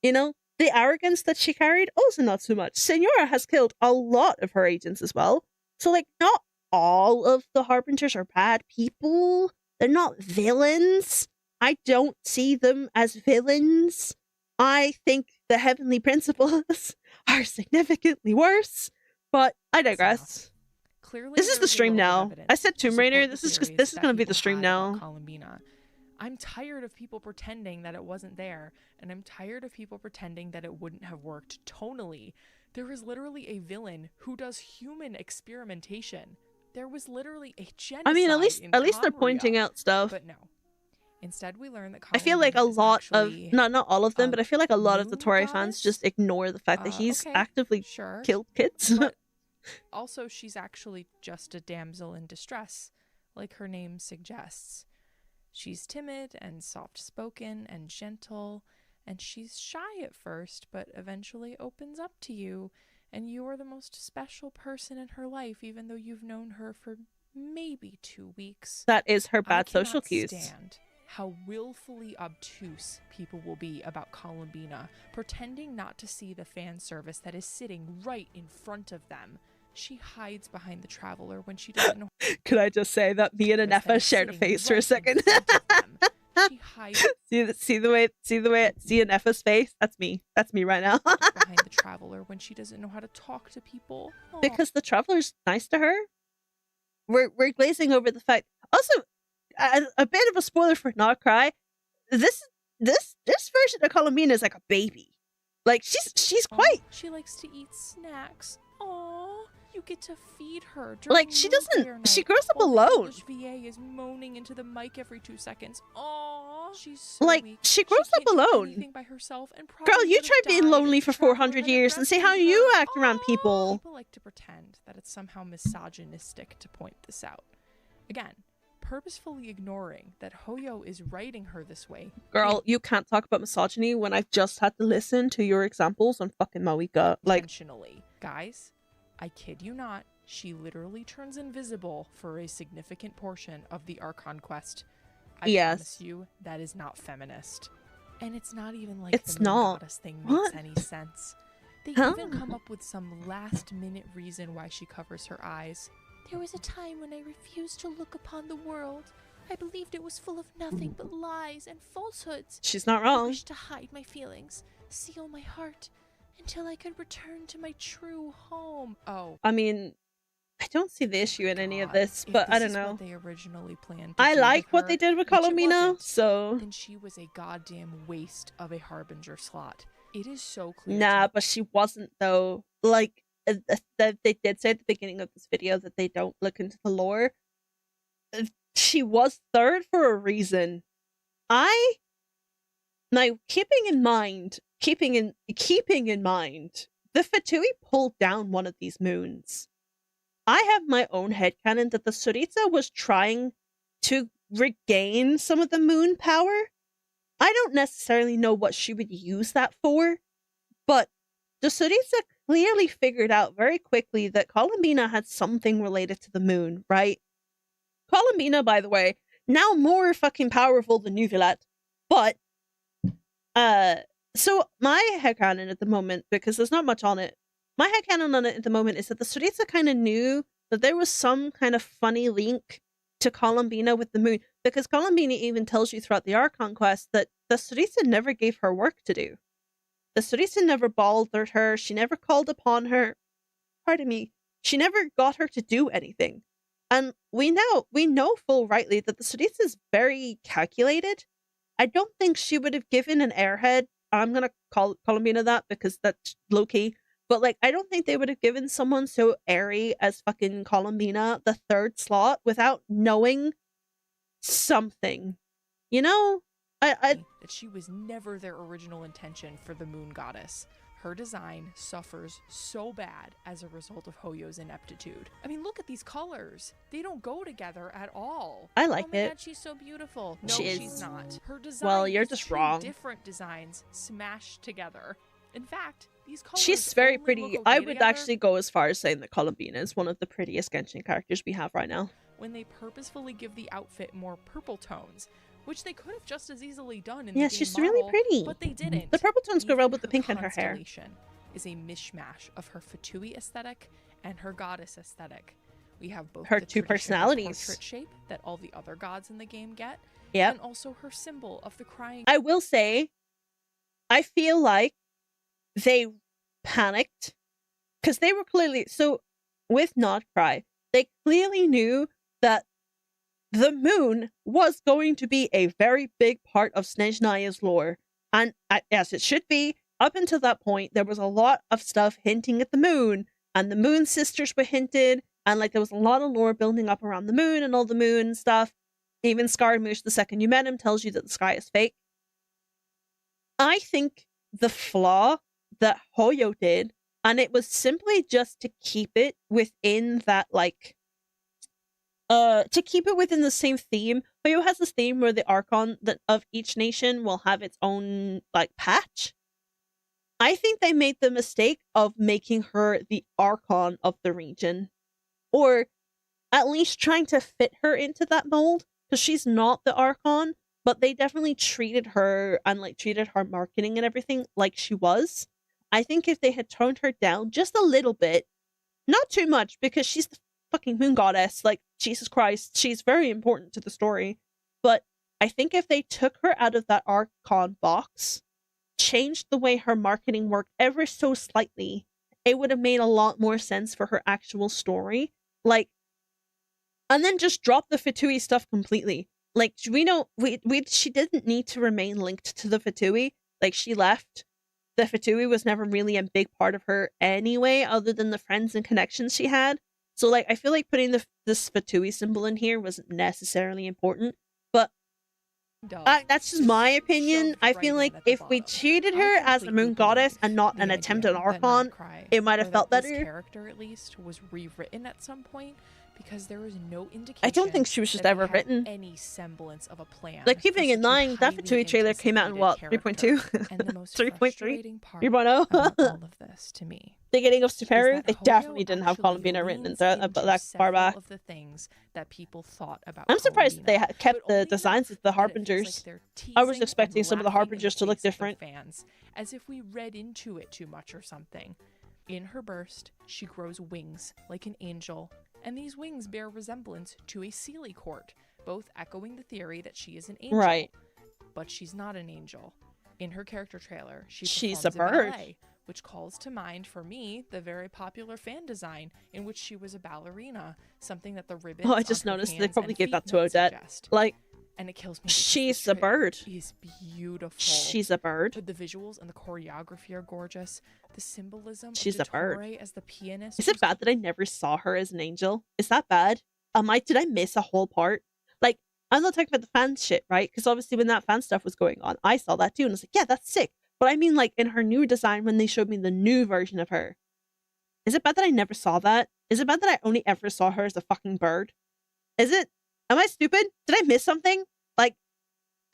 You know? The arrogance that she carried, also not so much. Senora has killed a lot of her agents as well. So, like, not all of the Harbingers are bad people. They're not villains. I don't see them as villains. I think the Heavenly Principles are significantly worse. But I digress. Clearly, this is the stream now. I said Tomb Raider. This is going to be the stream now. Columbina. I'm tired of people pretending that it wasn't there, and I'm tired of people pretending that it wouldn't have worked tonally. There is literally a villain who does human experimentation. There was literally a genocide. I mean, at least they're pointing out stuff. But no. Instead, we learn that I feel like a lot of not all of them, but I feel like a lot of the Tori fans just ignore the fact that he's actively killed kids. But also, she's actually just a damsel in distress, like her name suggests. She's timid and soft-spoken and gentle, and she's shy at first, but eventually opens up to you, and you are the most special person in her life, even though you've known her for maybe 2 weeks. That is her bad social cues. I cannot stand how willfully obtuse people will be about Columbina, pretending not to see the fan service that is sitting right in front of them. She hides behind the Traveler when she doesn't know. Could I just say that me and Anefa shared a face for a second? She hides. See Anefa's face? That's me. That's me right now. Behind the Traveler when she doesn't know how to talk to people. Aww. Because the Traveler's nice to her. We're glazing over the fact. Also, a bit of a spoiler for Not Cry. This version of Columbina is like a baby. Like she's quite. She likes to eat snacks. Aww. You get to feed her. Like, she doesn't. She grows up alone. VA is moaning into the mic every 2 seconds. Aww, she's so like weak. She grows up alone. By herself and girl, you try being lonely for 400 years and see how you act around people. People like to pretend that it's somehow misogynistic to point this out. Again, purposefully ignoring that Hoyo is writing her this way. Girl, you can't talk about misogyny when I've just had to listen to your examples on fucking Mawika. Like, intentionally, guys. I kid you not, she literally turns invisible for a significant portion of the Archon quest. I promise you, that is not feminist. And it's not even like the goddess thing makes any sense. They even come up with some last-minute reason why she covers her eyes. There was a time when I refused to look upon the world. I believed it was full of nothing but lies and falsehoods. She's not I wrong. wished to hide my feelings, seal my heart, until I could return to my true home. Oh. I mean, I don't see the issue in any of this, but I don't know. What they originally planned to I do like with what her, they did with which it Colomina, wasn't, so... then she was a goddamn waste of a Harbinger slot. It is so clear. Nah, but she wasn't, though. Like, they did say at the beginning of this video that they don't look into the lore. She was third for a reason. Now, keeping in mind, the Fatui pulled down one of these moons. I have my own headcanon that the Tsuritsa was trying to regain some of the moon power. I don't necessarily know what she would use that for, but the Tsuritsa clearly figured out very quickly that Columbina had something related to the moon, right? Columbina, by the way, now more fucking powerful than Nuvilat, but, so my headcanon at the moment, because there's not much on it, my headcanon on it at the moment is that the Tsuritsa kind of knew that there was some kind of funny link to Columbina with the moon, because Columbina even tells you throughout the Archon quest that the Tsuritsa never gave her work to do. The Tsuritsa never bothered her, she never called upon her, she never got her to do anything. And we know full rightly that the Tsuritsa is very calculated. I don't think she would have given an airhead, I'm gonna call Columbina that because that's low-key, but like, I don't think they would have given someone so airy as fucking Columbina the third slot without knowing something. You know? That she was never their original intention for the moon goddess. Her design suffers so bad as a result of Hoyo's ineptitude. I mean, look at these colors. They don't go together at all. I like it. Oh my God, she's so beautiful. No, she's not. Her design well, you're is just two wrong. different designs smashed together. In fact, these colors she's very only pretty. look okay I would together actually go as far as saying that Columbina is one of the prettiest Genshin characters we have right now. when they purposefully give the outfit more purple tones, which they could have just as easily done in the game she's model, really pretty. but they didn't. The purple tones go Even well with the pink in her hair. constellation is a mishmash of her Fatui aesthetic and her goddess aesthetic. We have both her the two traditional personalities, portrait shape that all the other gods in the game get, yep, and also her symbol of the crying. I will say, I feel like they panicked because they were clearly so with Not Cry. They clearly knew that the moon was going to be a very big part of Snezhnaya's lore, and as it should be. Up until that point, there was a lot of stuff hinting at the moon, and the Moon Sisters were hinted, and like there was a lot of lore building up around the moon and all the moon stuff. Even Scaramouche, the second you met him, tells you that the sky is fake. I think the flaw that Hoyo did, and it was simply just to keep it within that, like, to keep it within the same theme. Hoyo has this theme where the Archon of each nation will have its own, like, patch. I think they made the mistake of making her the Archon of the region. Or at least trying to fit her into that mold. Because she's not the Archon, but they definitely treated her and like treated her marketing and everything like she was. I think if they had toned her down just a little bit, not too much, because she's the fucking moon goddess, like, Jesus Christ, she's very important to the story. But I think if they took her out of that Archon box, changed the way her marketing worked ever so slightly, it would have made a lot more sense for her actual story. Like, and then just drop the Fatui stuff completely. Like, she didn't need to remain linked to the Fatui. Like, she left. The Fatui was never really a big part of her anyway, other than the friends and connections she had. So, like, I feel like putting this Fatui symbol in here wasn't necessarily important. But that's just my opinion. I feel like if we treated her as a moon goddess and not an attempt at Archon, it might have felt better. This character, at least, was rewritten at some point, because there was no indication. I don't think she was just ever written. Any semblance of a plan. Like, keeping in mind, that Fatui trailer came out in what, 3.2? And the most 3.3? 3.0? All of this to me. Beginning of Superu, they definitely didn't have Columbina written in there, but that far back. Of the things that people thought about I'm surprised they kept the designs of the Harbingers. I was expecting some of the Harbingers to look different. Fans, as if we read into it too much or something. In her burst, she grows wings like an angel, and these wings bear resemblance to a Seelie court, both echoing the theory that she is an angel. Right. But she's not an angel. In her character trailer, she's performs a bird. ballet, which calls to mind for me the very popular fan design in which she was a ballerina, something that the ribbons I just on her noticed they hands probably and gave that feet to might Odette. suggest. Like, and it kills me. She's a bird. Is beautiful. She's a bird. But the visuals and the choreography are gorgeous. The symbolism She's of a bird. Dottore as the pianist. Is it bad that I never saw her as an angel? Is that bad? Did I miss a whole part? Like, I'm not talking about the fan shit, right? Because obviously when that fan stuff was going on, I saw that too, and I was like, yeah, that's sick. But I mean, like, in her new design, when they showed me the new version of her, is it bad that I never saw that? Is it bad that I only ever saw her as a fucking bird? Is it? Am I stupid? Did I miss something? Like,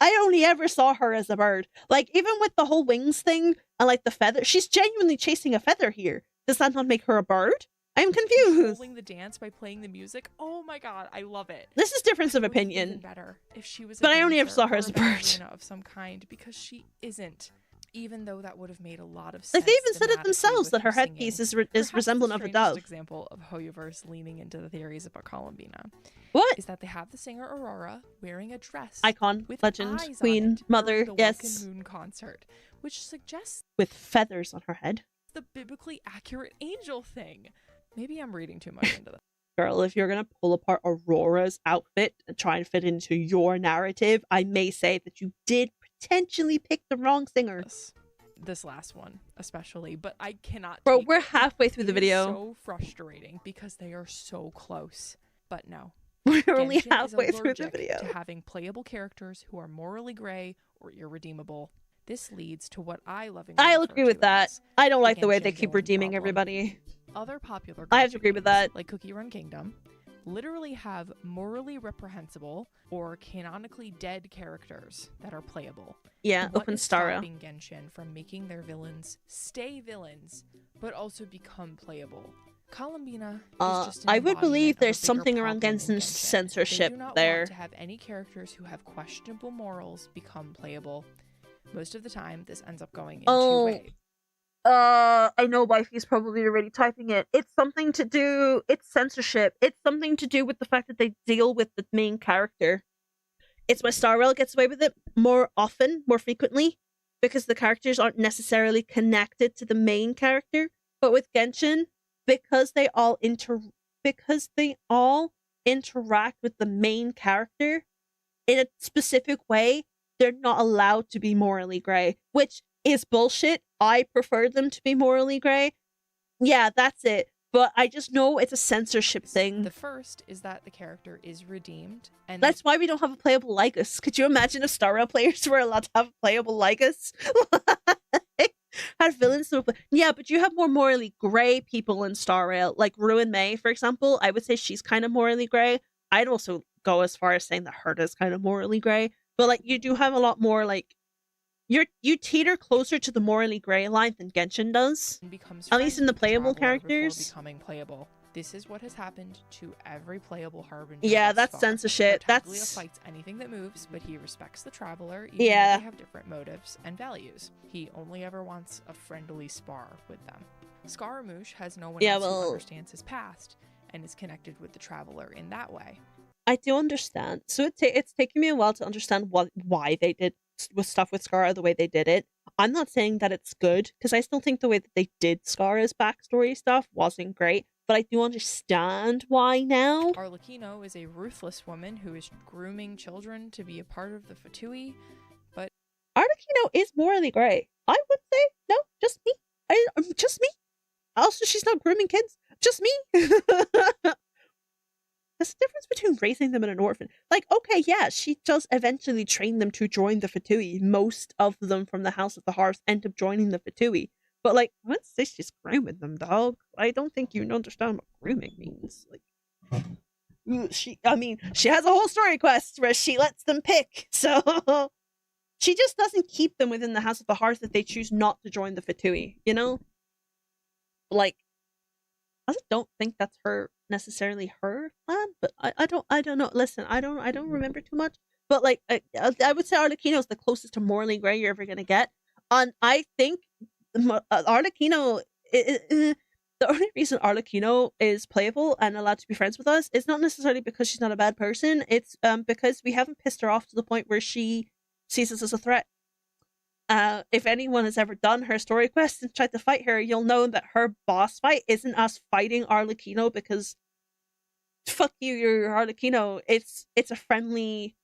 I only ever saw her as a bird. Like, even with the whole wings thing and, like, the feather, she's genuinely chasing a feather here. Does that not make her a bird? I'm confused. Controlling the dance by playing the music. Oh my god, I love it. This is difference of It would be opinion. even better if she was a But I only ever dancer saw her or as a bird. ballerina of some kind, because she isn't. Even though that would have made a lot of sense. Like, they even said it thematically themselves with that her singing. headpiece is Perhaps resemblant the of a strangest dove. example of Hoyoverse leaning into the theories about Columbina What? is that they have the singer Aurora wearing a dress Icon, with legend, eyes queen, on it mother, during the yes. Woken Moon concert, which suggests With feathers on her head. the biblically accurate angel thing. Maybe I'm reading too much into that. Girl, if you're gonna pull apart Aurora's outfit and try and fit into your narrative, I may say that you did potentially pick the wrong singer. This last one especially, but I cannot. Bro, take we're it. halfway through the It is video. so frustrating because they are so close. But no, We're only Genshin halfway is through the allergic video. to having playable characters who are morally gray or irredeemable. This leads to what I lovingly I'll refer agree with to that. as I don't like the way Genshin they keep villain redeeming problem. everybody. Other popular I have to gacha agree with games, that. like Cookie Run Kingdom, literally have morally reprehensible or canonically dead characters that are playable. Yeah, What Open is Stara. stopping Genshin from making their villains stay villains, but also become playable? Columbina is just an I would believe embodiment of a there's bigger something around problem in Genshin's Genshin. censorship They do not there. want to have any characters who have questionable morals become playable. Most of the time, this ends up going in two ways. I know wifey's probably already typing it. It's something to do, it's censorship. It's something to do with the fact that they deal with the main character. It's why Star Rail gets away with it more often, more frequently, because the characters aren't necessarily connected to the main character. But with Genshin, because they all interact with the main character in a specific way, they're not allowed to be morally gray, which is bullshit. I prefer them to be morally gray. Yeah, that's it. But I just know it's a censorship thing. The first is that the character is redeemed, and That's why we don't have a playable Lycus. Could you imagine if Star Rail players were allowed to have a playable Lycus? Had villains to play. Yeah, but you have more morally gray people in Star Rail. Like Ruin May, for example. I would say she's kind of morally gray. I'd also go as far as saying that Herta's kind of morally gray. But like you do have a lot more like you teeter closer to the morally gray line than Genshin does. becomes At least in the friends with playable Traveler before characters. becoming playable. This is what has happened to every playable Harbinger. Yeah, thus that's far. censorship. Tartaglia That's fights anything that moves, but he respects the Traveler, even Yeah. though they have different motives and values. He only ever wants a friendly spar with them. Scaramouche has no one Yeah, else well- who understands his past and is connected with the Traveler in that way. I do understand. So it's taking me a while to understand why they did with stuff with Scar the way they did it. I'm not saying that it's good, because I still think the way that they did Scar's backstory stuff wasn't great, but I do understand why now. Arlecchino is a ruthless woman who is grooming children to be a part of the Fatui, but Arlecchino is morally grey. I would say, no, just me. Just me. Also, she's not grooming kids. Just me. There's a difference between raising them in an orphan. Like, okay, yeah, she does eventually train them to join the Fatui. Most of them from the House of the Hearth end up joining the Fatui. But, like, I wouldn't say she's grooming them, dog. I don't think you understand what grooming means. Like, she has a whole story quest where she lets them pick. So, she just doesn't keep them within the House of the Hearth if they choose not to join the Fatui, you know? Like, I just don't think that's necessarily her plan, but I don't know. Listen, I don't remember too much, but like I would say Arlecchino is the closest to morally gray you're ever gonna get. I think Arlecchino, the the only reason Arlecchino is playable and allowed to be friends with us is not necessarily because she's not a bad person. It's because we haven't pissed her off to the point where she sees us as a threat. If anyone has ever done her story quest and tried to fight her, you'll know that her boss fight isn't us fighting Arlecchino because fuck you, you're Arlecchino. It's a friendly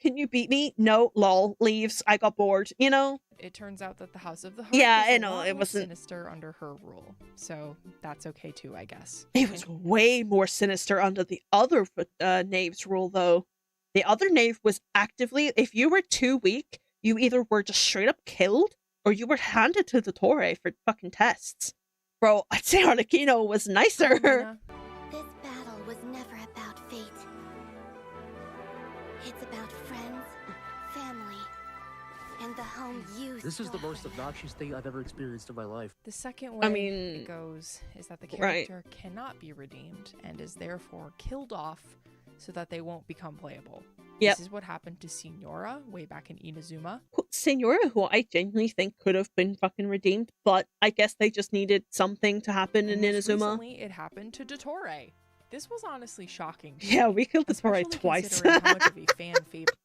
can you beat me? No, lol, leaves. I got bored, you know? It turns out that the House of the Heart I was know, it wasn't sinister under her rule. So that's okay too, I guess. It was way more sinister under the other knave's rule, though. The other knave was actively, if you were too weak, you either were just straight up killed or you were handed to the Torre for fucking tests. Bro, I'd say Arlecchino was nicer. This battle was never about fate. It's about friends, family, and the home you This is the most obnoxious thing I've ever experienced in my life. The second way it goes is that the character cannot be redeemed and is therefore killed off so that they won't become playable. This is what happened to Signora way back in Inazuma. Signora, who I genuinely think could have been fucking redeemed, but I guess they just needed something to happen in Inazuma. Recently, it happened to Dottore. This was honestly shocking. Yeah, we killed Dottore twice. How much of a fan favorite.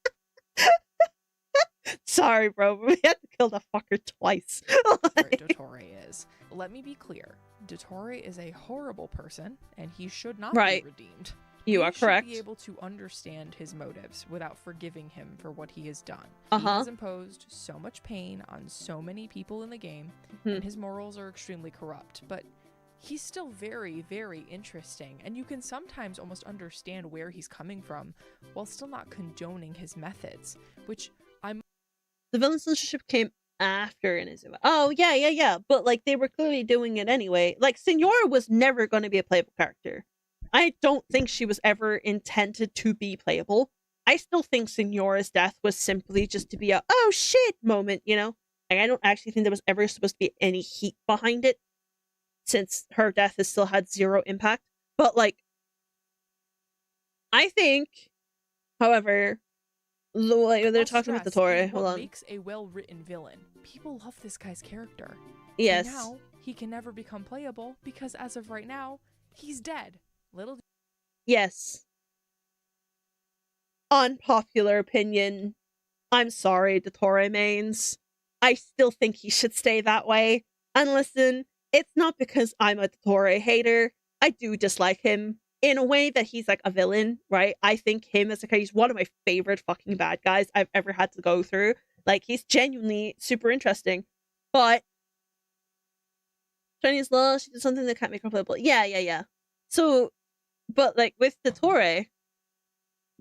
Sorry, bro, but we had to kill the fucker twice. Dottore is. Let me be clear. Dottore is a horrible person, and he should not be redeemed. You are correct. You should be able to understand his motives without forgiving him for what he has done. He has imposed so much pain on so many people in the game, and his morals are extremely corrupt. But he's still very, very interesting, and you can sometimes almost understand where he's coming from while still not condoning his methods, which I'm... The villain censorship came after Inazuma. Oh, yeah. But, like, they were clearly doing it anyway. Like, Signora was never going to be a playable character. I don't think she was ever intended to be playable. I still think Signora's death was simply just to be a, oh shit moment, you know? Like, I don't actually think there was ever supposed to be any heat behind it, since her death has still had zero impact. But, like, I think, however, the way they're talking about the Torre, hold on. Makes a well-written villain. People love this guy's character. Yes. And now, he can never become playable because as of right now, he's dead. Yes. Unpopular opinion. I'm sorry, Dottore mains. I still think he should stay that way. And listen, it's not because I'm a Dottore hater. I do dislike him in a way that he's like a villain, right? I think him as a character, he's one of my favorite fucking bad guys I've ever had to go through. Like, he's genuinely super interesting. But Chinese law, she did something that can't make her playable. Yeah. So, but like with Dottore,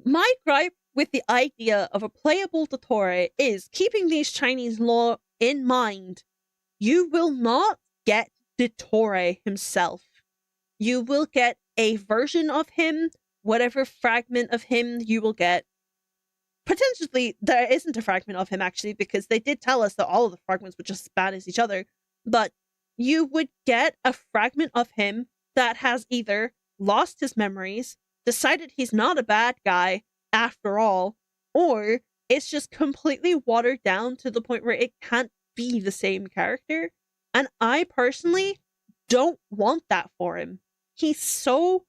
my gripe with the idea of a playable Dottore is keeping these Chinese law in mind. You will not get Dottore himself. You will get a version of him, whatever fragment of him you will get. Potentially, there isn't a fragment of him actually, because they did tell us that all of the fragments were just as bad as each other. But you would get a fragment of him that has either lost his memories, decided he's not a bad guy after all, or it's just completely watered down to the point where it can't be the same character. And I personally don't want that for him. He's so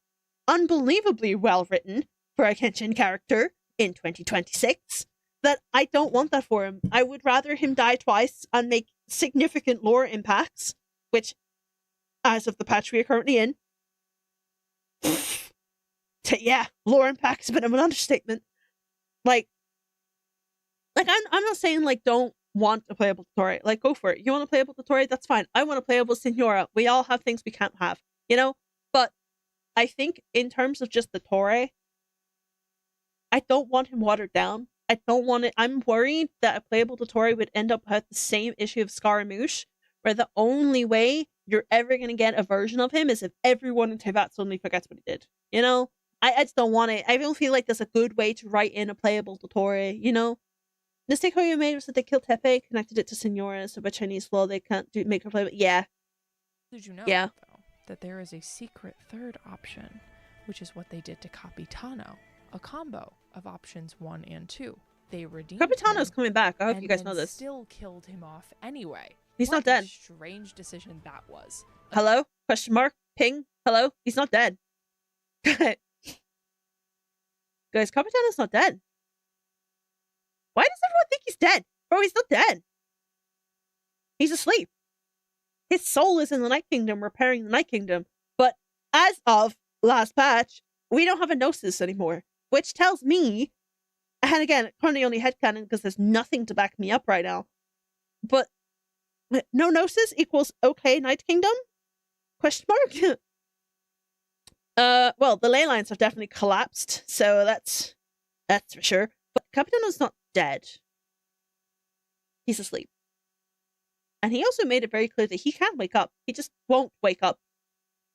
unbelievably well written for a Genshin character in 2026 that I don't want that for him. I would rather him die twice and make significant lore impacts, which, as of the patch we are currently in, yeah, lore impact's a bit of an understatement. Like I'm not saying like don't want a playable Dottore. Like, go for it. You want a playable Dottore? That's fine. I want a playable Signora. We all have things we can't have, you know? But I think in terms of just the Dottore, I don't want him watered down. I don't want it. I'm worried that a playable Dottore would end up with the same issue of Scaramouche, where the only way you're ever going to get a version of him is if everyone in Teyvat suddenly forgets what he did. You know? I just don't want it. I don't feel like there's a good way to write in a playable Dottore, you know? The mistake you made was that they killed Tepe, connected it to Signora, so by Chinese law they can't make her playable. Yeah. Did you know, though, that there is a secret third option, which is what they did to Capitano, a combo of options 1 and 2. They redeemed Capitano's coming back. I hope you guys know this. Still killed him off anyway. He's not dead. What a strange decision that was. Hello? Question mark? Ping? Hello? He's not dead. Guys, Capitano's not dead. Why does everyone think he's dead? Bro, he's not dead. He's asleep. His soul is in the Night Kingdom, repairing the Night Kingdom. But as of last patch, we don't have a Gnosis anymore. Which tells me, and again, currently only headcanon because there's nothing to back me up right now. But no Gnosis equals okay Night Kingdom? Question mark? Well, the ley lines have definitely collapsed, so that's for sure. But Capitano's not dead. He's asleep. And he also made it very clear that he can't wake up. He just won't wake up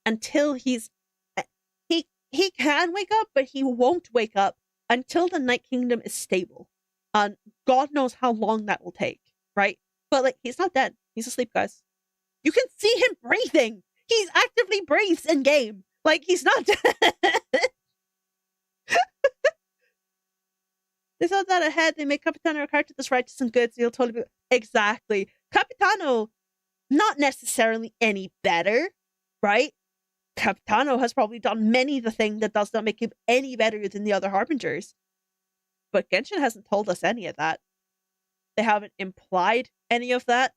until he's... He can wake up, but he won't wake up until the Night Kingdom is stable. And God knows how long that will take, right? But, like, he's not dead. He's asleep, guys. You can see him breathing! He's actively breathes in-game. Like, he's not dead. They thought that ahead. They make Capitano a character that's righteous and good, so he'll totally be... Exactly. Capitano, not necessarily any better, right? Capitano has probably done many of the things that does not make him any better than the other Harbingers. But Genshin hasn't told us any of that. They haven't implied any of that.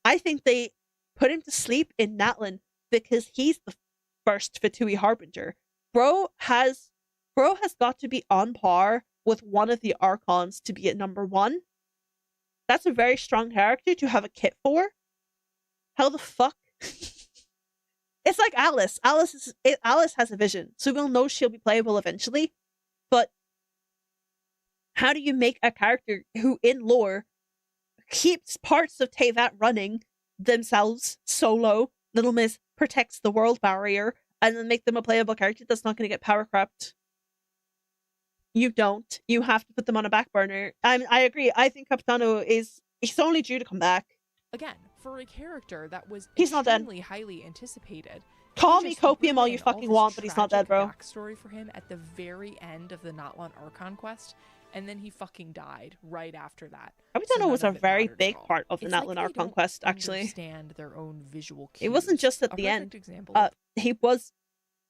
I think they put him to sleep in Natlan because he's the first Fatui Harbinger. Bro has got to be on par with one of the Archons to be at number 1. That's a very strong character to have a kit for. How the fuck? It's like Alice. Alice has a vision, so we'll know she'll be playable eventually. But how do you make a character who, in lore, keeps parts of Teyvat running themselves solo? Little Miss protects the world barrier, and then make them a playable character that's not going to get power crept. You don't. You have to put them on a back burner. I agree. I think Capitano he's only due to come back. Again, for a character that was he's not dead. Highly anticipated. Call me copium all you fucking want, but he's not dead, bro. Backstory for him at the very end of the Natlan Archon quest, and then he fucking died right after that. Capitano was a very big part of the Natlan Archon quest, actually. Understand their own visual cues. It wasn't just at the end. Example he was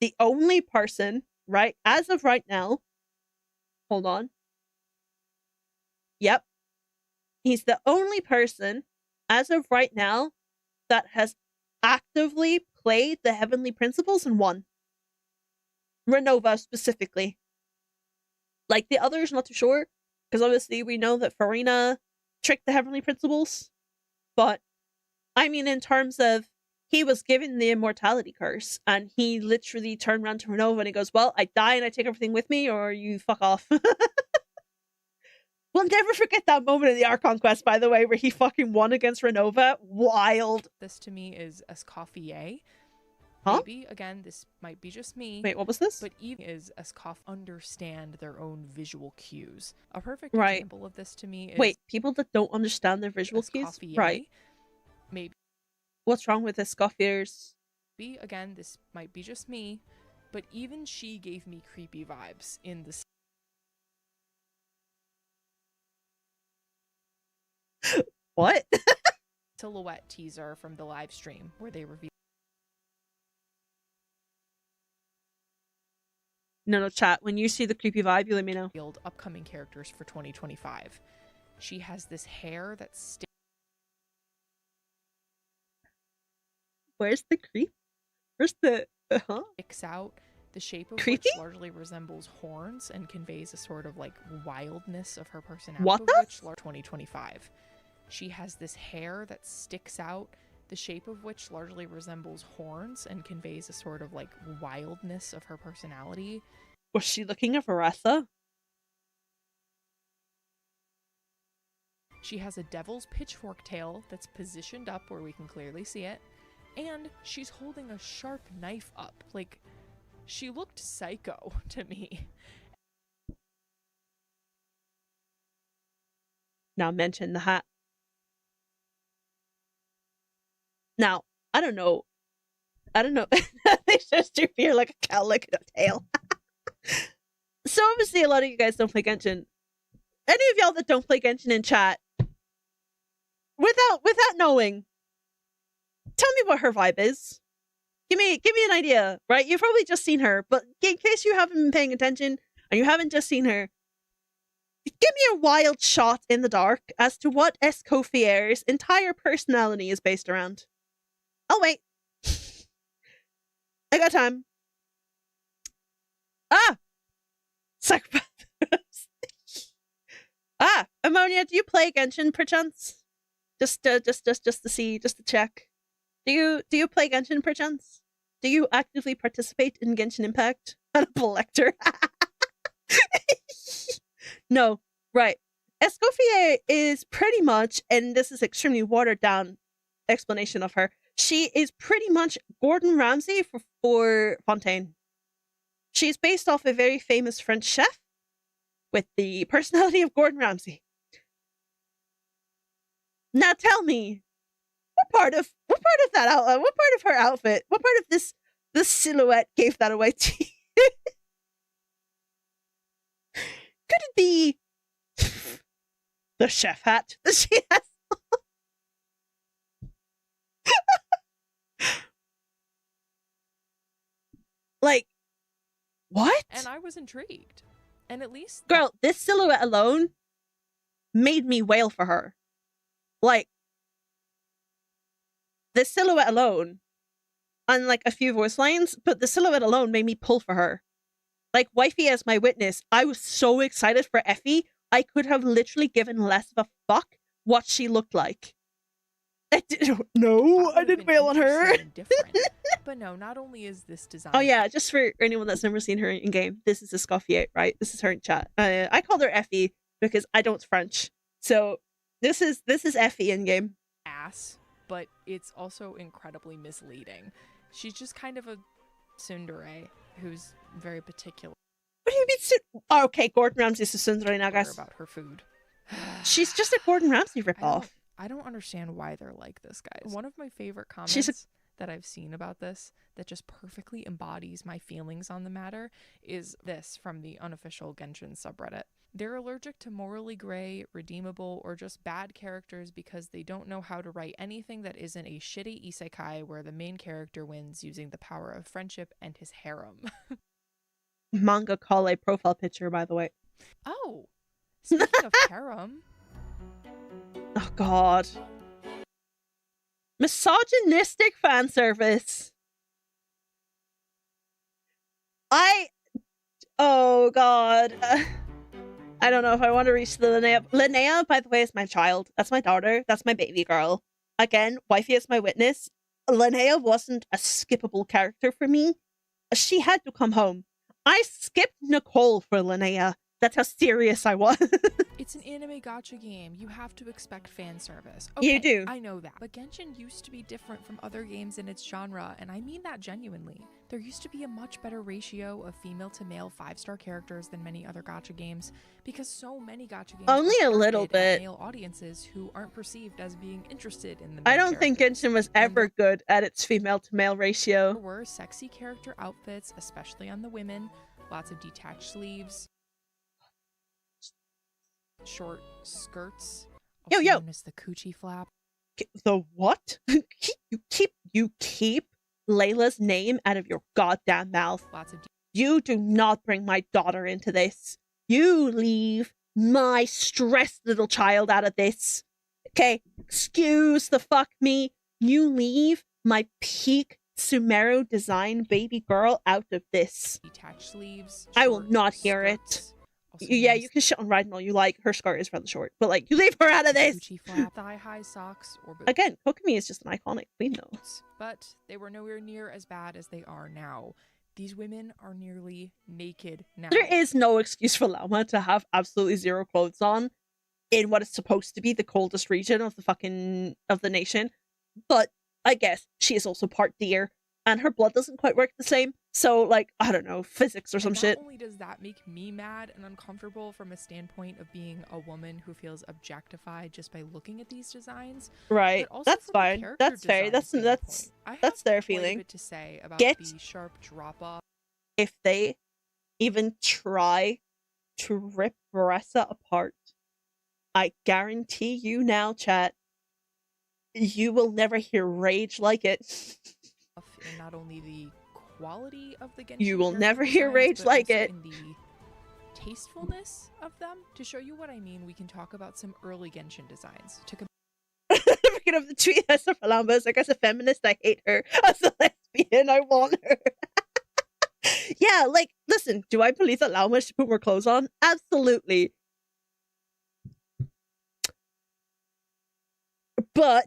the only person, right, as of right now. Hold on. Yep. He's the only person, as of right now, that has actively played the Heavenly Principles and won. Renova, specifically. Like, the others, not too sure, because obviously we know that Farina tricked the Heavenly Principles, but, I mean, in terms of, he was given the immortality curse, and he literally turned around to Renova and he goes, well, I die and I take everything with me, or you fuck off. We'll never forget that moment in the Archon quest, by the way, where he fucking won against Renova. Wild. This to me is Escoffier. Huh? Maybe, again, this might be just me. Wait, what was this? But even is Escoff understand their own visual cues. A perfect example of this to me is... Wait, people that don't understand their visual cues? Right. Maybe. What's wrong with Escoffier's? Again, this might be just me, but even she gave me creepy vibes in the... What? silhouette teaser from the live stream where they revealed... No, chat. When you see the creepy vibe, you let me know. Upcoming characters for 2025. She has this hair that Where's the creep? Where's the... sticks out. The shape of creepy? Which largely resembles horns and conveys a sort of like wildness of her personality. What the? 2025. She has this hair that sticks out, the shape of which largely resembles horns and conveys a sort of like wildness of her personality. Was she looking at Varetha? She has a devil's pitchfork tail that's positioned up where we can clearly see it, and she's holding a sharp knife up. Like, she looked psycho to me. Now mention the hat. Now, I don't know. They just do fear like a cow licking a tail. So obviously a lot of you guys don't play Genshin. Any of y'all that don't play Genshin in chat, without knowing, Tell me what her vibe is. Give me an idea, right? You've probably just seen her, but in case you haven't been paying attention and you haven't just seen her, give me a wild shot in the dark as to what Escoffier's entire personality is based around. I'll wait. I got time. Ah! Psychopath. Ah! Ammonia, do you play Genshin perchance? Just to see, just to check. Do you play Genshin perchance? Do you actively participate in Genshin Impact? I'm a collector. No, right. Escoffier is pretty much, and this is extremely watered down explanation of her, she is pretty much Gordon Ramsay for Fontaine. She's based off a very famous French chef with the personality of Gordon Ramsay. Now tell me, what part of that outfit, what part of her outfit, what part of this silhouette gave that away to you? Could it be the chef hat that she has? Like, what? And I was intrigued. And at least... Girl, this silhouette alone made me wail for her. Like, the silhouette alone, unlike a few voice lines, but the silhouette alone made me pull for her. Like, wifey as my witness, I was so excited for Effie, I could have literally given less of a fuck what she looked like. I didn't wail on her. But no, not only is this design... Oh yeah, just for anyone that's never seen her in game, this is Escoffier, right? This is her in chat. I called her Effie because I don't French. So this is Effie in game. Ass, but it's also incredibly misleading. She's just kind of a tsundere who's very particular. What do you mean? Oh, okay, Gordon Ramsay's a tsundere now, guys. About her food. She's just a Gordon Ramsay ripoff. I don't understand why they're like this, guys. One of my favorite comments that I've seen about this that just perfectly embodies my feelings on the matter is this from the unofficial Genshin subreddit. They're allergic to morally gray, redeemable, or just bad characters because they don't know how to write anything that isn't a shitty isekai where the main character wins using the power of friendship and his harem. Manga Kale profile picture, by the way. Oh, speaking of harem... Oh god. Misogynistic fan service. Oh god. I don't know if I want to reach the Linnea. Linnea, by the way, is my child. That's my daughter. That's my baby girl. Again, wifey is my witness. Linnea wasn't a skippable character for me. She had to come home. I skipped Nicole for Linnea. That's how serious I was. It's an anime gacha game. You have to expect fan service. Okay, you do. I know that. But Genshin used to be different from other games in its genre, and I mean that genuinely. There used to be a much better ratio of female to male 5-star characters than many other gacha games, because so many gacha games only a little bit male audiences who aren't perceived as being interested in the I don't think Genshin was ever good at its female to male ratio. There were sexy character outfits, especially on the women, lots of detached sleeves, short skirts, also known as the coochie flap. The what? You keep Layla's name out of your goddamn mouth. You do not bring my daughter into this. You leave my stressed little child out of this. Okay, excuse the fuck me. You leave my peak Sumeru design baby girl out of this. Detached sleeves. I will not hear it. Yeah, you can shit on Raiden all you like. Her skirt is rather short, but like, you leave her out of this. Flap, thigh-high socks, or boots. Again, Kokomi is just an iconic queen, though. But they were nowhere near as bad as they are now. These women are nearly naked now. There is no excuse for Lauma to have absolutely zero clothes on in what is supposed to be the coldest region of the nation. But I guess she is also part deer, and her blood doesn't quite work the same. So, like, I don't know, physics or some shit. Not only does that make me mad and uncomfortable from a standpoint of being a woman who feels objectified just by looking at these designs, right? That's fine. That's fair. That's their feeling. To say about the sharp drop off. If they even try to rip Marissa apart, I guarantee you now, chat, You will never hear rage like it. In not only the quality of the Genshin You will never hear rage like it. In the tastefulness of them. To show you what I mean, we can talk about some early Genshin designs. Freaking of the tweet as a Palamba, like, as a feminist, I hate her. As a lesbian, I want her. Yeah, like, listen, do I believe that Lauma should put more clothes on? Absolutely. But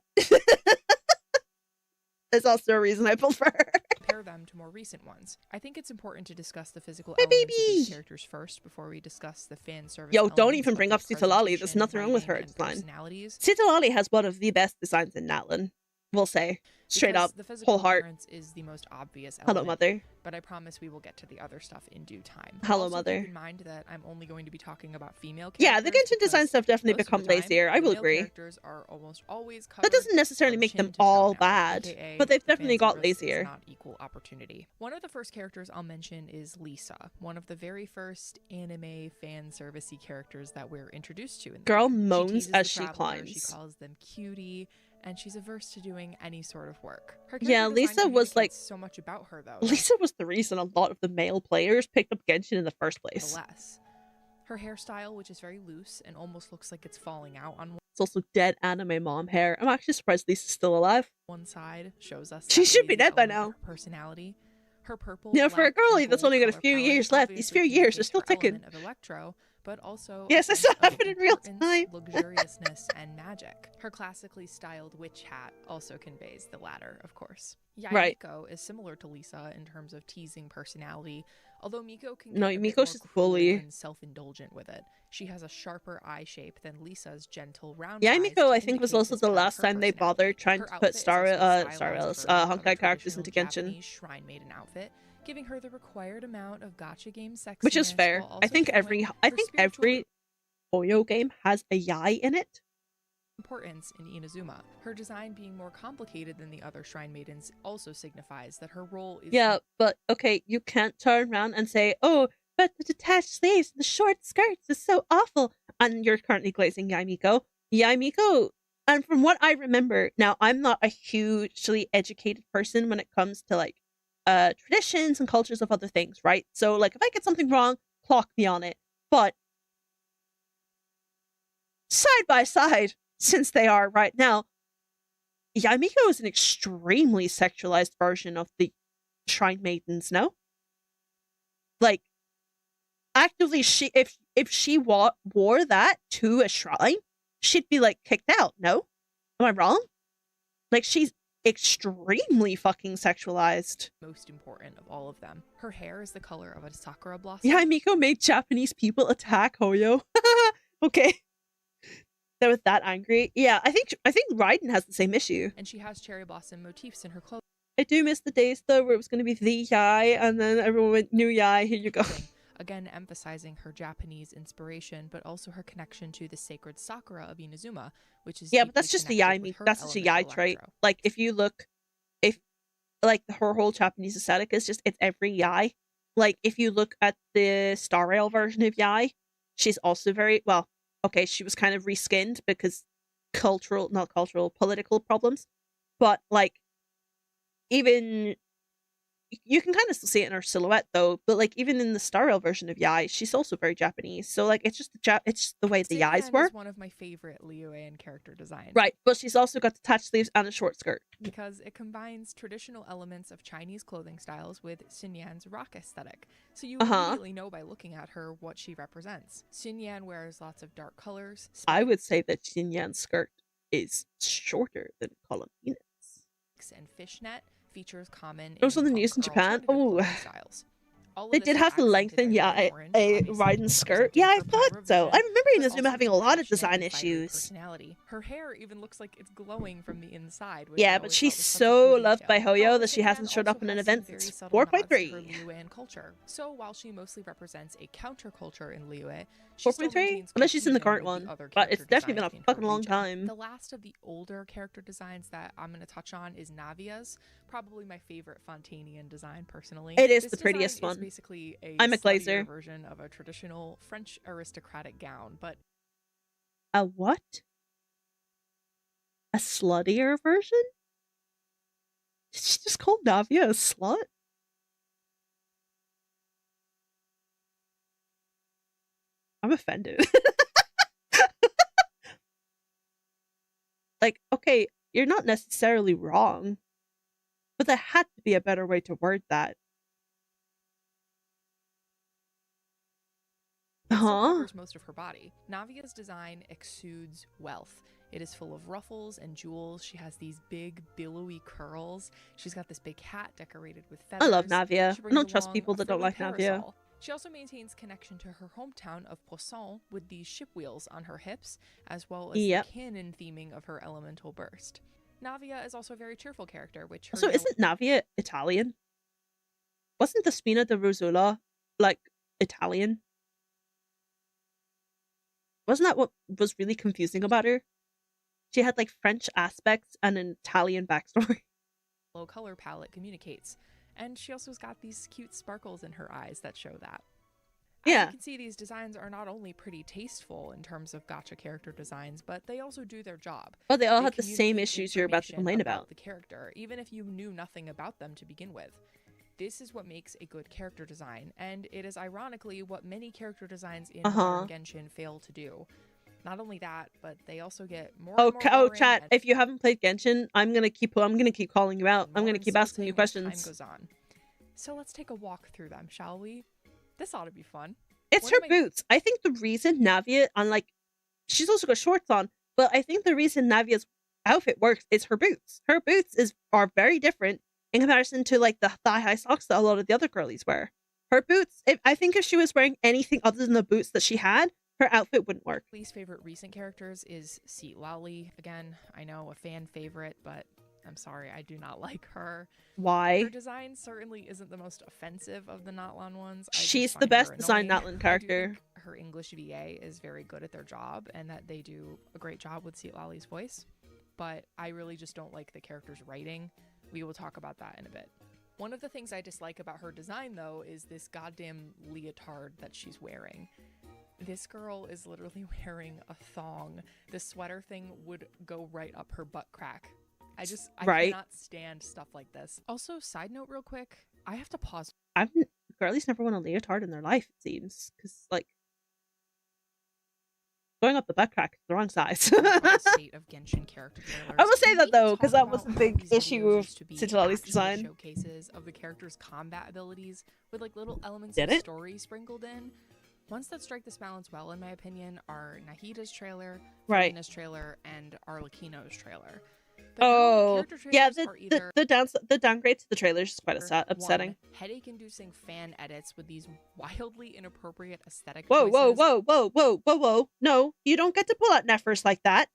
there's also a reason I prefer her. Compare them to more recent ones. I think it's important to discuss the physical elements of these characters first before we discuss the fan service. Yo, don't even bring up Citalali. There's nothing wrong with her design. Citalali has one of the best designs in Natlan. We'll say. Straight up, whole heart. Is the most obvious element. Hello, Mother. But I promise we will get to the other stuff in due time. Hello, also, Mother. Keep in mind that I'm only going to be talking about female characters. Yeah, the Genshin designs have definitely become lazier. I will agree. Characters are almost always that doesn't necessarily make them all bad, but they've definitely got lazier. Not equal opportunity. One of the first characters I'll mention is Lisa, one of the very first anime fan servicey characters that we're introduced to. Girl moans as she climbs. She calls them cutie. And she's averse to doing any sort of work. Yeah, Lisa was like so much about her though. Lisa was the reason a lot of the male players picked up Genshin in the first place. Alas, her hairstyle, which is very loose and almost looks like it's falling out on one. It's also dead anime mom hair. I'm actually surprised Lisa's still alive. One side shows us she should be dead by now. Her personality, her purple. Yeah, for a girlie that's only got a few years left, these few years are still ticking. Of Electro, but also yes, this happened in real time. Luxuriousness and magic. Her classically styled witch hat also conveys the latter, of course. Yeah, right. Miko is similar to Lisa in terms of teasing personality, although Miko can Miko's just bully and self-indulgent with it. She has a sharper eye shape than Lisa's gentle round. Yeah, Miko I think was also the last time they bothered trying to put Honkai characters into Genshin. Shrine Maiden outfit, giving her the required amount of gacha game sexiness, which is fair. I think every Oyo game has a Yai in it. Importance in Inazuma. Her design being more complicated than the other Shrine Maidens also signifies that her role is... Yeah, but okay, you can't turn around and say, oh, but the detached sleeves and the short skirts is so awful. And you're currently glazing Yaimiko. Yaimiko, and from what I remember, now I'm not a hugely educated person when it comes to like traditions and cultures of other things, right? So like if I get something wrong, clock me on it. But side by side, since they are right now, Yaimiko is an extremely sexualized version of the Shrine Maidens, no? Like, actively, if she wore that to a shrine, she'd be, like, kicked out, no? Am I wrong? Like, she's extremely fucking sexualized. Most important of all of them. Her hair is the color of a sakura blossom. Yaimiko made Japanese people attack Hoyo. Okay. They were that angry. Yeah, I think Raiden has the same issue. And she has cherry blossom motifs in her clothes. I do miss the days though where it was going to be the Yai and then everyone went new Yai, here you go. Again, emphasizing her Japanese inspiration, but also her connection to the sacred Sakura of Inazuma, which is but that's just the Yai. That's just a Yai trait. Like if you look, like her whole Japanese aesthetic is just it's every Yai. Like if you look at the Star Rail version of Yai, she's also very well. Okay, she was kind of reskinned because political problems. But, like, even... You can kind of still see it in her silhouette, though. But, like, even in the Star Rail version of Yai, she's also very Japanese. So, like, it's just the way the Yais were. Is one of my favorite Liyue character designs. Right, but she's also got detached sleeves and a short skirt. Because it combines traditional elements of Chinese clothing styles with Xinyan's rock aesthetic. So you immediately know by looking at her what she represents. Xinyan wears lots of dark colors. I would say that Xinyan's skirt is shorter than Columbina's. And fishnet features common. It was on the news in Japan. Oh, they did have to lengthen a Raiden's skirt. Yeah, I thought so. I remember Inazuma having a lot of design issues. Her hair even looks like it's glowing from the inside. Yeah, but she's so loved by Hoyo that she hasn't showed up in an event since 4.3. Culture. So while she mostly represents a counterculture in Liyue, 4.3? Unless she's in the current one, but it's definitely been a fucking long time. The last of the older character designs that I'm going to touch on is Navia's, probably my favorite Fontanian design personally. It is the prettiest one. Basically I'm a glazer version of a traditional French aristocratic gown, but a what? A sluttier version? Did she just call Navia a slut? I'm offended. Like, okay, you're not necessarily wrong, but there had to be a better way to word that. Covers most of her body. Navia's design exudes wealth. It is full of ruffles and jewels. She has these big, billowy curls. She's got this big hat decorated with feathers. I love Navia. I don't trust people that don't like Navia. She also maintains connection to her hometown of Poisson with these ship wheels on her hips, as well as the canon theming of her elemental burst. Navia is also a very cheerful character, which... So isn't Navia Italian? Wasn't the Spina di Rosula, like, Italian? Wasn't that what was really confusing about her? She had, like, French aspects and an Italian backstory. Low color palette communicates. And she also's got these cute sparkles in her eyes that show that. As you can see, these designs are not only pretty tasteful in terms of gacha character designs, but they also do their job. Well, they all have the same issues you're about to complain about. The character, even if you knew nothing about them to begin with. This is what makes a good character design, and it is ironically what many character designs in modern Genshin fail to do. Not only that, but they also get more. Chat! If you haven't played Genshin, I'm gonna keep calling you out. I'm gonna keep asking you questions. Time goes on. So let's take a walk through them, shall we? This ought to be fun. It's her boots. I think the reason Navia, she's also got shorts on, but I think the reason Navia's outfit works is her boots. Her boots are very different in comparison to like the thigh-high socks that a lot of the other girlies wear. Her boots, I think if she was wearing anything other than the boots that she had, her outfit wouldn't work. Least favorite recent characters is Seat Lally. Again, I know a fan favorite, but I'm sorry, I do not like her. Why? Her design certainly isn't the most offensive of the Natlan ones. She's the best designed Natlan character. Her English VA is very good at their job, and that they do a great job with Seat Lally's voice. But I really just don't like the character's writing. We will talk about that in a bit. One of the things I dislike about her design, though, is this goddamn leotard that she's wearing. This girl is literally wearing a thong. The sweater thing would go right up her butt crack. I cannot stand stuff like this. Also, side note real quick, I have to pause. Girlies never worn a leotard in their life, it seems. Because, like, going up the butt crack is the wrong size. State of Genshin character trailers. I will say that, though, because that was a big issue of Citlali's design. Showcases of the character's combat abilities with, like, little elements of story sprinkled in. Ones that strike this balance well, in my opinion, are Nahida's trailer, Farina's trailer, and Arlecchino's trailer. The downgrade to the trailers is quite upsetting. Headache-inducing fan edits with these wildly inappropriate aesthetic choices. Whoa. No, you don't get to pull out Nephers like that.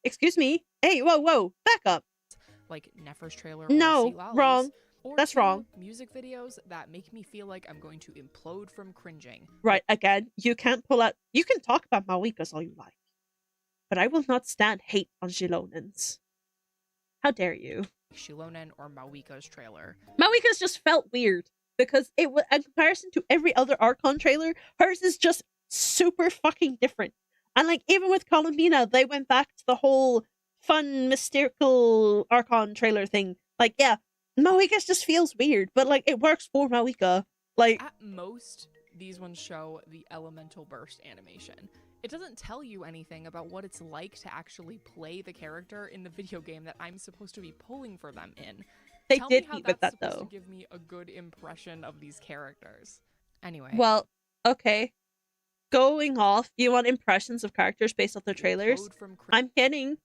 Excuse me. Hey, whoa, back up. Like Nephers trailer. No, wrong. That's wrong. Music videos that make me feel like I'm going to implode from cringing. Right, again, you can't pull out... You can talk about Mawikas all you like, but I will not stand hate on Shilonens. How dare you? Shilonen or Mawika's trailer. Mawika's just felt weird, because it was, in comparison to every other Archon trailer, hers is just super fucking different. And like, even with Columbina, they went back to the whole fun, mystical Archon trailer thing. Like, yeah, Mawika's just feels weird, but like it works for Mawika. Like at most, these ones show the elemental burst animation. It doesn't tell you anything about what it's like to actually play the character in the video game that I'm supposed to be pulling for them in. They tell did me how meet with that's that supposed though. To give me a good impression of these characters. Anyway. Well, okay. Going off, you want impressions of characters based off their trailers? I'm getting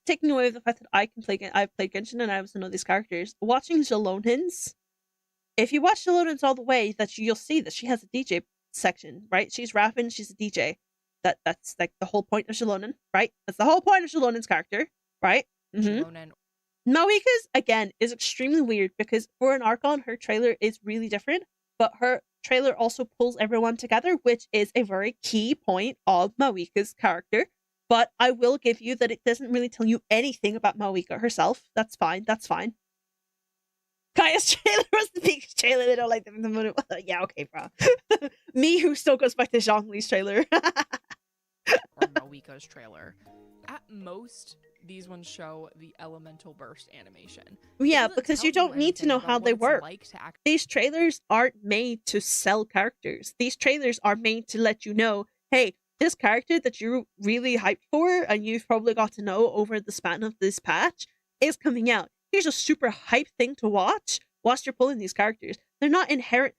taking away the fact that I've played Genshin and I also know these characters. Watching Jalonins, if you watch Jalonins all the way, you'll see that she has a DJ section, right? She's rapping, she's a DJ. That's like the whole point of Jalonin, right? That's the whole point of Jalonin's character, right? Mm-hmm. Mawika's, again, is extremely weird because for an Archon, her trailer is really different, but her trailer also pulls everyone together, which is a very key point of Mawika's character. But I will give you that it doesn't really tell you anything about Mawika herself. That's fine. Kaya's trailer was the biggest trailer. They don't like them in the moon. Yeah, okay, bro. Me, who still goes back to Zhongli's trailer. Or Mawika's trailer. At most, these ones show the elemental burst animation. Yeah, because you don't need to know how they work. These trailers aren't made to sell characters. These trailers are made to let you know, hey, this character that you're really hyped for and you've probably got to know over the span of this patch is coming out. Here's a super hype thing to watch whilst you're pulling these characters. They're not inherent.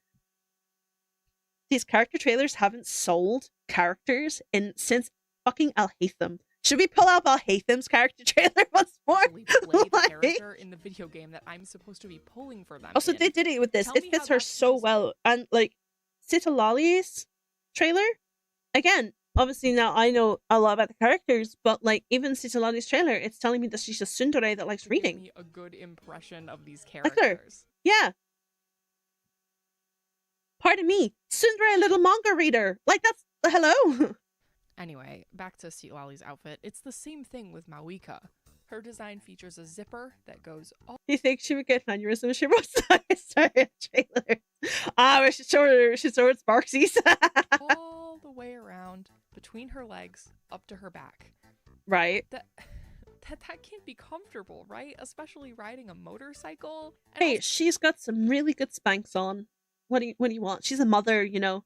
These character trailers haven't sold characters since fucking Alhaitham. Should we pull up Alhaitham's character trailer once more? Play the character in the video game that I'm supposed to be pulling for them. Also, they did it with this. It fits her so well. And like Citalali's trailer, again, obviously now I know a lot about the characters, but like even Citalali's trailer, it's telling me that she's a tsundere that likes reading. Give me a good impression of these characters. Yeah. Pardon me, tsundere little manga reader. Like that's hello. Anyway, back to Citlali's outfit. It's the same thing with Mawika. Her design features a zipper that goes all... You think she would get an aneurysm if she was a trailer? We should show her Sparksies. all the way around, between her legs, up to her back. Right. That can't be comfortable, right? Especially riding a motorcycle. And hey, she's got some really good Spanx on. What do you want? She's a mother, you know.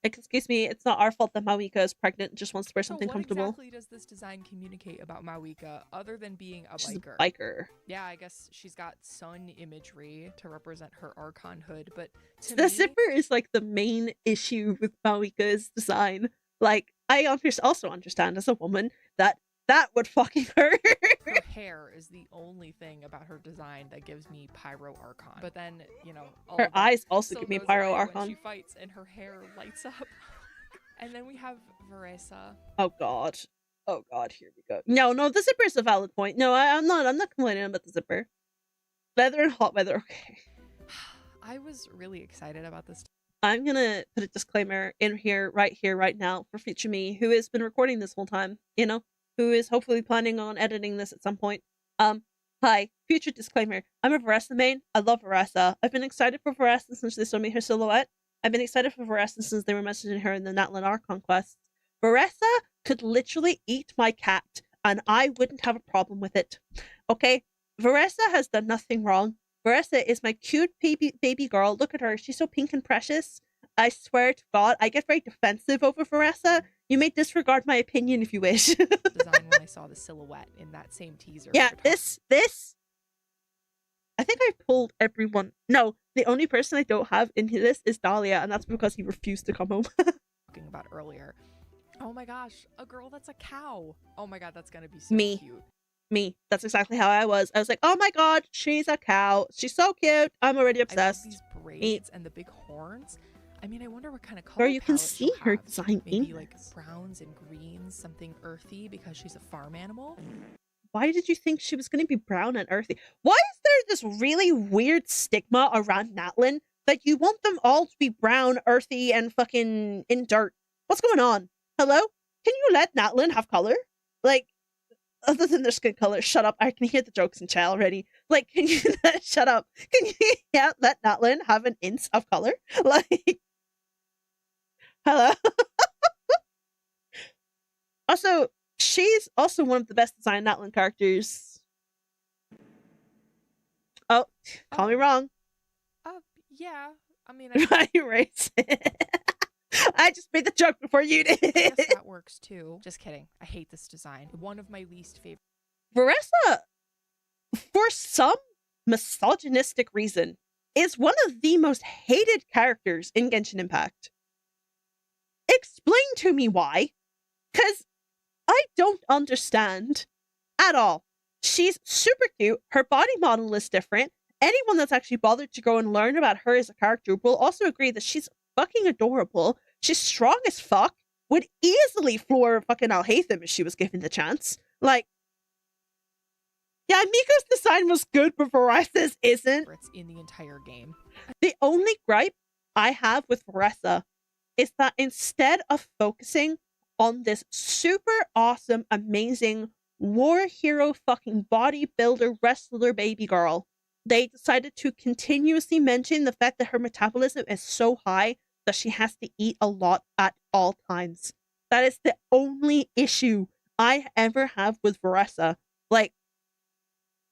Like, excuse me, it's not our fault that Mawika is pregnant and just wants to wear something comfortable. What exactly does this design communicate about Mawika, other than being a she's biker? A biker. Yeah, I guess she's got sun imagery to represent her Archon hood, but the zipper is like the main issue with Mawika's design. Like, I also understand as a woman that would fucking hurt. Her hair is the only thing about her design that gives me Pyro Archon. But then, you know, her eyes also give me Pyro Archon. When she fights and her hair lights up. And then we have Veresa. Oh god, here we go. No, the zipper is a valid point. No, I'm not complaining about the zipper. Leather and hot weather, okay. I was really excited about this. I'm gonna put a disclaimer in here, right now, for future me, who has been recording this whole time, you know? Who is hopefully planning on editing this at some point. Hi, future disclaimer. I'm a Veresa main. I love Veresa. I've been excited for Veresa since they showed me her silhouette. I've been excited for Veresa since they were messaging her in the Natlan Archon quests. Veresa could literally eat my cat, and I wouldn't have a problem with it. Okay? Veresa has done nothing wrong. Veresa is my cute baby girl. Look at her. She's so pink and precious. I swear to God, I get very defensive over Veresa. You may disregard my opinion if you wish. Design when I saw the silhouette in that same teaser. Yeah, this. I think I pulled everyone. No, the only person I don't have in this is Dahlia, and that's because he refused to come home. Talking about earlier. Oh my gosh, a girl that's a cow. Oh my god, that's gonna be so cute. Me. That's exactly how I was. I was like, oh my god, she's a cow. She's so cute. I'm already obsessed. I love these braids and the big horns. I mean, I wonder what kind of color Where you can see her design. Maybe like browns and greens, something earthy because she's a farm animal. Why did you think she was going to be brown and earthy? Why is there this really weird stigma around Natlan that you want them all to be brown, earthy, and fucking in dirt? What's going on? Hello? Can you let Natlan have color? Like, other than their skin color, shut up. I can hear the jokes in chat already. Like, can you shut up? Can you let Natlan have an inch of color? Like, hello? Also, she's also one of the best designed Natlan characters. Oh, call me wrong. Yeah. I mean, I erase it. I just made the joke before you did. I guess that works too. Just kidding. I hate this design. One of my least favorite. Veresa, for some misogynistic reason, is one of the most hated characters in Genshin Impact. Explain to me why. Because I don't understand at all. She's super cute. Her body model is different. Anyone that's actually bothered to go and learn about her as a character will also agree that she's fucking adorable. She's strong as fuck. Would easily floor fucking Alhaitham if she was given the chance. Like, yeah, Miko's design was good, but Veresa's isn't. It's in the entire game. The only gripe I have with Veresa is that instead of focusing on this super awesome, amazing war hero fucking bodybuilder wrestler baby girl, they decided to continuously mention the fact that her metabolism is so high that she has to eat a lot at all times. That is the only issue I ever have with Veresa. Like,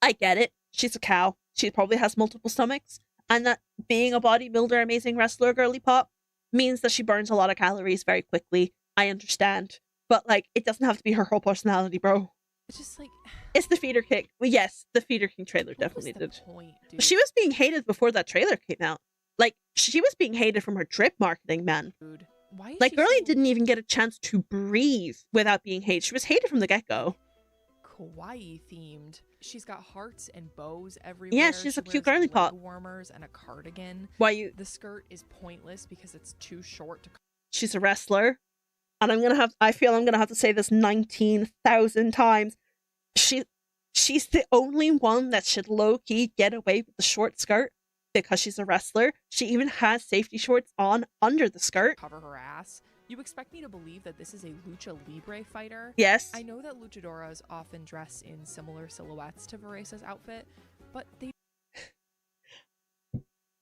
I get it. She's a cow. She probably has multiple stomachs. And that being a bodybuilder, amazing wrestler, girly pop, means that she burns a lot of calories very quickly. I understand. But, like, it doesn't have to be her whole personality, bro. It's just like... It's the Feeder King. Well, yes, the Feeder King trailer definitely did. Point, she was being hated before that trailer came out. Like, she was being hated from her drip marketing, man. Dude, why is like, girlie didn't even get a chance to breathe without being hated. She was hated from the get-go. Kawaii themed. She's got hearts and bows everywhere. Yeah, she's a cute girly pop. Warmers and a cardigan. The skirt is pointless because it's too short to... She's a wrestler. And I feel I'm gonna have to say this 19,000 times. She's the only one that should low-key get away with the short skirt because she's a wrestler. She even has safety shorts on under the skirt. Cover her ass. You expect me to believe that this is a lucha libre fighter? Yes. I know that luchadoras often dress in similar silhouettes to Veresa's outfit, but they...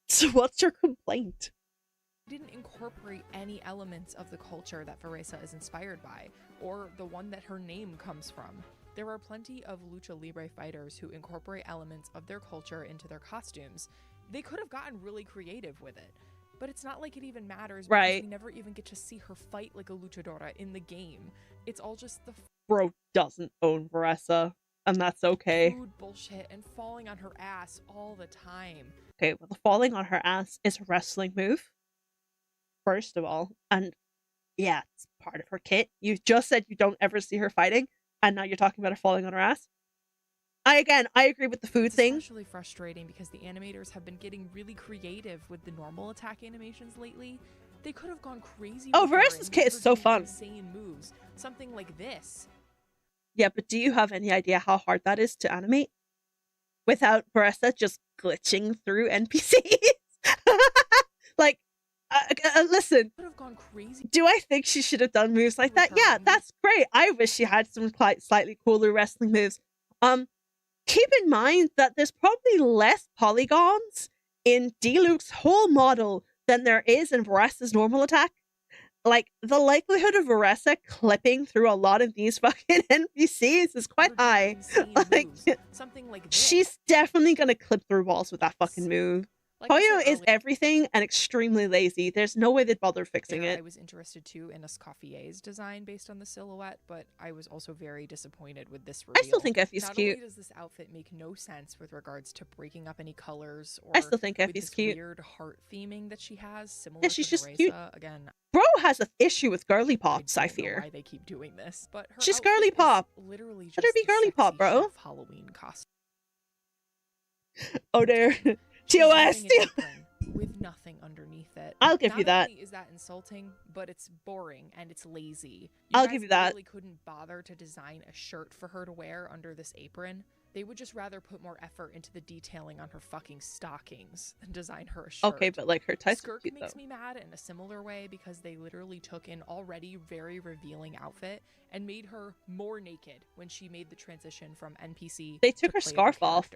So what's your complaint? Didn't incorporate any elements of the culture that Veresa is inspired by, or the one that her name comes from. There are plenty of lucha libre fighters who incorporate elements of their culture into their costumes. They could have gotten really creative with it, but it's not like it even matters because we never even get to see her fight like a luchadora in the game. It's all just the... Bro doesn't own Veresa, and that's okay. Food bullshit and falling on her ass all the time. Okay, well, the falling on her ass is a wrestling move. First of all, and yeah, it's part of her kit. You just said you don't ever see her fighting, and now you're talking about her falling on her ass. I agree with the food thing. It's especially frustrating because the animators have been getting really creative with the normal attack animations lately. They could have gone crazy. Oh, Veresa's kit is so fun. Insane moves, something like this. Yeah, but do you have any idea how hard that is to animate without Veresa just glitching through NPCs? Like. Listen, do I think she should have done moves like that? Yeah, that's great. I wish she had some slightly cooler wrestling moves. Keep in mind that there's probably less polygons in Diluc's whole model than there is in Veresa's normal attack. Like, the likelihood of Veresa clipping through a lot of these fucking NPCs is quite high. Like, something like this. She's definitely gonna clip through walls with that fucking move. Koyo is everything and extremely lazy. There's no way they'd bother fixing it. I was interested too in Escoffier's design based on the silhouette, but I was also very disappointed with this reveal. I still think Effie's cute. Not only does this outfit make no sense with regards to breaking up any colors, or I still think Effie's cute. Weird heart theming that she has, similar yeah, she's to just Veresa. cute. Again, Bro has an issue with girly pops. I fear. Why they keep doing this, but her she's girly pop. Literally, just let her be girly pop, bro. Halloween costume. Oh dear. TOS. With nothing underneath it. I'll give you that. Not only is that insulting, but it's boring and it's lazy. I'll give you that. Really couldn't bother to design a shirt for her to wear under this apron. They would just rather put more effort into the detailing on her fucking stockings than design her a shirt. Okay, but like her tights skirt cute, makes me mad in a similar way because they literally took an already very revealing outfit and made her more naked when she made the transition from NPC. They took her scarf off.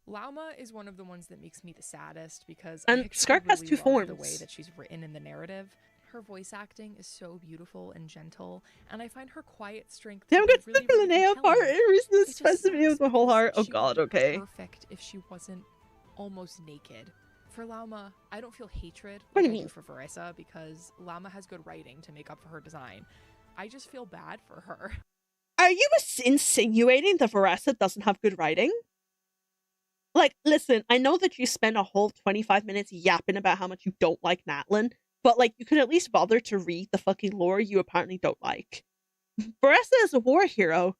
Lauma is one of the ones that makes me the saddest because and Scarf has two forms. The way that she's written in the narrative, her voice acting is so beautiful and gentle, and I find her quiet strength. Damn, good really, the Linnea part. This expressive video with my whole heart. Oh god, okay. Perfect if she wasn't almost naked. For Lauma, I don't feel hatred like I do for Veresa because Lauma has good writing to make up for her design. I just feel bad for her. Are you insinuating that Veresa doesn't have good writing? Like, listen, I know that you spent a whole 25 minutes yapping about how much you don't like Natlin, but, like, you could at least bother to read the fucking lore you apparently don't like. Veresa is a war hero.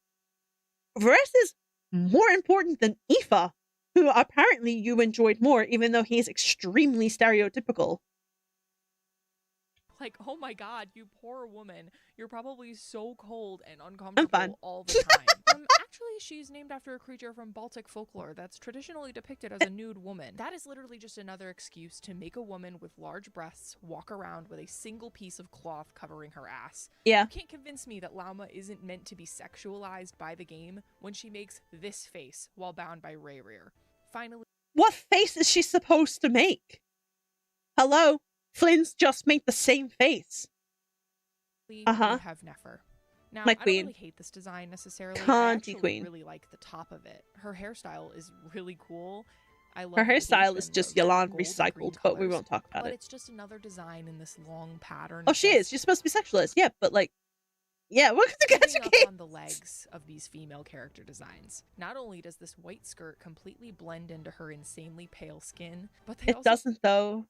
Veresa is more important than Aoife, who apparently you enjoyed more, even though he's extremely stereotypical. Like, oh my god, you poor woman. You're probably so cold and uncomfortable all the time. Actually, she's named after a creature from Baltic folklore that's traditionally depicted as a nude woman. That is literally just another excuse to make a woman with large breasts walk around with a single piece of cloth covering her ass. Yeah. You can't convince me that Lauma isn't meant to be sexualized by the game when she makes this face while bound by Rayrir. Finally, what face is she supposed to make? Hello? Flynn's just made the same face. We have Nefer. Now, My I queen. don't really hate this design necessarily. Cunty I actually queen. really like the top of it. Her hairstyle is really cool. I love Her the hairstyle is blend just of Yalan gold and green recycled, but we colors, won't talk about but it. it's just another design in this long pattern. Oh, she is. She's supposed to be sexualized. Yeah, but like, yeah, what could the Picking guys up on the legs of these female character designs. Not only does this white skirt completely blend into her insanely pale skin, but it doesn't though.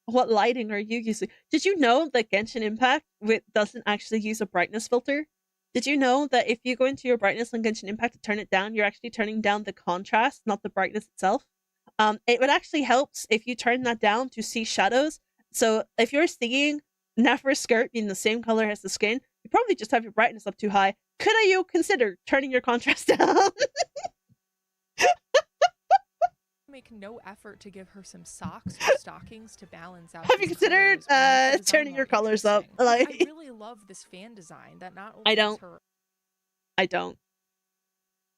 What lighting are you using? Did you know that Genshin Impact doesn't actually use a brightness filter? Did you know that if you go into your brightness on Genshin Impact to turn it down, you're actually turning down the contrast, not the brightness itself? It would actually helps if you turn that down to see shadows. So if you're seeing Nefer's skirt being the same color as the skin, you probably just have your brightness up too high. Could you consider turning your contrast down? Make no effort to give her some socks or stockings to balance out. Have you considered turning your colors up? Like, I really love this fan design that not only I don't. her... I don't.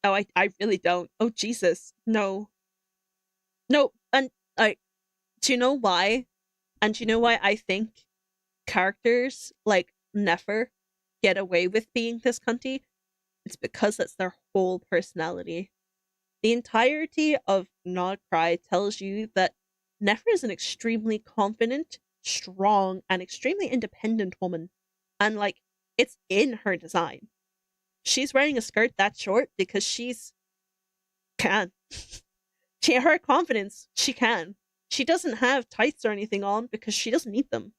Oh, I really don't. Oh, Jesus. No. No, and do you know why? And do you know why I think characters like Nefer get away with being this cunty? It's because that's their whole personality. The entirety of Not Cry tells you that Nefer is an extremely confident, strong, and extremely independent woman. And like, it's in her design. She's wearing a skirt that short because she's can. Her confidence, she can. She doesn't have tights or anything on because she doesn't need them.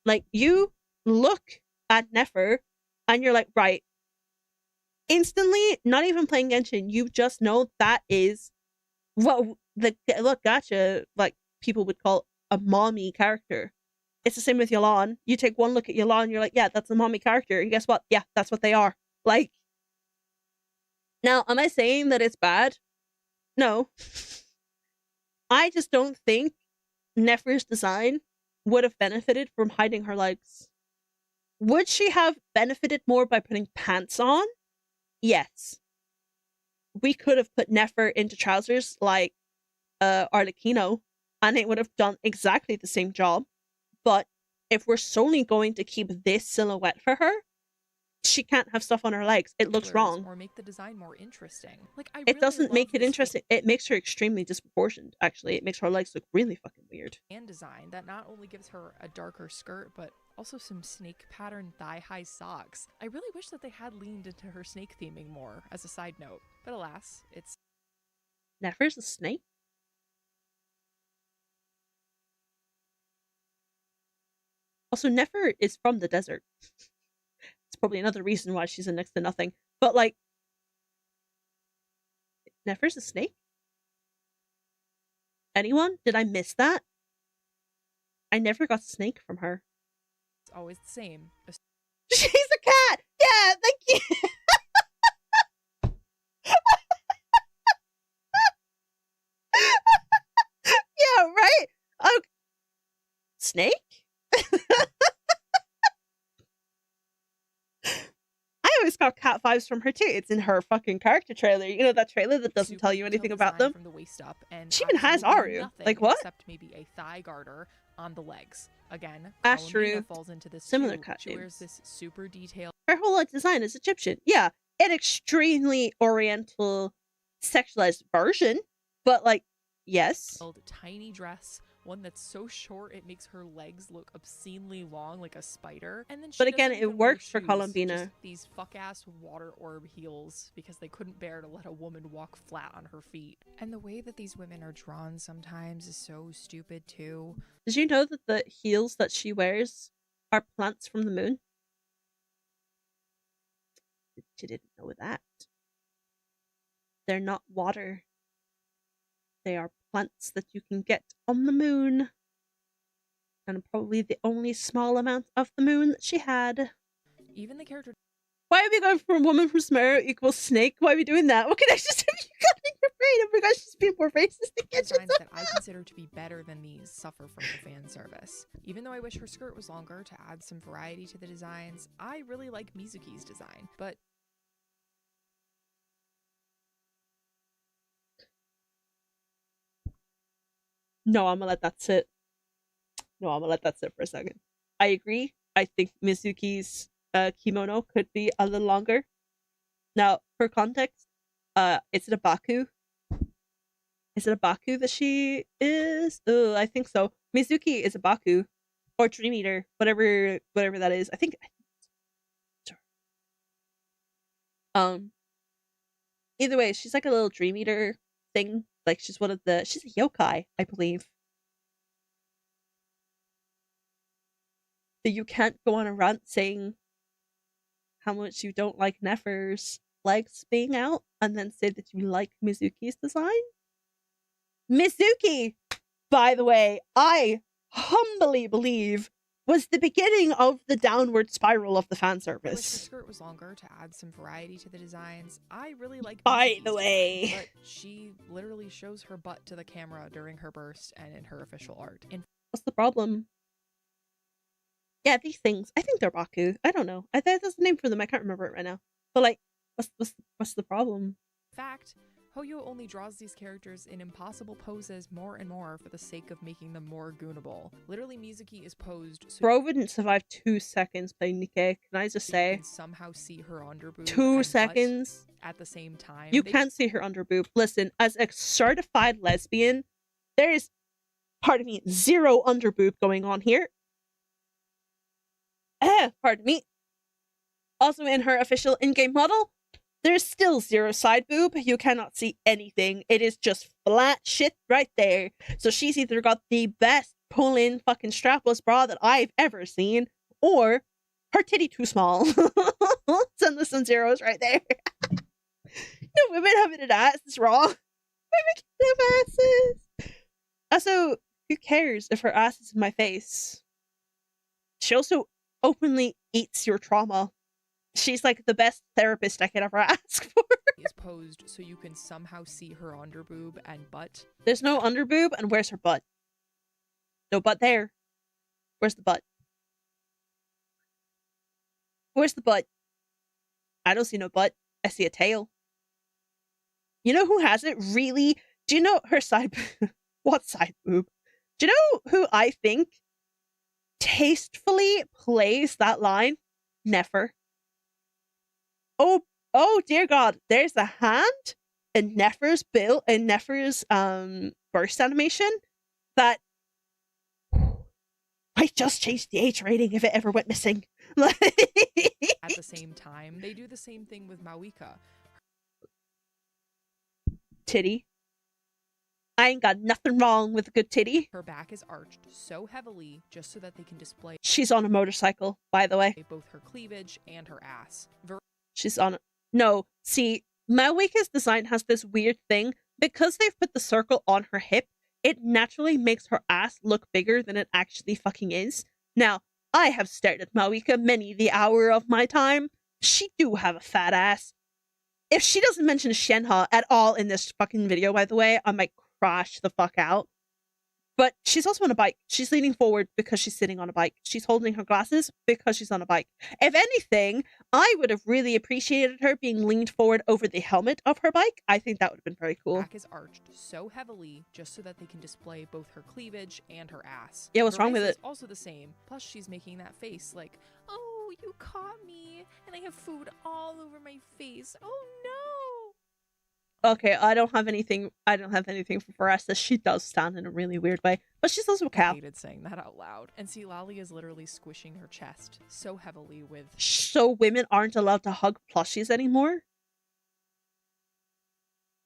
Like, you look at Nefer and you're like, right. Instantly, not even playing Genshin, you just know that is what the gacha, like, people would call a mommy character. It's the same with Yalan. You take one look at Yalan and you're like, yeah, that's a mommy character. And guess what? Yeah, that's what they are. Like, now, am I saying that it's bad? No. I just don't think Nefer's design would have benefited from hiding her legs. Would she have benefited more by putting pants on? Yes. We could have put Nefer into trousers like Arlecchino, and it would have done exactly the same job. But if we're solely going to keep this silhouette for her, she can't have stuff on her legs. It looks wrong. Or make the design more interesting. Like, it really doesn't make it interesting. It makes her extremely disproportioned, actually. It makes her legs look really fucking weird. And design that not only gives her a darker skirt, but also some snake pattern thigh-high socks. I really wish that they had leaned into her snake theming more, as a side note. But alas, it's... Nefer's a snake? Also, Nefer is from the desert. It's probably another reason why she's in next to nothing. But, like, Nefer's a snake? Anyone? Did I miss that? I never got snake from her. It's always the same. She's a cat! Yeah, thank you! Yeah, right? Oh, snake? I always got cat vibes from her too. It's in her fucking character trailer. You know that trailer that doesn't tell you anything about them? From the waist up, and she even has Aru. Like, what? Except maybe a thigh garter on the legs. Again, Shurui falls into this similar too. cat She names. wears this super detailed... Her whole design is Egyptian. Yeah, an extremely oriental sexualized version, but like, yes. Tiny dress, one that's so short it makes her legs look obscenely long like a spider. And then she but again, doesn't it even wear works for shoes, Columbina. just these fuck-ass water orb heels because they couldn't bear to let a woman walk flat on her feet. And the way that these women are drawn sometimes is so stupid too. Did you know that the heels that she wears are plants from the moon? She didn't know that. They're not water. They are plants that you can get on the moon. And probably the only small amount of the moon that she had. Even the character... Why are we going from woman from Smear equals snake? Why are we doing that? What connections have you got in your brain? Oh my gosh, she's being more racist again. Designs that I consider to be better than these suffer from the fan service. Even though I wish her skirt was longer to add some variety to the designs, I really like Mizuki's design, but... No, I'm gonna let that sit. No, I'm gonna let that sit for a second. I agree. I think Mizuki's kimono could be a little longer. Now, for context, is it a Baku? Is it a Baku that she is? I think so. Mizuki is a Baku. Or Dream Eater. Whatever that is. I think sure. Either way, she's like a little Dream Eater thing. Like she's a yokai, I believe. So you can't go on a rant saying how much you don't like Nefer's legs being out and then say that you like Mizuki's design. Mizuki, by the way, I humbly believe was the beginning of the downward spiral of the fan service. I wish the skirt was longer to add some variety to the designs. I really like By the way, but she literally shows her butt to the camera during her burst and in her official art. What's the problem? Yeah, these things. I think they're Baku. I don't know. I think that's the name for them. I can't remember it right now. But like, what's the problem? In fact, Hoyo only draws these characters in impossible poses more and more for the sake of making them more goonable. Literally, Mizuki is posed so Bro wouldn't survive 2 seconds playing Nikke. Can I just say? You can somehow see her underboob 2 seconds at the same time. You can't see her underboob. Listen, as a certified lesbian, there is, pardon me, 0 underboob going on here. Pardon me. Also, in her official in-game model, there's still 0 side boob. You cannot see anything. It is just flat shit right there. So she's either got the best pull-in fucking strapless bra that I've ever seen, or her titty too small. Send us some zeros right there. No, women having an ass is wrong. Women can have asses. Also, who cares if her ass is in my face? She also openly eats your trauma. She's like the best therapist I could ever ask for. Is posed so you can somehow see her underboob and butt. There's no underboob, and where's her butt? No butt there. Where's the butt? Where's the butt? I don't see no butt. I see a tail. You know who has it? Really? Do you know her side boob? What side boob? Do you know who I think tastefully plays that line? Nefer. Oh dear God, there's a hand in Nefer's burst animation that might just change the age rating if it ever went missing. At the same time, they do the same thing with Mawika. Titty. I ain't got nothing wrong with a good titty. Her back is arched so heavily just so that they can display. She's on a motorcycle, by the way. Both her cleavage and her ass. She's on. No, see, Mawika's design has this weird thing. Because they've put the circle on her hip, it naturally makes her ass look bigger than it actually fucking is. Now, I have stared at Mawika many the hour of my time. She do have a fat ass. If she doesn't mention Shenhe at all in this fucking video, by the way, I might crash the fuck out. But she's also on a bike. She's leaning forward because she's sitting on a bike. She's holding her glasses because she's on a bike. If anything, I would have really appreciated her being leaned forward over the helmet of her bike. I think that would have been very cool. Back is arched so heavily just so that they can display both her cleavage and her ass. Yeah, what's wrong with it? Also the same. Plus, she's making that face like, oh, you caught me, and I have food all over my face. Oh no! Okay, I don't have anything for Foresta. She does stand in a really weird way, but she's also a cow. I hated saying that out loud. And see, Lali is literally squishing her chest so heavily with. So women aren't allowed to hug plushies anymore?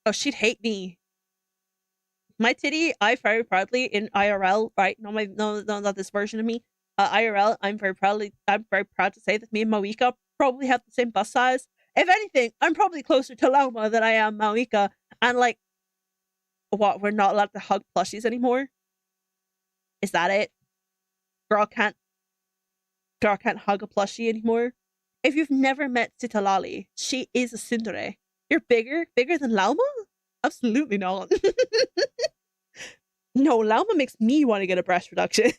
Oh, she'd hate me. My titty, I very proudly in IRL, right? No, not this version of me. IRL, I'm very proud to say that me and Mawika probably have the same bust size. If anything, I'm probably closer to Lauma than I am Mawika. And like, what? We're not allowed to hug plushies anymore? Is that it? Girl can't hug a plushie anymore. If you've never met Citalali, she is a tsundere. You're bigger than Lauma? Absolutely not. No, Lauma makes me want to get a breast reduction.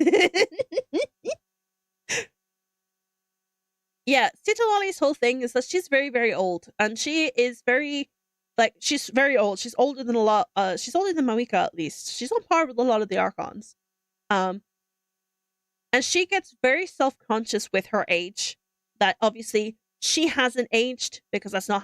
Yeah, Citalali's whole thing is that she's very, very old. And she is very, like, she's very old. She's older than she's older than Mawika, at least. She's on par with a lot of the Archons. And she gets very self-conscious with her age. that obviously she hasn't aged because that's not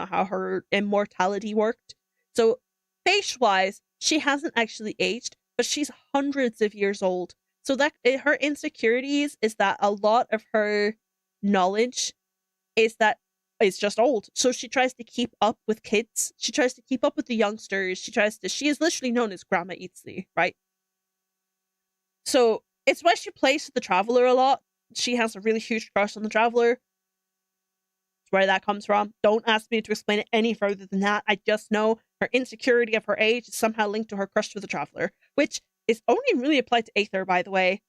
how her immortality worked. So face-wise, she hasn't actually aged, but she's hundreds of years old. So that her insecurities is that a lot of her knowledge is that it's just old. So she tries to keep up with kids. She tries to keep up with the youngsters. She is literally known as Grandma Eatsley, right? So it's why she plays the Traveler a lot. She has a really huge crush on the Traveler. That's where that comes from. Don't ask me to explain it any further than that. I just know her insecurity of her age is somehow linked to her crush for the Traveler, which is only really applied to Aether, by the way.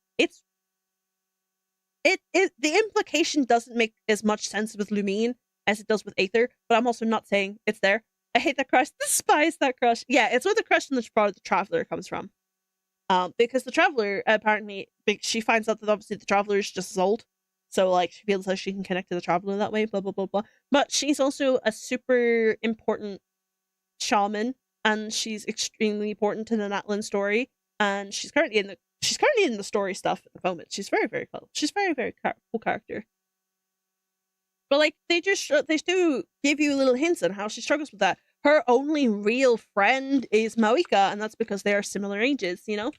The implication doesn't make as much sense with Lumine as it does with Aether, but I'm also not saying it's there. I hate that crush. Despise that crush. Yeah, it's where the crush on the Traveler comes from. Because the Traveler, apparently, she finds out that obviously the Traveler is just as old. So, like, she feels like she can connect to the Traveler that way, blah, blah, blah, blah. But she's also a super important shaman, and she's extremely important to the Natlan story. And she's currently in the story stuff at the moment. She's very, very cool. She's very, very cool character. But, like, they do give you little hints on how she struggles with that. Her only real friend is Maoika, and that's because they are similar ages, you know?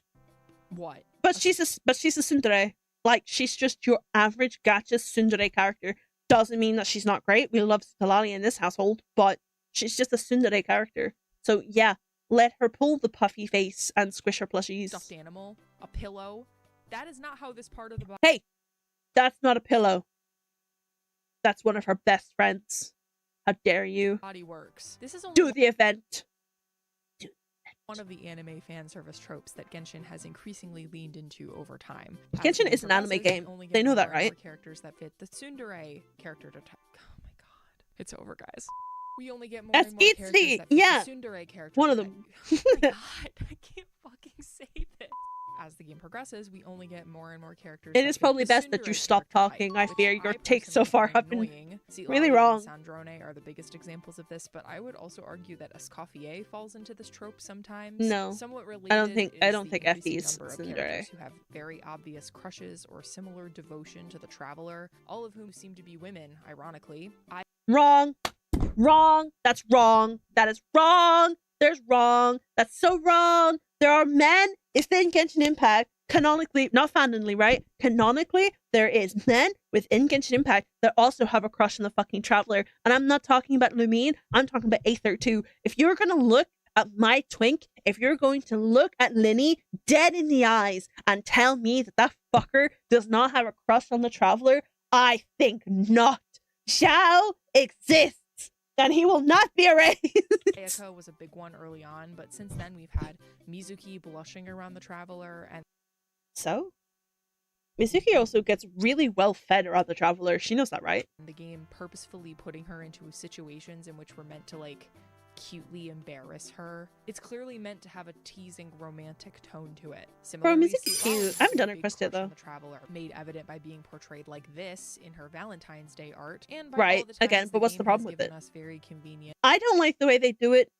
What? But she's a tsundere. Like, she's just your average gacha tsundere character. Doesn't mean that she's not great. We love Talali in this household, but she's just a tsundere character. So, yeah, let her pull the puffy face and squish her plushies. Stuffed animal, a pillow. That is not how this part of the body. Hey, that's not a pillow. That's one of her best friends. How dare you? Body works. This is only Do the event. one of the anime fan service tropes that Genshin has increasingly leaned into over time. Genshin is an anime game. They know that, right? Characters that fit the tsundere character type. Oh my god, it's over, guys. We only get more That's and more characters that fit the tsundere character. One of them. Oh my god, I can't fucking say this. As the game progresses, we only get more and more characters. It is probably best that you stop talking. I fear your takes so far have been really wrong. Sandrone are the biggest examples of this, but I would also argue that Escoffier falls into this trope sometimes. No, somewhat related. I don't think Effie's tsundere. Who have very obvious crushes or similar devotion to the Traveler, all of whom seem to be women. Ironically, wrong. That's wrong. That is wrong. There's wrong. That's so wrong. There are men within Genshin Impact, canonically, not fandomly, right? Canonically, there is men within Genshin Impact that also have a crush on the fucking Traveler. And I'm not talking about Lumine, I'm talking about Aether too. If you're gonna look at my twink, if you're going to look at Linny dead in the eyes and tell me that that fucker does not have a crush on the Traveler, I think not. Shall exists. Then he will not be erased. Ayako was a big one early on, but since then we've had Mizuki blushing around the Traveler, and so Mizuki also gets really well fed around the Traveler. She knows that, right? The game purposefully putting her into situations in which we're meant to, like, cutely embarrass her. It's clearly meant to have a teasing romantic tone to it. Bro, Mizuki's cute. I haven't done her quest yet though. The Traveler made evident by being portrayed like this in her Valentine's Day art, and by right, all the again, but what's the problem with it? Us very convenient. I don't like the way they do it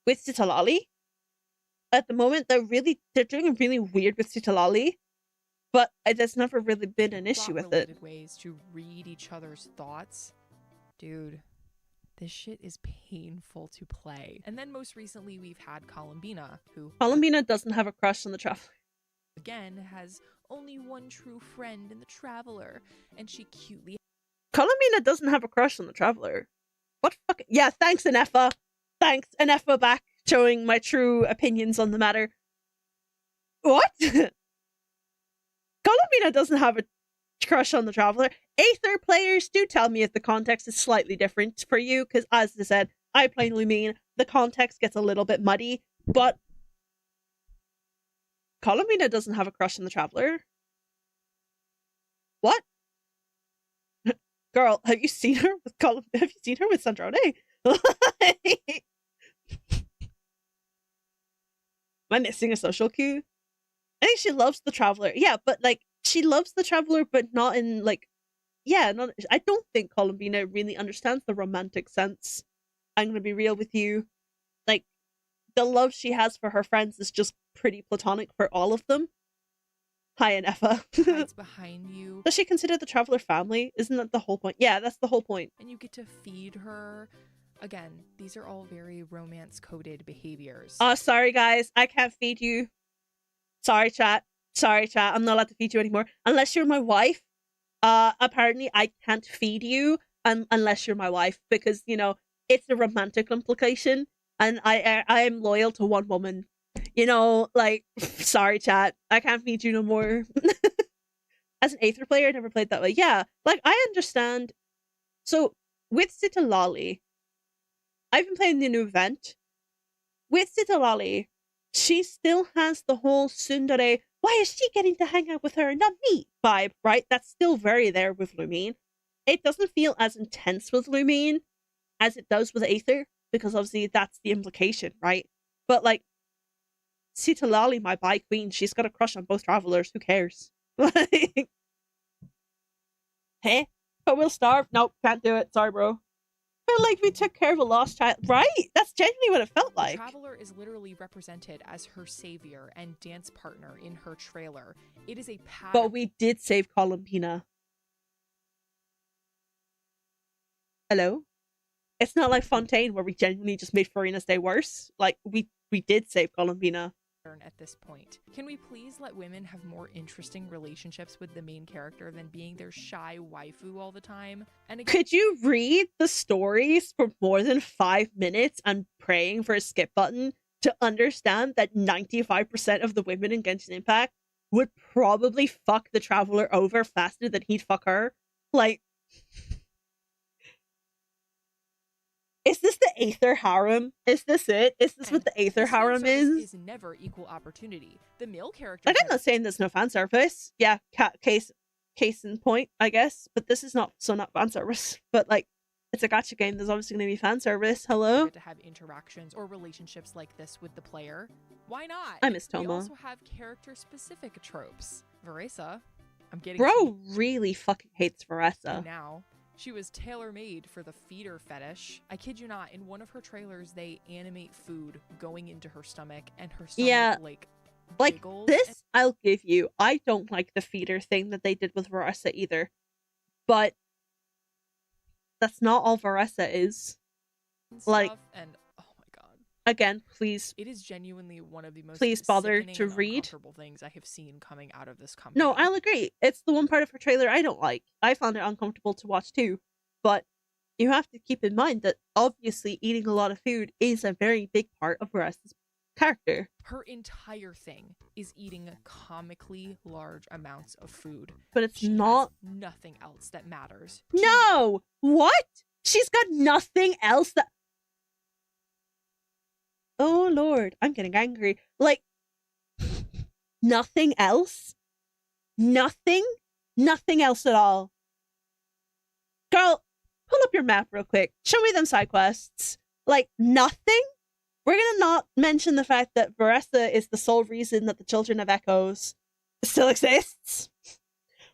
with Citalali. At the moment, they're doing it really weird with Citalali, but that's never really been an issue with it. Ways to read each other's thoughts, dude. This shit is painful to play. And then most recently we've had Columbina, who... Columbina doesn't have a crush on the Traveler. Again, has only one true friend in the Traveler, and she cutely... Columbina doesn't have a crush on the Traveler. What fuck? Yeah, thanks, Anefa. Thanks, Anefa back, showing my true opinions on the matter. What? Columbina doesn't have a crush on the Traveler. Aether players, do tell me if the context is slightly different for you, because as I said, I plainly mean the context gets a little bit muddy, but Columbina doesn't have a crush on the Traveler. What? Girl, have you seen her with have you seen her with Sandrone? Am I missing a social cue? I think she loves the Traveler. Yeah, but like she loves the Traveler, but not in like I don't think Columbina really understands the romantic sense. I'm gonna be real with you. Like, the love she has for her friends is just pretty platonic for all of them. Hi, Anefa. hides behind you. Does she consider the traveler family? Isn't that the whole point? Yeah, that's the whole point. And you get to feed her. Again, these are all very romance-coded behaviors. Oh, sorry, guys. I can't feed you. Sorry, chat. Sorry, chat. I'm not allowed to feed you anymore. Unless you're my wife. Apparently I can't feed you unless you're my wife. Because, you know, it's a romantic implication. And I am loyal to one woman. You know, like, sorry, chat. I can't feed you no more. As an Aether player, I never played that way. Yeah, like, I understand. So, with Citalali, I've been playing the new event. With Citalali, she still has the whole tsundere, why is she getting to hang out with her and not me vibe, right? That's still very there with Lumine. It doesn't feel as intense with Lumine as it does with Aether, because obviously that's the implication, right? But like, Citalali, my bi queen, she's got a crush on both travelers, who cares? Like, hey, but we'll starve. Nope, can't do it. Sorry, bro. Felt like we took care of a lost child, right? That's genuinely what it felt like. The traveler is literally represented as her savior and dance partner in her trailer. It is a pattern. But we did save Columbina. Hello? It's not like Fontaine where we genuinely just made Farina's day worse. Like, we did save Columbina. At this point, can we please let women have more interesting relationships with the main character than being their shy waifu all the time? And again, could you read the stories for more than 5 minutes and praying for a skip button to understand that 95% of the women in Genshin Impact would probably fuck the traveler over faster than he'd fuck her? Like, is this the Aether harem? Is this it? Is this what the Aether harem is? Is never equal opportunity. The male character. Like, I'm not saying there's no fan service. Yeah, case in point, I guess. But this is not fan service. But like, it's a gacha game. There's obviously going to be fan service. Hello. To have interactions or relationships like this with the player. Why not? I miss Toma. We also have character-specific tropes. Veresa, I'm getting. Bro really fucking hates Veresa. Now. She was tailor-made for the feeder fetish. I kid you not, in one of her trailers, they animate food going into her stomach, and her stomach, like this, I'll give you. I don't like the feeder thing that they did with Veresa either. But that's not all Veresa is. Like, and oh my god. Again, please. It is genuinely one of the most please bother to read things I have seen coming out of this company. No, I'll agree. It's the one part of her trailer I don't like. I found it uncomfortable to watch too. But you have to keep in mind that obviously eating a lot of food is a very big part of Veresa's character. Her entire thing is eating comically large amounts of food. But it's not nothing else that matters. No! What? She's got nothing else that... Oh lord, I'm getting angry. Like, nothing else? Nothing? Nothing else at all. Girl, pull up your map real quick. Show me them side quests. Like, nothing? We're gonna not mention the fact that Veresa is the sole reason that the Children of Echoes still exists.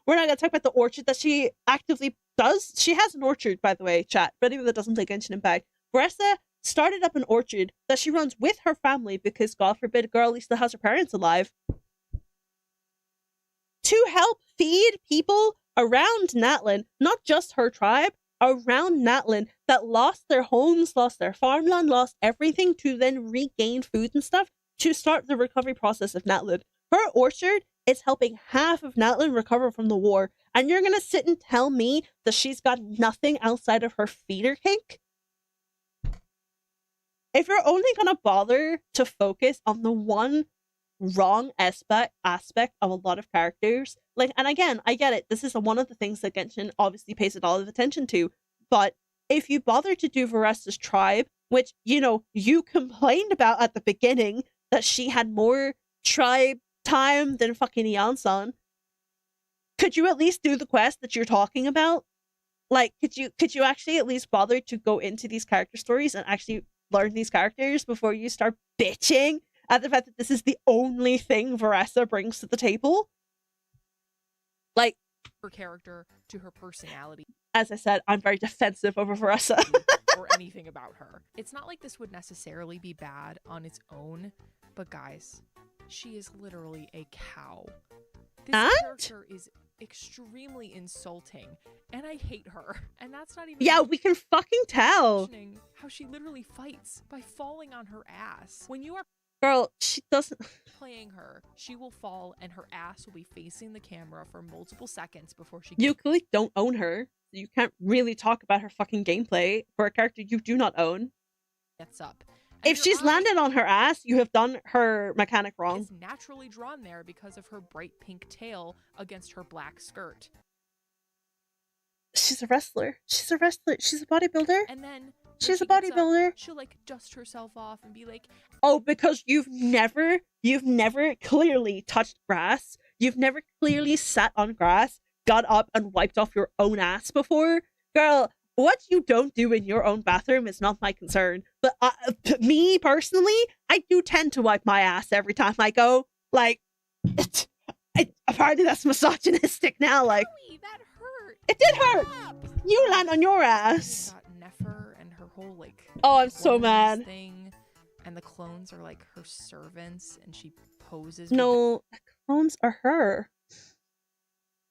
We're not gonna talk about the orchard that she actively does. She has an orchard, by the way, chat. For anyone that doesn't play Genshin Impact. Veresa started up an orchard that she runs with her family because, God forbid, girlie still has her parents alive. To help feed people around Natlin, not just her tribe, around Natlin that lost their homes, lost their farmland, lost everything to then regain food and stuff to start the recovery process of Natlin. Her orchard is helping half of Natlin recover from the war, and you're gonna sit and tell me that she's got nothing outside of her feeder kink? If you're only gonna bother to focus on the one wrong aspect of a lot of characters, like, and again, I get it, this is one of the things that Genshin obviously pays a lot of attention to, but if you bother to do Veresa's tribe, which, you know, you complained about at the beginning, that she had more tribe time than fucking Iansan, could you at least do the quest that you're talking about? Like, could you actually at least bother to go into these character stories and actually learn these characters before you start bitching at the fact that this is the only thing Veresa brings to the table? Like, her character to her personality. As I said, I'm very defensive over Veresa. Or anything about her. It's not like this would necessarily be bad on its own, but guys, she is literally a cow. This character is extremely insulting, and I hate her. And that's not even— Yeah, we can fucking tell. How she literally fights by falling on her ass. When you are— Girl, she doesn't— playing her, she will fall and her ass will be facing the camera for multiple seconds before she— You clearly don't own her. You can't really talk about her fucking gameplay for a character you do not own. Gets up. If she's landed on her ass, you have done her mechanic wrong. Is naturally drawn there because of her bright pink tail against her black skirt. She's a wrestler. She's a wrestler. She's a bodybuilder. And then she's a bodybuilder. She'll like dust herself off and be like, "Oh, because you've never clearly touched grass. You've never clearly sat on grass, got up and wiped off your own ass before, girl." What you don't do in your own bathroom is not my concern. But me personally, I do tend to wipe my ass every time I go. Like, apparently that's misogynistic now. Like, Owie, that hurt. It did hurt. You land on your ass. Got Nefer and her whole like— oh, I'm so mad. Thing, and the clones are like her servants, and she poses. No, the clones are her.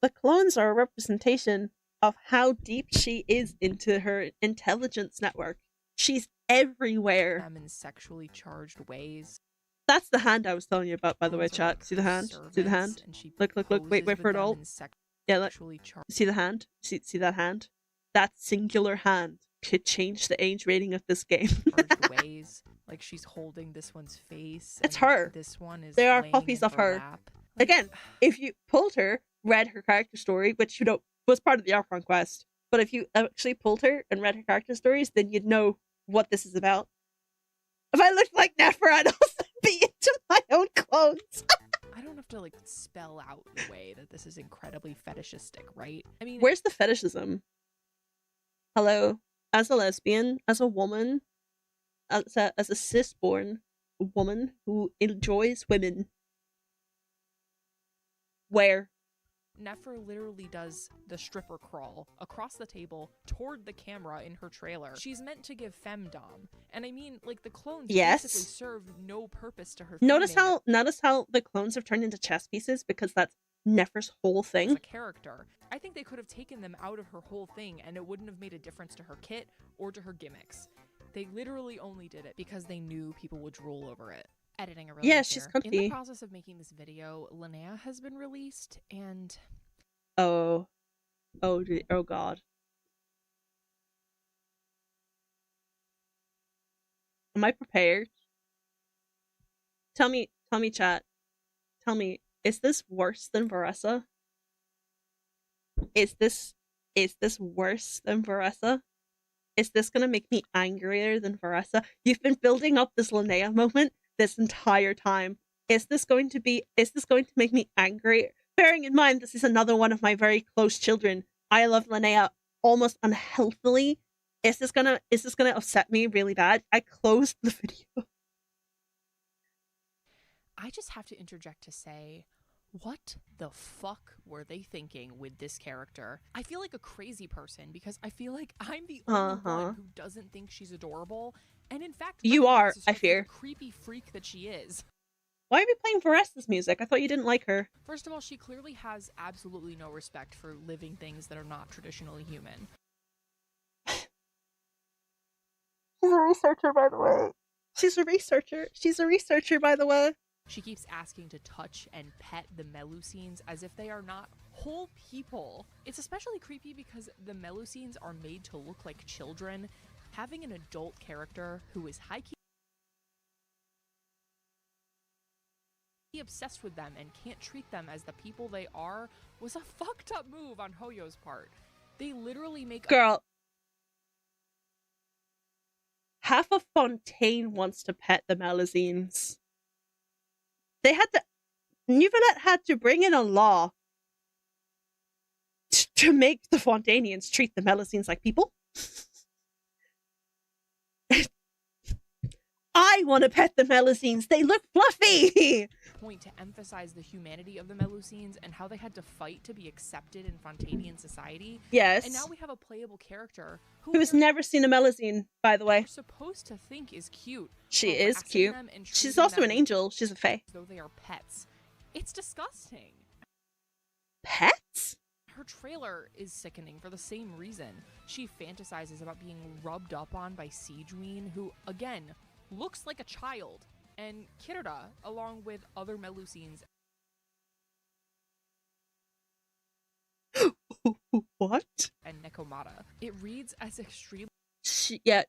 The clones are a representation of how deep she is into her intelligence network. She's everywhere. Them in sexually charged ways. That's the hand I was telling you about, by the way, chat. See the hand? See the hand? Look. Wait for it all. Yeah, look. See the hand? See that hand? That singular hand could change the age rating of this game. ways. Like she's holding this one's face. It's her. This one is. There are copies of her. Like, again, if you pulled her, read her character story, which you know was part of the Archon quest, but if you actually pulled her and read her character stories, then you'd know what this is about. If I looked like Nefer, I'd also be into my own clones. I don't have to like spell out the way that this is incredibly fetishistic, right? I mean, where's the fetishism? Hello, as a lesbian, as a woman, as a cis-born woman who enjoys women. Where? Nefer literally does the stripper crawl across the table toward the camera in her trailer. She's meant to give femdom, and I mean, like, the clones basically serve no purpose to her. Notice how the clones have turned into chess pieces, because that's Nefer's whole thing. As a character, I think they could have taken them out of her whole thing, and it wouldn't have made a difference to her kit or to her gimmicks. They literally only did it because they knew people would drool over it. Editing a release. Yeah, she's comfy. In the process of making this video, Linnea has been released, and oh god. Am I prepared? Tell me, chat. Tell me, is this worse than Varessa? Is this worse than Varessa? Is this gonna make me angrier than Varessa? You've been building up this Linnea moment this entire time. Is this going to make me angry? Bearing in mind, this is another one of my very close children. I love Linnea almost unhealthily. Is this gonna upset me really bad? I closed the video. I just have to interject to say, what the fuck were they thinking with this character? I feel like a crazy person because I feel like I'm the only one who doesn't think she's adorable, and in fact, you are. I fear. Creepy freak that she is. Why are we playing Varessa's music? I thought you didn't like her. First of all, she clearly has absolutely no respect for living things that are not traditionally human. She's a researcher, by the way. She's a researcher, by the way. She keeps asking to touch and pet the Melusines as if they are not whole people. It's especially creepy because the Melusines are made to look like children. Having an adult character who is high-key obsessed with them and can't treat them as the people they are was a fucked up move on Hoyo's part. They literally make— Girl, half of Fontaine wants to pet the Melusines. Neuvillette had to bring in a law to make the Fontainians treat the Melusines like people. I want to pet the Melusines. They look fluffy. Point to emphasize the humanity of the Melusines and how they had to fight to be accepted in Fontainian society. Yes. And now we have a playable character who's never seen a Melusine, by the way. We're supposed to think is cute. She is cute. She's also an angel. She's a fae. As though they are pets. It's disgusting. pets? Her trailer is sickening for the same reason. She fantasizes about being rubbed up on by Siegeween, who, again, looks like a child, and Kirita, along with other Melusines. What? And Nekomata. It reads as extremely... Yeah,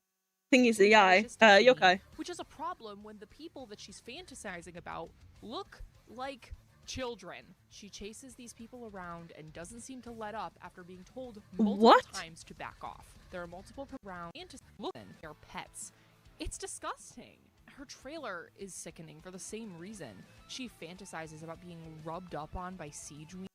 thingy's the eye. Yokai. Which is a problem when the people that she's fantasizing about look like children. She chases these people around and doesn't seem to let up after being told multiple times to back off. There are multiple around and to look in their pets. It's disgusting. Her trailer is sickening for the same reason. She fantasizes about being rubbed up on by Siegeween,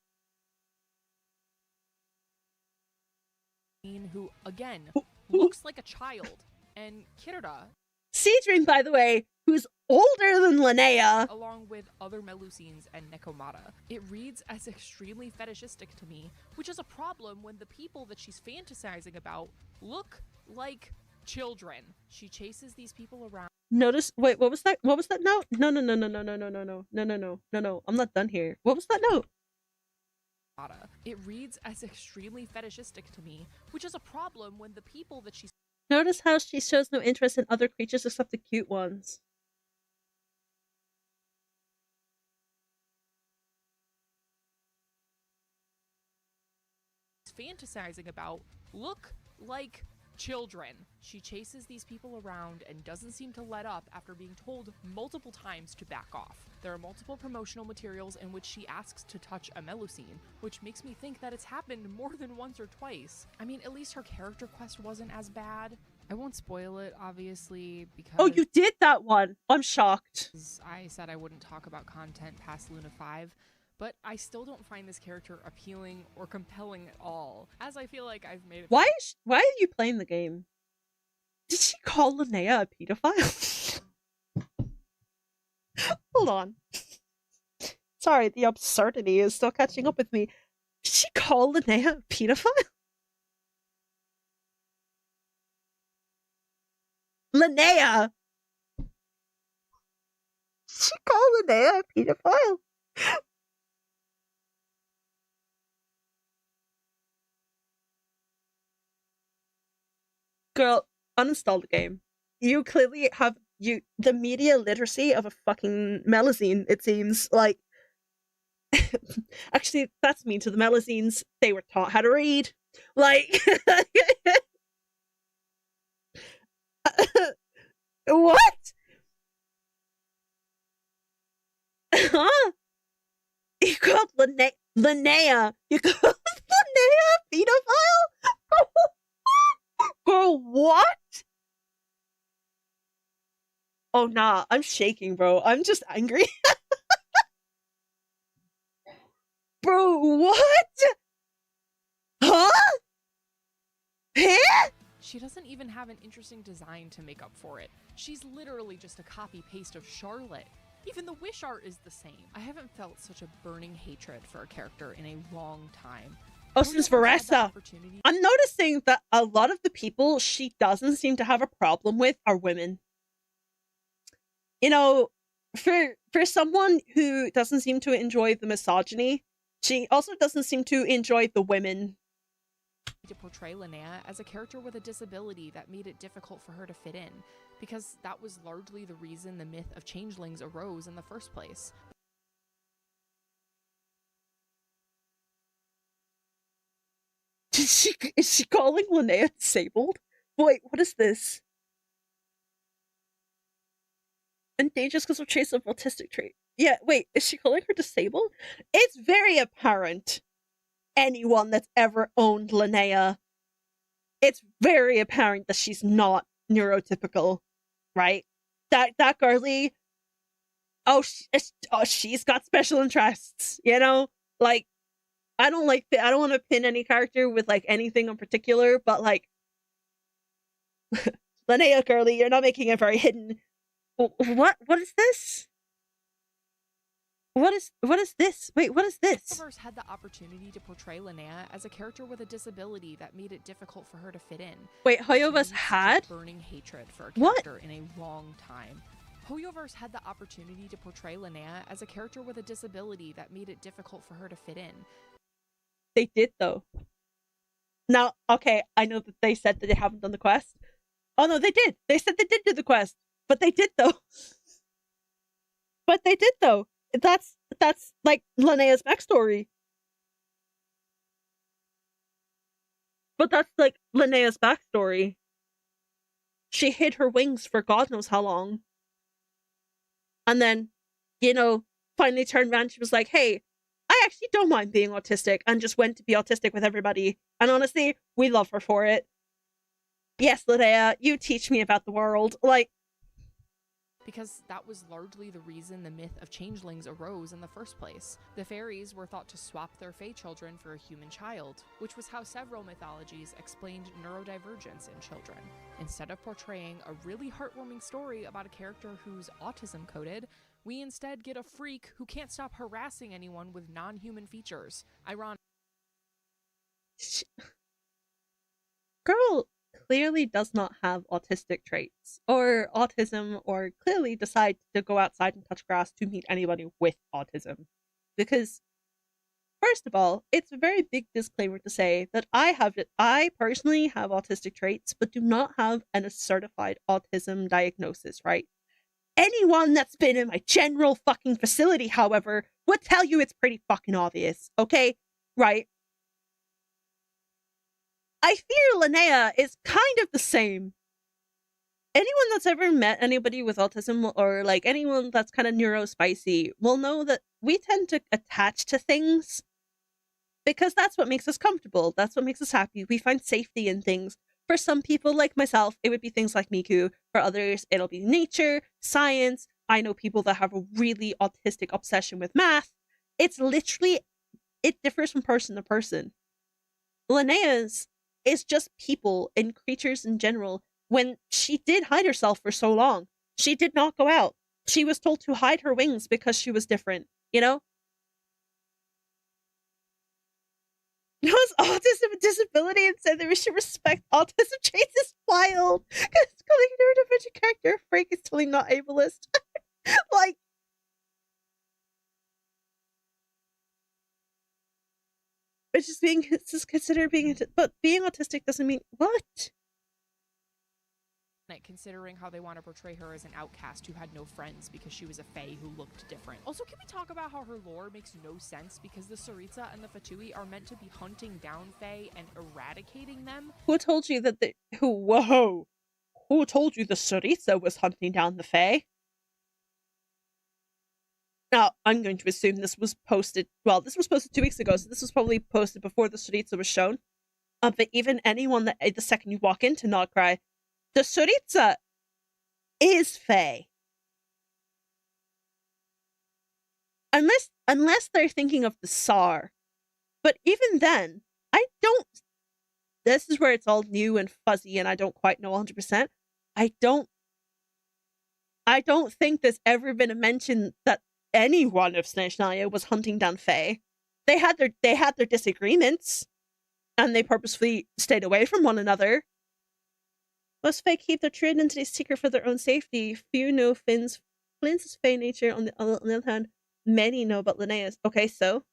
who, again, looks like a child, and Kirita. Siegeween, by the way, who's older than Linnea. Along with other Melusines and Nekomata. It reads as extremely fetishistic to me, which is a problem when the people that she's fantasizing about look like children. She chases these people around. Notice, wait, what was that? What was that note? No. I'm not done here. What was that note? It reads as extremely fetishistic to me, which is a problem when the people that she's... Notice how she shows no interest in other creatures except the cute ones. Fantasizing about look like children. She chases these people around and doesn't seem to let up after being told multiple times to back off. There are multiple promotional materials in which she asks to touch a Melusine, which makes me think that it's happened more than once or twice. I mean, at least her character quest wasn't as bad. I won't spoil it, obviously, because... Oh, you did that one! I'm shocked. I said I wouldn't talk about content past Luna 5, but I still don't find this character appealing or compelling at all, as I feel like I've made it... Why are you playing the game? Did she call Linnea a pedophile? Hold on. Sorry, the absurdity is still catching up with me. Did she call Linnea a pedophile? Linnea! Did she call Linnea a pedophile? Girl, uninstall the game. You clearly have the media literacy of a fucking Melusine, it seems. Like, actually, that's mean to the Melusines. They were taught how to read. Like, what? Huh? You called Linnea. You called Linnea a pedophile? Girl, what? Oh, nah, I'm shaking, bro. I'm just angry. Bro, what? Huh? Huh? She doesn't even have an interesting design to make up for it. She's literally just a copy-paste of Charlotte. Even the wish art is the same. I haven't felt such a burning hatred for a character in a long time. Oh, since Varessa. I'm noticing that a lot of the people she doesn't seem to have a problem with are women. You know, for someone who doesn't seem to enjoy the misogyny, she also doesn't seem to enjoy the women. To portray Linnea as a character with a disability that made it difficult for her to fit in, because that was largely the reason the myth of changelings arose in the first place. Is she calling Linnea disabled? Wait, what is this? And dangerous because of trace of autistic trait. Yeah, wait, is she calling her disabled? It's very apparent. Anyone that's ever owned Linnea, it's very apparent that she's not neurotypical, right? That girlie, she's got special interests, you know? Like, I don't want to pin any character with like anything in particular, but like, Linnea girlie, you're not making it very hidden. What is this? What is this? Wait, what is this? Hoyoverse had the opportunity to portray Linnea as a character with a disability that made it difficult for her to fit in. Wait, Hoyoverse had burning hatred for a character in a long time. Hoyoverse had the opportunity to portray Linnea as a character with a disability that made it difficult for her to fit in. They did, though. Now, okay, I know that they said that they haven't done the quest. Oh, no, they did. They said they did do the quest. But they did, though. But they did, though. That's like, Linnea's backstory. But that's, like, Linnea's backstory. She hid her wings for God knows how long. And then, you know, finally turned around, she was like, hey, I actually don't mind being autistic, and just went to be autistic with everybody. And honestly, we love her for it. Yes, Linnea, you teach me about the world. Like, because that was largely the reason the myth of changelings arose in the first place. The fairies were thought to swap their fae children for a human child, which was how several mythologies explained neurodivergence in children. Instead of portraying a really heartwarming story about a character who's autism-coded, we instead get a freak who can't stop harassing anyone with non-human features. Ironic. Girl clearly does not have autistic traits or autism, or clearly decide to go outside and touch grass to meet anybody with autism. Because, first of all, it's a very big disclaimer to say that I personally have autistic traits, but do not have a certified autism diagnosis, right? Anyone that's been in my general fucking facility, however, would tell you it's pretty fucking obvious, okay? Right? I fear Linnea is kind of the same. Anyone that's ever met anybody with autism, or like anyone that's kind of neurospicy, will know that we tend to attach to things because that's what makes us comfortable. That's what makes us happy. We find safety in things. For some people, like myself, it would be things like Miku. For others, it'll be nature, science. I know people that have a really autistic obsession with math. It's literally, it differs from person to person. Linnea's is just people and creatures in general. When she did hide herself for so long, she did not go out. She was told to hide her wings because she was different, you know? It was autism and disability and said that we should respect autism traits is wild. Because calling a neurodivergent character a freak is totally not ableist. Like, it's just considered being, but being autistic doesn't mean what? Considering how they want to portray her as an outcast who had no friends because she was a fae who looked different. Also, can we talk about how her lore makes no sense because the Tsaritsa and the Fatui are meant to be hunting down fae and eradicating them? Who told you that whoa? Who told you the Tsaritsa was hunting down the fae? Now, I'm going to assume this was posted, well, this was posted 2 weeks ago, so this was probably posted before the Tsaritsa was shown. But even anyone that, the second you walk into Nogcry, the Tsaritsa is fae. Unless they're thinking of the Tsar. But even then, I don't... This is where it's all new and fuzzy and I don't quite know 100%. I don't think there's ever been a mention that anyone of Snezhnaya was hunting down fae. They had their disagreements, and they purposefully stayed away from one another. Most fae keep their true identity secret for their own safety. Few know Flynn's fae nature. On the other hand, many know about Linnea's. Okay, so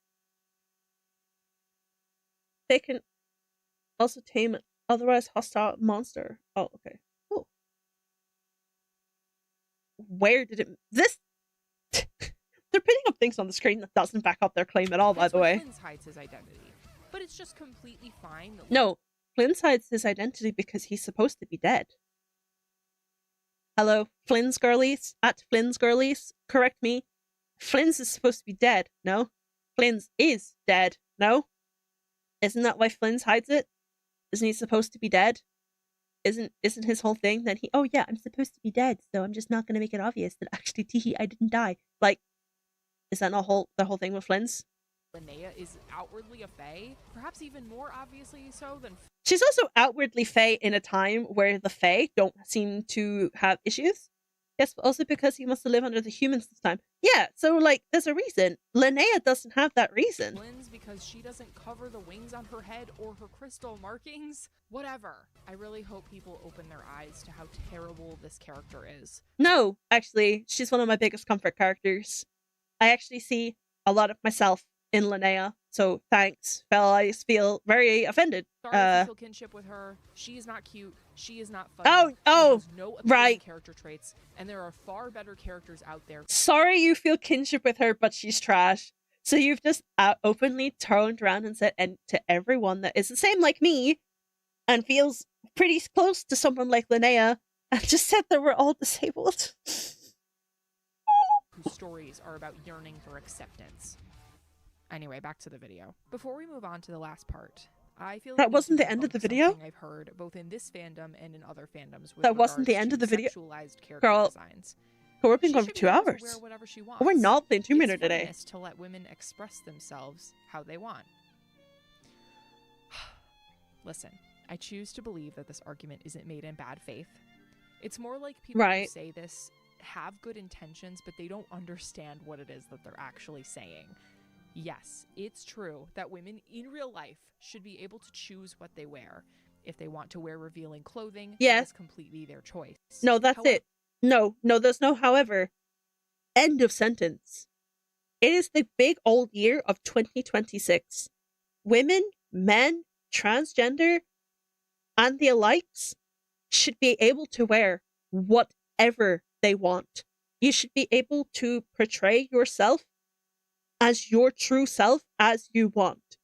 they can also tame an otherwise hostile monster. Oh, okay. Cool. Where did it... This... They're putting up things on the screen that doesn't back up their claim at all, by the way. Flynn hides his identity, but it's just completely fine. No, Flynn hides his identity because he's supposed to be dead. Hello, Flynn's girlies, at Flynn's girlies, correct me. Flynn's is supposed to be dead, no? Flynn's is dead, no? Isn't that why Flynn's hides it? Isn't he supposed to be dead? Isn't his whole thing that he, oh yeah, I'm supposed to be dead, so I'm just not gonna make it obvious that actually, teehee, I didn't die. Like, is that not the whole thing with Flynn's? Linnea is outwardly a fae, perhaps even more obviously so than... She's also outwardly fae in a time where the fae don't seem to have issues. Yes, but also because he wants to live under the humans this time. Yeah, so, like, there's a reason. Linnea doesn't have that reason. Flynn's because she doesn't cover the wings on her head or her crystal markings. Whatever. I really hope people open their eyes to how terrible this character is. No, actually, she's one of my biggest comfort characters. I actually see a lot of myself in Linnea. So thanks, fellas. Feel very offended. Sorry if you feel kinship with her. She is not cute. She is not funny. Oh, she has no appealing right. character traits, and there are far better characters out there. Sorry you feel kinship with her, but she's trash. So you've just openly turned around and said, and to everyone that is the same like me, and feels pretty close to someone like Linnea, and just said that we're all disabled. Whose stories are about yearning for acceptance. Anyway, back to the video. Before we move on to the last part, I feel that wasn't the end of the video. I've heard both in this fandom and in other fandoms. With that wasn't the end of the video. Girl, designs. We're being going for 2 hours. We're not playing Tomb Raider today. It's to let women express themselves how they want. Listen, I choose to believe that this argument isn't made in bad faith. It's more like people who say this have good intentions, but they don't understand what it is that they're actually saying. Yes, it's true that women in real life should be able to choose what they wear. If they want to wear revealing clothing, it's completely their choice. No, that's it. No, there's no however. End of sentence. It is the big old year of 2026. Women, men, transgender, and the alikes should be able to wear whatever they want. You should be able to portray yourself as your true self as you want.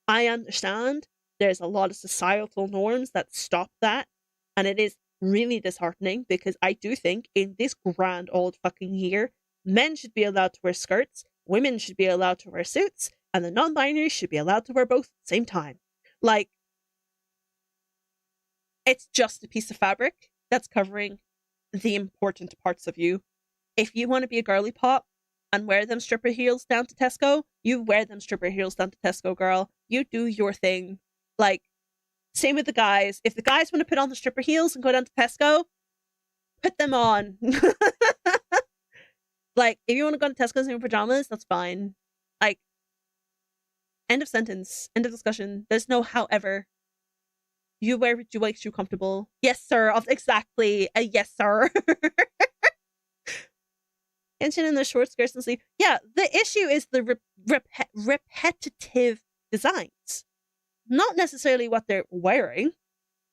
I understand there's a lot of societal norms that stop that, and it is really disheartening because I do think in this grand old fucking year, men should be allowed to wear skirts, women should be allowed to wear suits, and the non-binary should be allowed to wear both at the same time. Like, it's just a piece of fabric that's covering the important parts of you. If you want to be a girly pop and wear them stripper heels down to Tesco, you wear them stripper heels down to Tesco, girl. You do your thing. Like, same with the guys. If the guys want to put on the stripper heels and go down to Tesco, put them on. Like, if you want to go to Tesco's in your pajamas, that's fine. Like, end of sentence. End of discussion. There's no however. You wear what makes you comfortable. Yes, sir. Exactly. Yes, sir. Genshin in the short skirts and sleeve. Yeah, the issue is the repetitive designs. Not necessarily what they're wearing.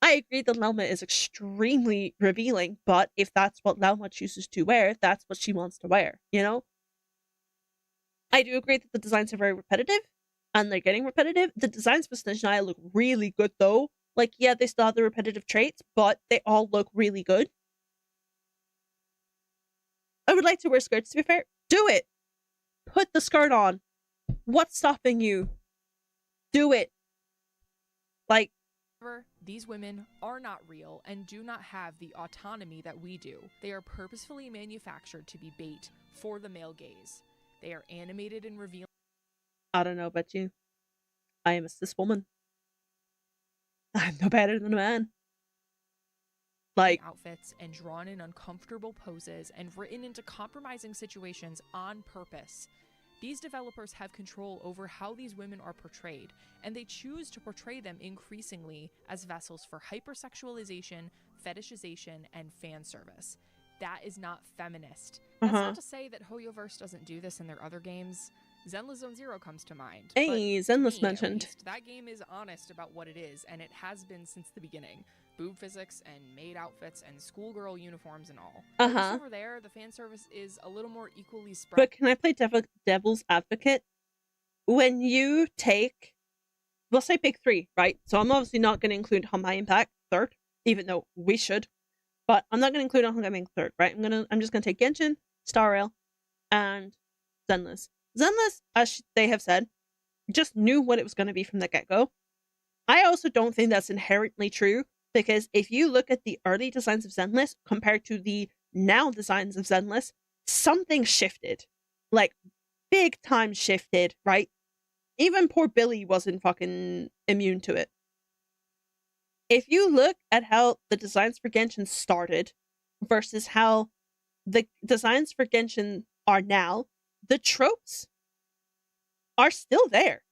I agree that Lauma is extremely revealing, but if that's what Lauma chooses to wear, that's what she wants to wear, you know? I do agree that the designs are very repetitive, and they're getting repetitive. The designs for Snezhnaya look really good, though. Like, yeah, they still have the repetitive traits, but they all look really good. I would like to wear skirts, to be fair. Do it! Put the skirt on. What's stopping you? Do it. Like, these women are not real and do not have the autonomy that we do. They are purposefully manufactured to be bait for the male gaze. They are animated and revealing. I don't know about you. I am a cis woman. I'm no better than a man. Like, outfits and drawn in uncomfortable poses and written into compromising situations on purpose. These developers have control over how these women are portrayed, and they choose to portray them increasingly as vessels for hypersexualization, fetishization, and fan service. That is not feminist. That's not to say that HoYoverse doesn't do this in their other games. Zenless Zone Zero comes to mind. Hey, Zenless mentioned. That game is honest about what it is, and it has been since the beginning. Boob physics and maid outfits and schoolgirl uniforms and all. Over there, the fan service is a little more equally spread. But can I play devil's advocate? When you take, we'll say pick 3, right? So I'm obviously not going to include Honmai Impact third, even though we should. But I'm not going to include Honmai third, right? I'm just going to take Genshin, Star Rail, and Zenless. Zenless, as they have said, just knew what it was going to be from the get-go. I also don't think that's inherently true, because if you look at the early designs of Zenless compared to the now designs of Zenless, something shifted. Like, big time shifted, right? Even poor Billy wasn't fucking immune to it. If you look at how the designs for Genshin started versus how the designs for Genshin are now, the tropes are still there.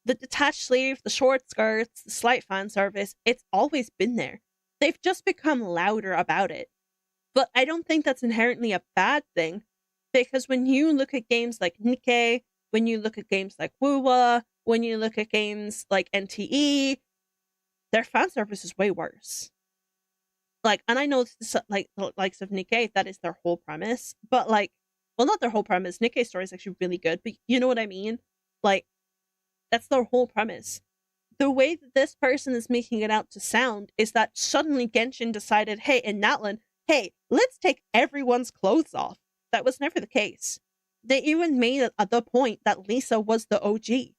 The detached sleeve, the short skirts, the slight fan service, it's always been there. They've just become louder about it. But I don't think that's inherently a bad thing, because when you look at games like Nikke when you look at games like WoWa, when you look at games like NTE, their fan service is way worse. Like, and I know this, like the likes of Nikkei, that is their whole premise, but like, well, not their whole premise. Nikkei's story is actually really good, but you know what I mean? Like, that's their whole premise. The way that this person is making it out to sound is that suddenly Genshin decided, hey, in Natlan, hey, let's take everyone's clothes off. That was never the case. They even made it at the point that Lisa was the OG.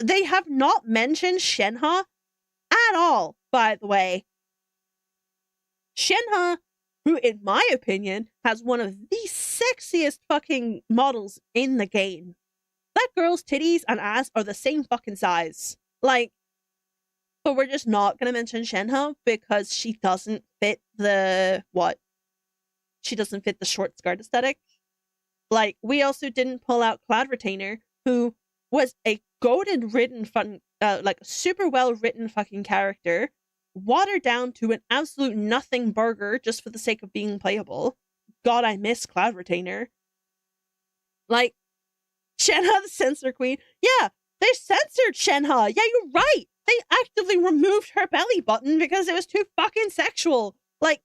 They have not mentioned Shenhe at all, by the way. Shenhe, who, in my opinion, has one of the sexiest fucking models in the game. That girl's titties and ass are the same fucking size. Like, but we're just not gonna mention Shenhe because she doesn't fit the, what? She doesn't fit the short skirt aesthetic. Like, we also didn't pull out Cloud Retainer, who was a golden written fun, like, super well written fucking character, watered down to an absolute nothing burger just for the sake of being playable. God, I miss Cloud Retainer. Like, Shenhe the Censor Queen. Yeah, they censored Shenhe. Yeah, you're right. They actively removed her belly button because it was too fucking sexual. Like,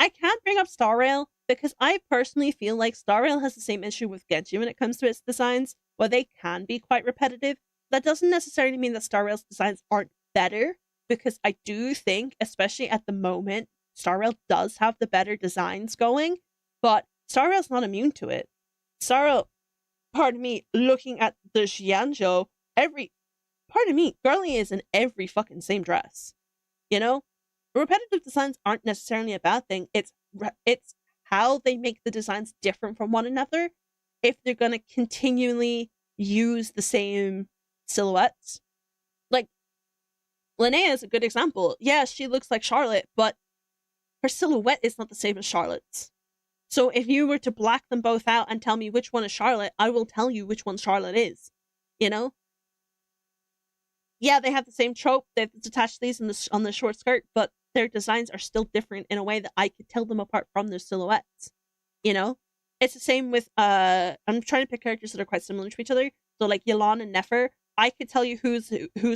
I can't bring up Star Rail because I personally feel like Star Rail has the same issue with Genshin when it comes to its designs, where they can be quite repetitive. That doesn't necessarily mean that Star Rail's designs aren't better, because I do think, especially at the moment, Star Rail does have the better designs going, but Star Rail's not immune to it. Star Rail, pardon me, looking at the Xianzhou, girly is in every fucking same dress. You know? Repetitive designs aren't necessarily a bad thing. It's how they make the designs different from one another if they're going to continually use the same silhouettes. Like, Linnea is a good example. Yeah, she looks like Charlotte, but her silhouette is not the same as Charlotte's. So if you were to black them both out and tell me which one is Charlotte, I will tell you which one Charlotte is. You know? Yeah, they have the same trope. They have the detached sleeves on the short skirt, but their designs are still different in a way that I could tell them apart from their silhouettes. You know? It's the same with, I'm trying to pick characters that are quite similar to each other. So like Yelan and Nefer, I could tell you who's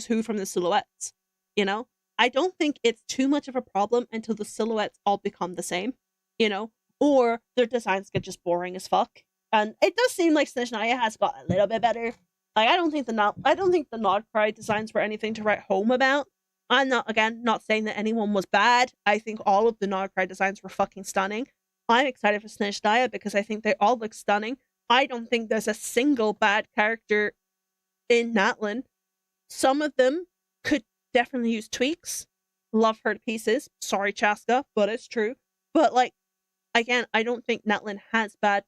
who from the silhouettes. You know? I don't think it's too much of a problem until the silhouettes all become the same. You know? Or their designs get just boring as fuck. And it does seem like Snezhnaya has got a little bit better. Like, I don't think the Nodcry designs were anything to write home about. I'm not saying that anyone was bad. I think all of the Nodcry designs were fucking stunning. I'm excited for Snezhnaya because I think they all look stunning. I don't think there's a single bad character in Natlan. Some of them could definitely use tweaks. Love her to pieces. Sorry, Chaska, but it's true. But, like, again, I don't think Natlan has bad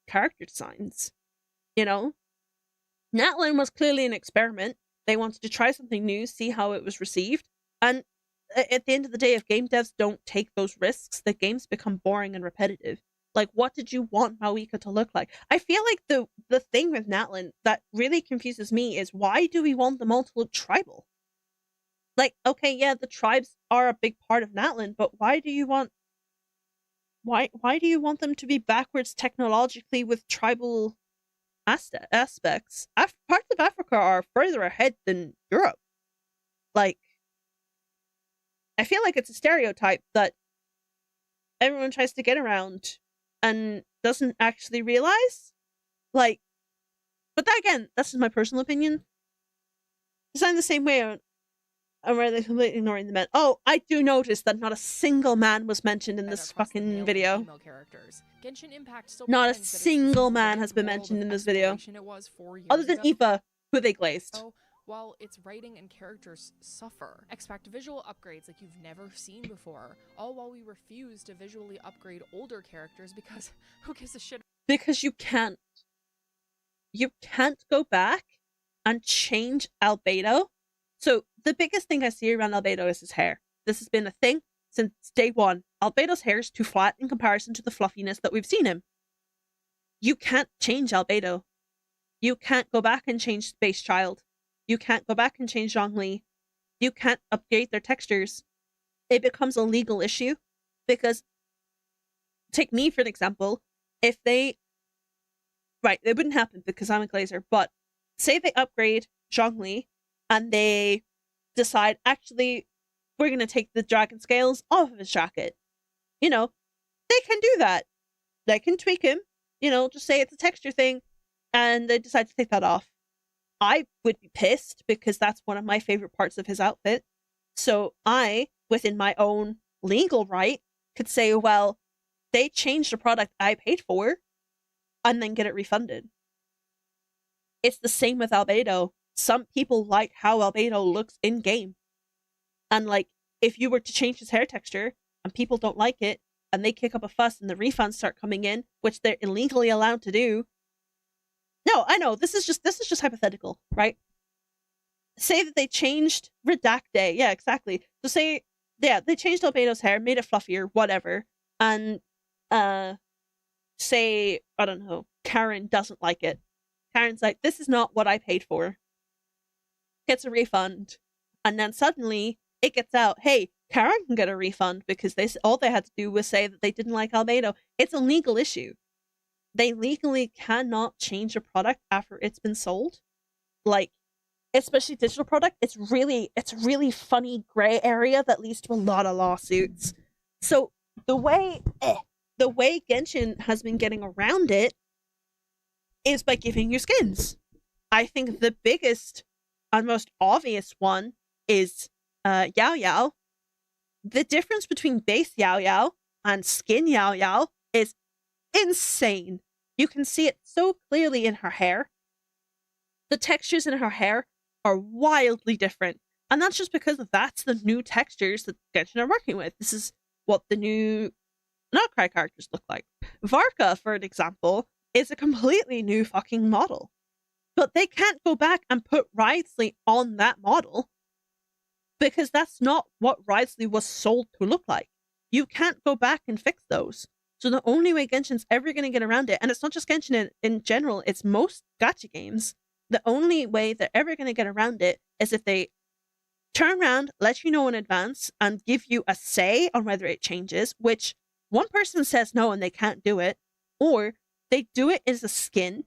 character designs. You know? Natlan was clearly an experiment. They wanted to try something new, see how it was received. And at the end of the day, if game devs don't take those risks, the games become boring and repetitive. Like, what did you want Mawika to look like? I feel like the thing with Natlan that really confuses me is, why do we want them all to look tribal? Like, okay, yeah, the tribes are a big part of Natlan, but why do you want them to be backwards technologically with tribal aspects? Parts of Africa are further ahead than Europe. Like, I feel like it's a stereotype that everyone tries to get around and doesn't actually realize. Like, but that, again, that's just my personal opinion. Design the same way, I'm really completely ignoring the men. Oh, I do notice that not a single man was mentioned in this fucking video. Not a single man has been mentioned in this video. Other than Aoife, who they glazed. So, while its writing and characters suffer, expect visual upgrades like you've never seen before, all while we refuse to visually upgrade older characters because who gives a shit? Because you can't. You can't go back and change Albedo. So the biggest thing I see around Albedo is his hair. This has been a thing since day one. Albedo's hair is too flat in comparison to the fluffiness that we've seen him. You can't change Albedo. You can't go back and change Space Child. You can't go back and change Zhongli. You can't upgrade their textures. It becomes a legal issue because, take me for an example, if they... Right, it wouldn't happen because I'm a glazer, but say they upgrade Zhongli and they decide, actually, we're going to take the dragon scales off of his jacket. You know, they can do that. They can tweak him, you know, just say it's a texture thing, and they decide to take that off. I would be pissed because that's one of my favorite parts of his outfit. So I, within my own legal right, could say, well, they changed the product I paid for, and then get it refunded. It's the same with Albedo. Some people like how Albedo looks in-game. And, like, if you were to change his hair texture, and people don't like it, and they kick up a fuss and the refunds start coming in, which they're illegally allowed to do. No, I know, this is just hypothetical, right? Say that they changed Redacte, yeah, exactly. So say, yeah, they changed Albedo's hair, made it fluffier, whatever, and, say, I don't know, Karen doesn't like it. Karen's like, this is not what I paid for. Gets a refund. And then suddenly, it gets out, hey, Karen can get a refund because all they had to do was say that they didn't like Albedo. It's a legal issue. They legally cannot change a product after it's been sold. Like, especially digital product, it's a really funny gray area that leads to a lot of lawsuits. So the way Genshin has been getting around it is by giving you skins. I think the biggest and most obvious one is Yao Yao. The difference between base Yao Yao and skin Yao Yao is insane. You can see it so clearly in her hair. The textures in her hair are wildly different. And that's just because that's the new textures that Genshin are working with. This is what the new Outcry characters look like. Varka, for an example, is a completely new fucking model. But they can't go back and put Wriothesley on that model because that's not what Wriothesley was sold to look like. You can't go back and fix those. So the only way Genshin's ever going to get around it, and it's not just Genshin in general, it's most gacha games, the only way they're ever going to get around it is if they turn around, let you know in advance, and give you a say on whether it changes, which one person says no and they can't do it, or they do it as a skin.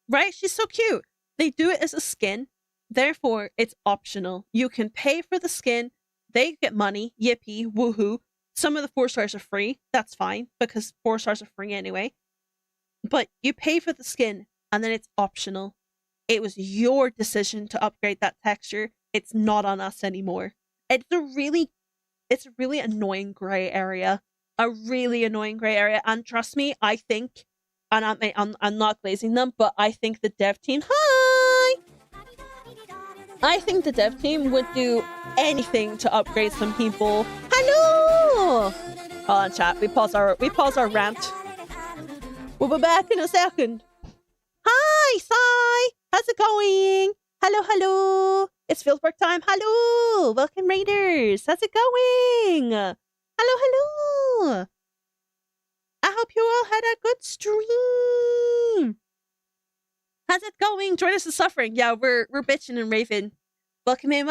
Right? She's so cute. They do it as a skin, therefore it's optional. You can pay for the skin, they get money, yippee, woohoo. Some of the 4 stars are free, that's fine, because 4 stars are free anyway. But you pay for the skin, and then it's optional. It was your decision to upgrade that texture. It's not on us anymore. It's a really annoying grey area. A really annoying grey area. And trust me, I think, and I'm not glazing them, but I think the dev team, hi! I think the dev team would do anything to upgrade some people. Hello! Hold on, chat. We pause our rant. We'll be back in a second. Hi, Sai! How's it going? Hello. It's fieldwork time. Hello! Welcome, Raiders. How's it going? Hello. I hope you all had a good stream. How's it going? Join us in suffering. Yeah, we're bitching and raving. Welcome in.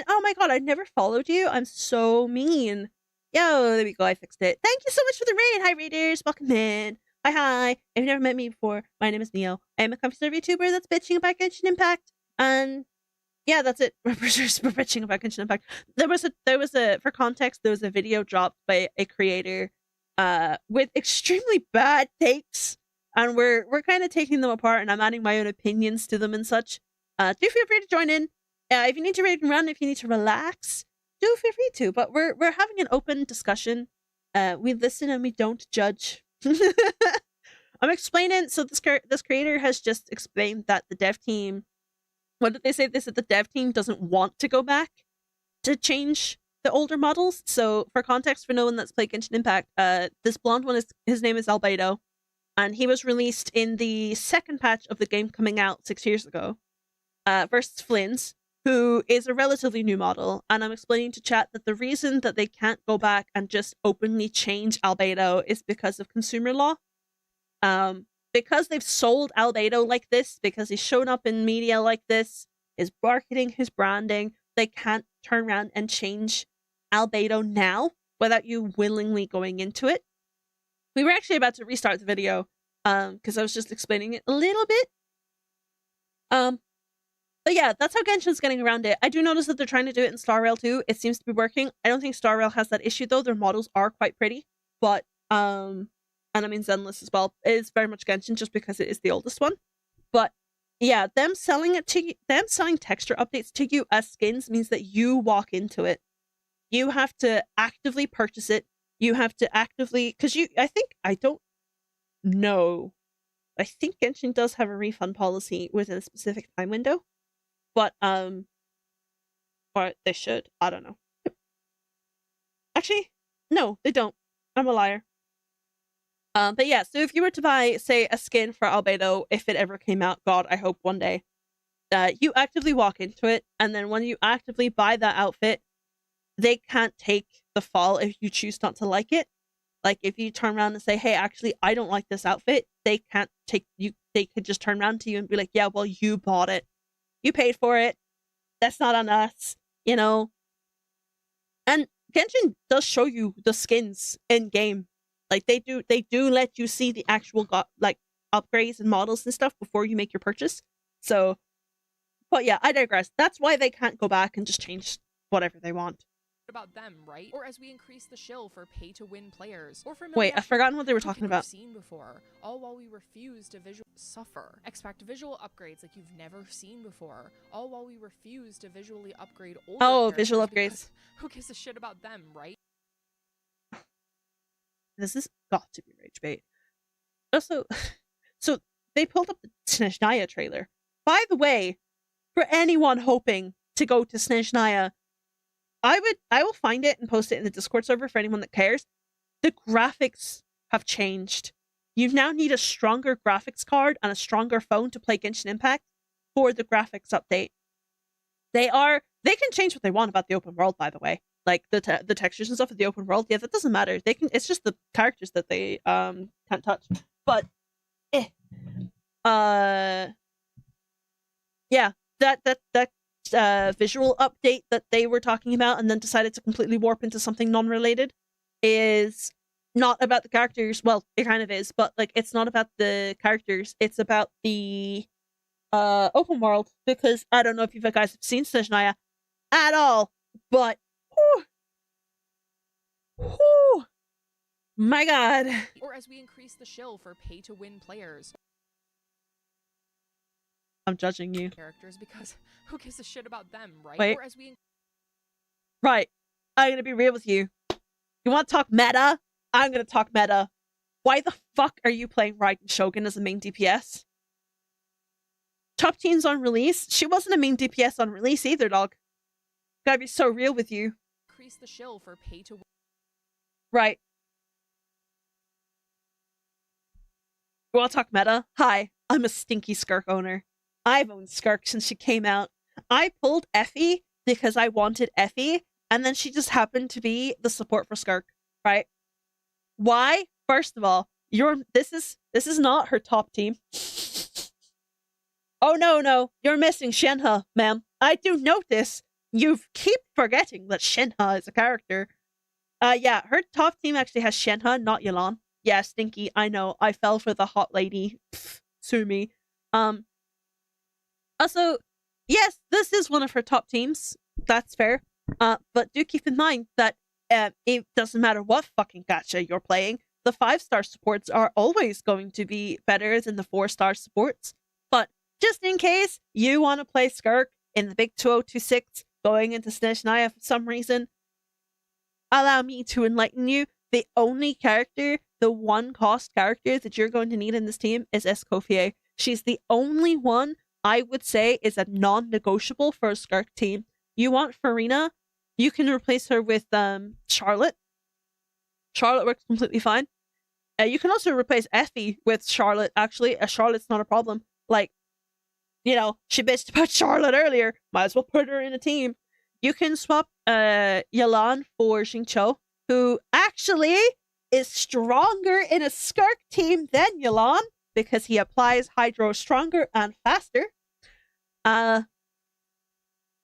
Oh my god, I never followed you. I'm so mean. Yo, there we go. I fixed it. Thank you so much for the raid. Hi, Raiders. Welcome in. Hi. If you've never met me before, my name is Neo. I am a comfy server YouTuber that's bitching about Genshin Impact. And yeah, that's it. We're bitching about Genshin Impact. For context, there was a video dropped by a creator with extremely bad takes. And we're kind of taking them apart, and I'm adding my own opinions to them and such. Do feel free to join in. If you need to raid and run, if you need to relax, do feel free to. But we're having an open discussion. We listen and we don't judge. I'm explaining. So this creator has just explained that the dev team. What did they say? They said the dev team doesn't want to go back to change the older models. So for context, for no one that's played Genshin Impact, this blonde one his name is Albedo. And he was released in the second patch of the game coming out 6 years ago, versus Flynn's, who is a relatively new model. And I'm explaining to chat that the reason that they can't go back and just openly change Albedo is because of consumer law. Because they've sold Albedo like this, because he's shown up in media like this, his marketing, his branding, they can't turn around and change Albedo now without you willingly going into it. We were actually about to restart the video, because I was just explaining it a little bit. But yeah, that's how Genshin's getting around it. I do notice that they're trying to do it in Star Rail too. It seems to be working. I don't think Star Rail has that issue though. Their models are quite pretty, but and I mean Zenless as well. It is very much Genshin just because it is the oldest one. But yeah, them selling texture updates to you as skins means that you walk into it. You have to actively purchase it. You have to actively, because I don't know. I think Genshin does have a refund policy within a specific time window. But, or they should. I don't know. Actually, no, they don't. I'm a liar. But yeah, so if you were to buy, say, a skin for Albedo, if it ever came out, God, I hope one day, you actively walk into it, and then when you actively buy that outfit, they can't take the fall if you choose not to like it. Like, if you turn around and say, hey, actually, I don't like this outfit, they can't take you, they could just turn around to you and be like, yeah, well, you bought it. You paid for it. That's not on us, you know? And Genshin does show you the skins in game. Like, they do let you see the actual upgrades and models and stuff before you make your purchase. So, but yeah, I digress. That's why they can't go back and just change whatever they want. About them, right? Or as we increase the shill for pay-to-win players, or for wait, I've forgotten what they were talking about. Seen before, all while we refuse to suffer. Expect visual upgrades like you've never seen before, all while we refuse to visually upgrade older visual upgrades. Who gives a shit about them, right? This has got to be rage bait. Also, so they pulled up the Snezhnaya trailer. By the way, for anyone hoping to go to Snezhnaya, I will find it and post it in the Discord server for anyone that cares. The graphics have changed. You now need a stronger graphics card and a stronger phone to play Genshin Impact for the graphics update. They can change what they want about the open world, by the way. Like the textures and stuff of the open world. Yeah, that doesn't matter. It's just the characters that they can't touch. But yeah, that visual update that they were talking about and then decided to completely warp into something non-related is not about the characters. Well, it kind of is, but like it's not about the characters. It's about the open world, because I don't know if you guys have seen Snezhnaya at all, but my god. Or as we increase the shill for pay-to-win players. I'm judging you. Characters, because who gives a shit about them, right? Wait. Or as we right. I'm gonna be real with you. You want to talk meta? I'm gonna talk meta. Why the fuck are you playing Raiden Shogun as a main DPS? Top teams on release? She wasn't a main DPS on release either, dog. Gotta be so real with you. Increase the shill for pay-to-win. Right. You want to talk meta? Hi, I'm a stinky Skirk owner. I've owned Skirk since she came out. I pulled Effie because I wanted Effie, and then she just happened to be the support for Skirk, right? Why? First of all, this is not her top team. Oh no, you're missing Shenhe, ma'am. I do notice you keep forgetting that Shenhe is a character. Yeah, her top team actually has Shenhe, not Yelan. Yeah, stinky, I know. I fell for the hot lady. Pfft, sue me. Also, yes, this is one of her top teams. That's fair. But do keep in mind that it doesn't matter what fucking gacha you're playing, the 5-star supports are always going to be better than the 4-star supports. But just in case you want to play Skirk in the big 2026 going into Snezhnaya for some reason, allow me to enlighten you. The only character, the one cost character that you're going to need in this team is Escoffier. She's the only one I would say is a non-negotiable for a Skirk team. You want Farina? You can replace her with Charlotte. Charlotte works completely fine. You can also replace Effie with Charlotte, actually. Charlotte's not a problem. Like, you know, she bitched about Charlotte earlier. Might as well put her in a team. You can swap Yelan for Xingqiu, who actually is stronger in a Skirk team than Yelan, because he applies Hydro stronger and faster. And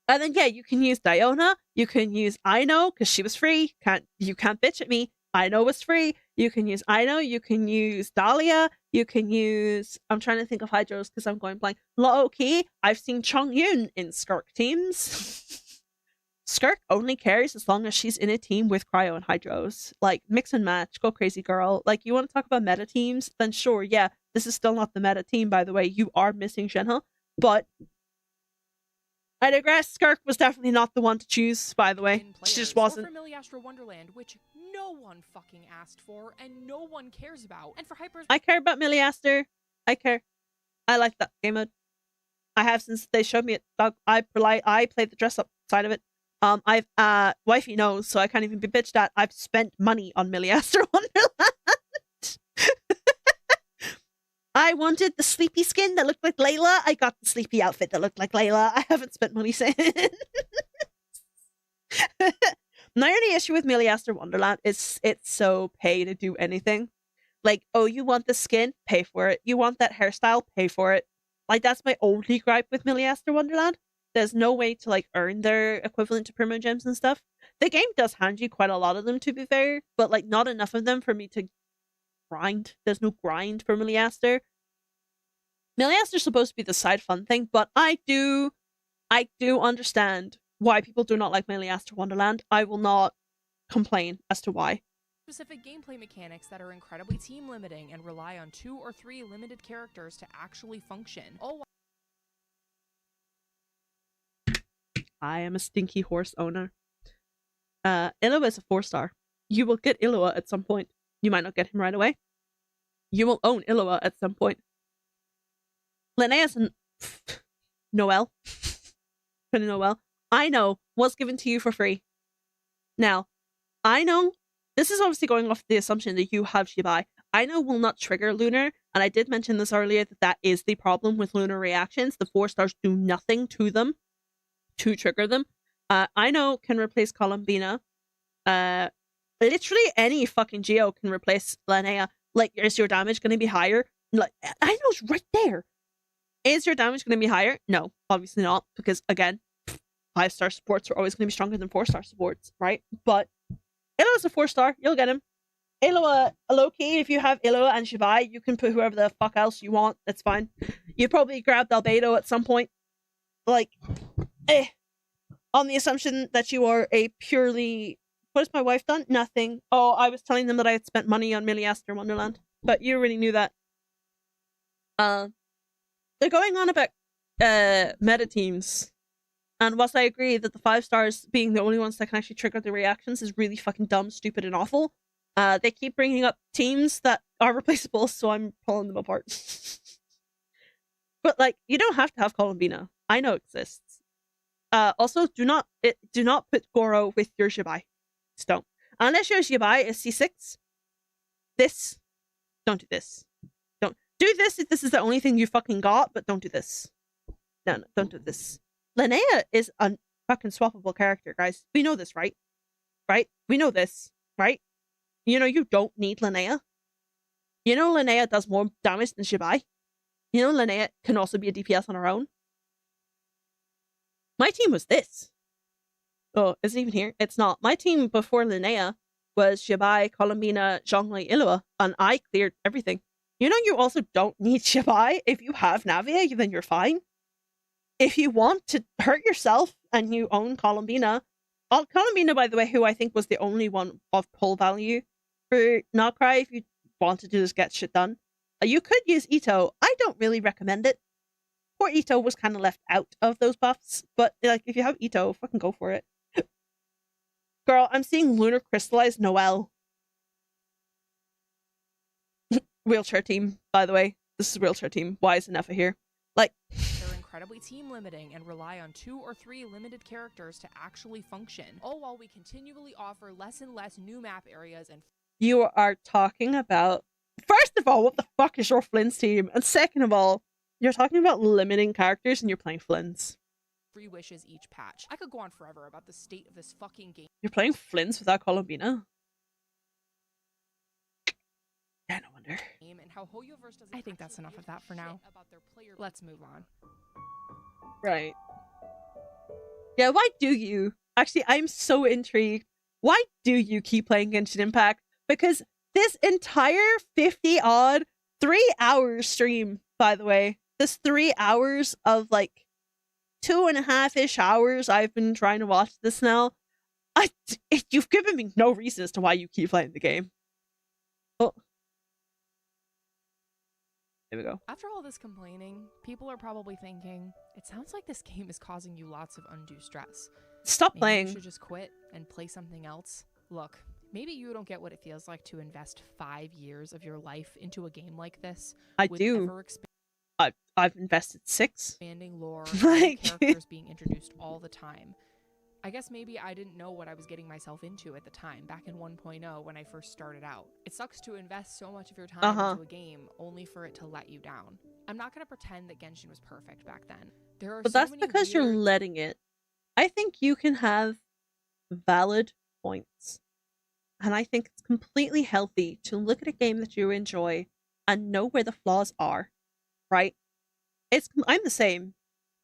then, yeah, you can use Diona. You can use Aino, because she was free. You can't bitch at me. Aino was free. You can use Aino, you can use Dahlia, you can use... I'm trying to think of Hydros because I'm going blank. Low-key, I've seen Chongyun in Skirk teams. Skirk only cares as long as she's in a team with Cryo and Hydros. Like, mix and match, go crazy girl. Like, you want to talk about meta teams? Then sure, yeah, this is still not the meta team, by the way. You are missing Shenhe, but... I digress. Skirk was definitely not the one to choose, by the way. She just wasn't. Or for Miliastra Wonderland, which no one fucking asked for and no one cares about. And for Hyper... I care about Miliaster. I care. I like that game mode. I have since they showed me it. I played the dress up side of it. Wifey knows, so I can't even be bitched at. I've spent money on Miliaster Wonderland. I wanted the sleepy skin that looked like Layla. I got the sleepy outfit that looked like Layla. I haven't spent money since. My only issue with Miliaster Wonderland is it's so pay to do anything. Like, oh, you want the skin? Pay for it. You want that hairstyle? Pay for it. Like, that's my only gripe with Miliaster Wonderland. There's no way to, like, earn their equivalent to Primo Gems and stuff. The game does hand you quite a lot of them, to be fair, but, like, not enough of them for me to grind. There's no grind for Miliaster. Miliaster's supposed to be the side fun thing, but I do understand why people do not like Miliaster Wonderland. I will not complain as to why. Specific gameplay mechanics that are incredibly team limiting and rely on 2 or 3 limited characters to actually function. Oh, I am a stinky horse owner. Illua is a 4-star. You will get Illua at some point. You might not get him right away. You will own Illua at some point. Linnea's an... Noelle. Noelle. I know was given to you for free. Now, I know this is obviously going off the assumption that you have Shibai. I know will not trigger Lunar, and I did mention this earlier that is the problem with Lunar reactions. The 4-stars do nothing to them to trigger them. I know can replace Columbina. Literally any fucking Geo can replace Linnea. Like, is your damage going to be higher? Like, I know it's right there. Is your damage going to be higher? No, obviously not, because again, 5-star supports are always going to be stronger than 4-star supports, right? But Illua's a 4-star, you'll get him. Illua, low-key, if you have Illua and Shibai, you can put whoever the fuck else you want, that's fine. You probably grabbed Albedo at some point. Like, on the assumption that you are a purely... What has my wife done? Nothing. Oh, I was telling them that I had spent money on Miliaster Wonderland, but you already knew that. They're going on about meta teams, and whilst I agree that the 5-stars being the only ones that can actually trigger the reactions is really fucking dumb, stupid, and awful, they keep bringing up teams that are replaceable, so I'm pulling them apart. But like, you don't have to have Columbina. I know it exists. Also, do not put Goro with your Shibai. Just don't. Unless your Shibai is C6. Don't do this. Don't do this if this is the only thing you fucking got, but don't do this. No, don't do this. Linnea is a fucking swappable character, guys. We know this, right? Right? We know this, right? You know you don't need Linnea. You know Linnea does more damage than Shibai. You know Linnea can also be a DPS on her own. My team was this. Oh, is it even here? It's not. My team before Linnea was Shibai, Columbina, Zhongli, Illua, and I cleared everything. You know you also don't need Shibai. If you have Navia, then you're fine. If you want to hurt yourself and you own Columbina, Columbina, by the way, who I think was the only one of pull value for Nocry, if you wanted to just get shit done, you could use Ito. I don't really recommend it. Poor Ito was kind of left out of those buffs, but like if you have Ito, fucking go for it. Girl, I'm seeing Lunar crystallize Noelle. Wheelchair team, by the way. This is wheelchair team. Why is Nefa here? Like, they're incredibly team limiting and rely on 2 or 3 limited characters to actually function. All while we continually offer less and less new map areas and... You are talking about... First of all, what the fuck is your Flynn's team? And second of all, you're talking about limiting characters and you're playing Flynn's. 3 wishes each patch. I could go on forever about the state of this fucking game. You're playing Flynn's without Columbina? Yeah, no wonder. And how Hoyoverse doesn't I think that's enough of that for now. Let's move on. Right. Yeah, why do you? Actually, I'm so intrigued. Why do you keep playing Genshin Impact? Because this entire 50-odd 3-hour stream, by the way, this 3 hours of like 2.5-ish hours I've been trying to watch this now. You've given me no reason as to why you keep playing the game. Oh. There we go. After all this complaining, people are probably thinking, it sounds like this game is causing you lots of undue stress. Stop Maybe playing. You should just quit and play something else. Look, maybe you don't get what it feels like to invest 5 years of your life into a game like this. I do. I've invested 6. Expanding lore, and characters being introduced all the time. I guess maybe I didn't know what I was getting myself into at the time, back in 1.0 when I first started out. It sucks to invest so much of your time into a game only for it to let you down. I'm not going to pretend that Genshin was perfect back then. But that's because you're letting it. I think you can have valid points. And I think it's completely healthy to look at a game that you enjoy and know where the flaws are, right? I'm the same.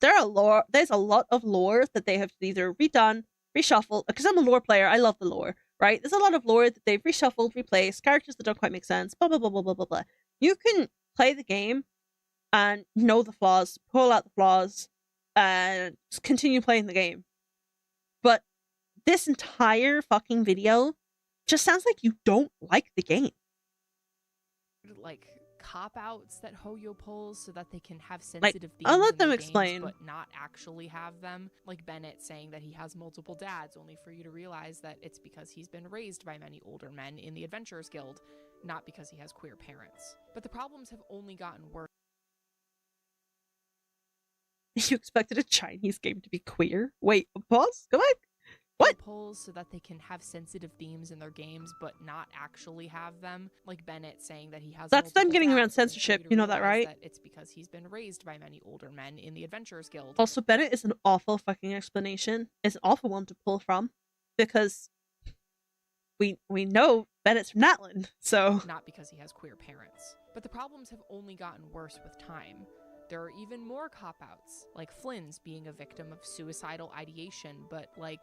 There's a lot of lore that they have either redone, reshuffled, because I'm a lore player, I love the lore, right? There's a lot of lore that they've reshuffled, replaced, characters that don't quite make sense, blah, blah, blah, blah, blah, blah, blah. You can play the game and know the flaws, pull out the flaws, and just continue playing the game. But this entire fucking video just sounds like you don't like the game. Like cop-outs that Hoyo pulls so that they can have sensitive themes I'll let in them their explain. games, but not actually have them. Like Bennett saying that he has multiple dads, only for you to realize that it's because he's been raised by many older men in the Adventurers Guild, not because he has queer parents. But the problems have only gotten worse. You expected a Chinese game to be queer? Wait, pause? Go back. What? Pulls so that they can have sensitive themes in their games, but not actually have them. Like Bennett saying that he has. That's them getting dads, around censorship. You know that, right? That it's because he's been raised by many older men in the Adventurers Guild. Also, Bennett is an awful fucking explanation. It's an awful one to pull from, because we know Bennett's from Natland, so. Not because he has queer parents. But the problems have only gotten worse with time. There are even more cop-outs, like Flynn's being a victim of suicidal ideation, but like,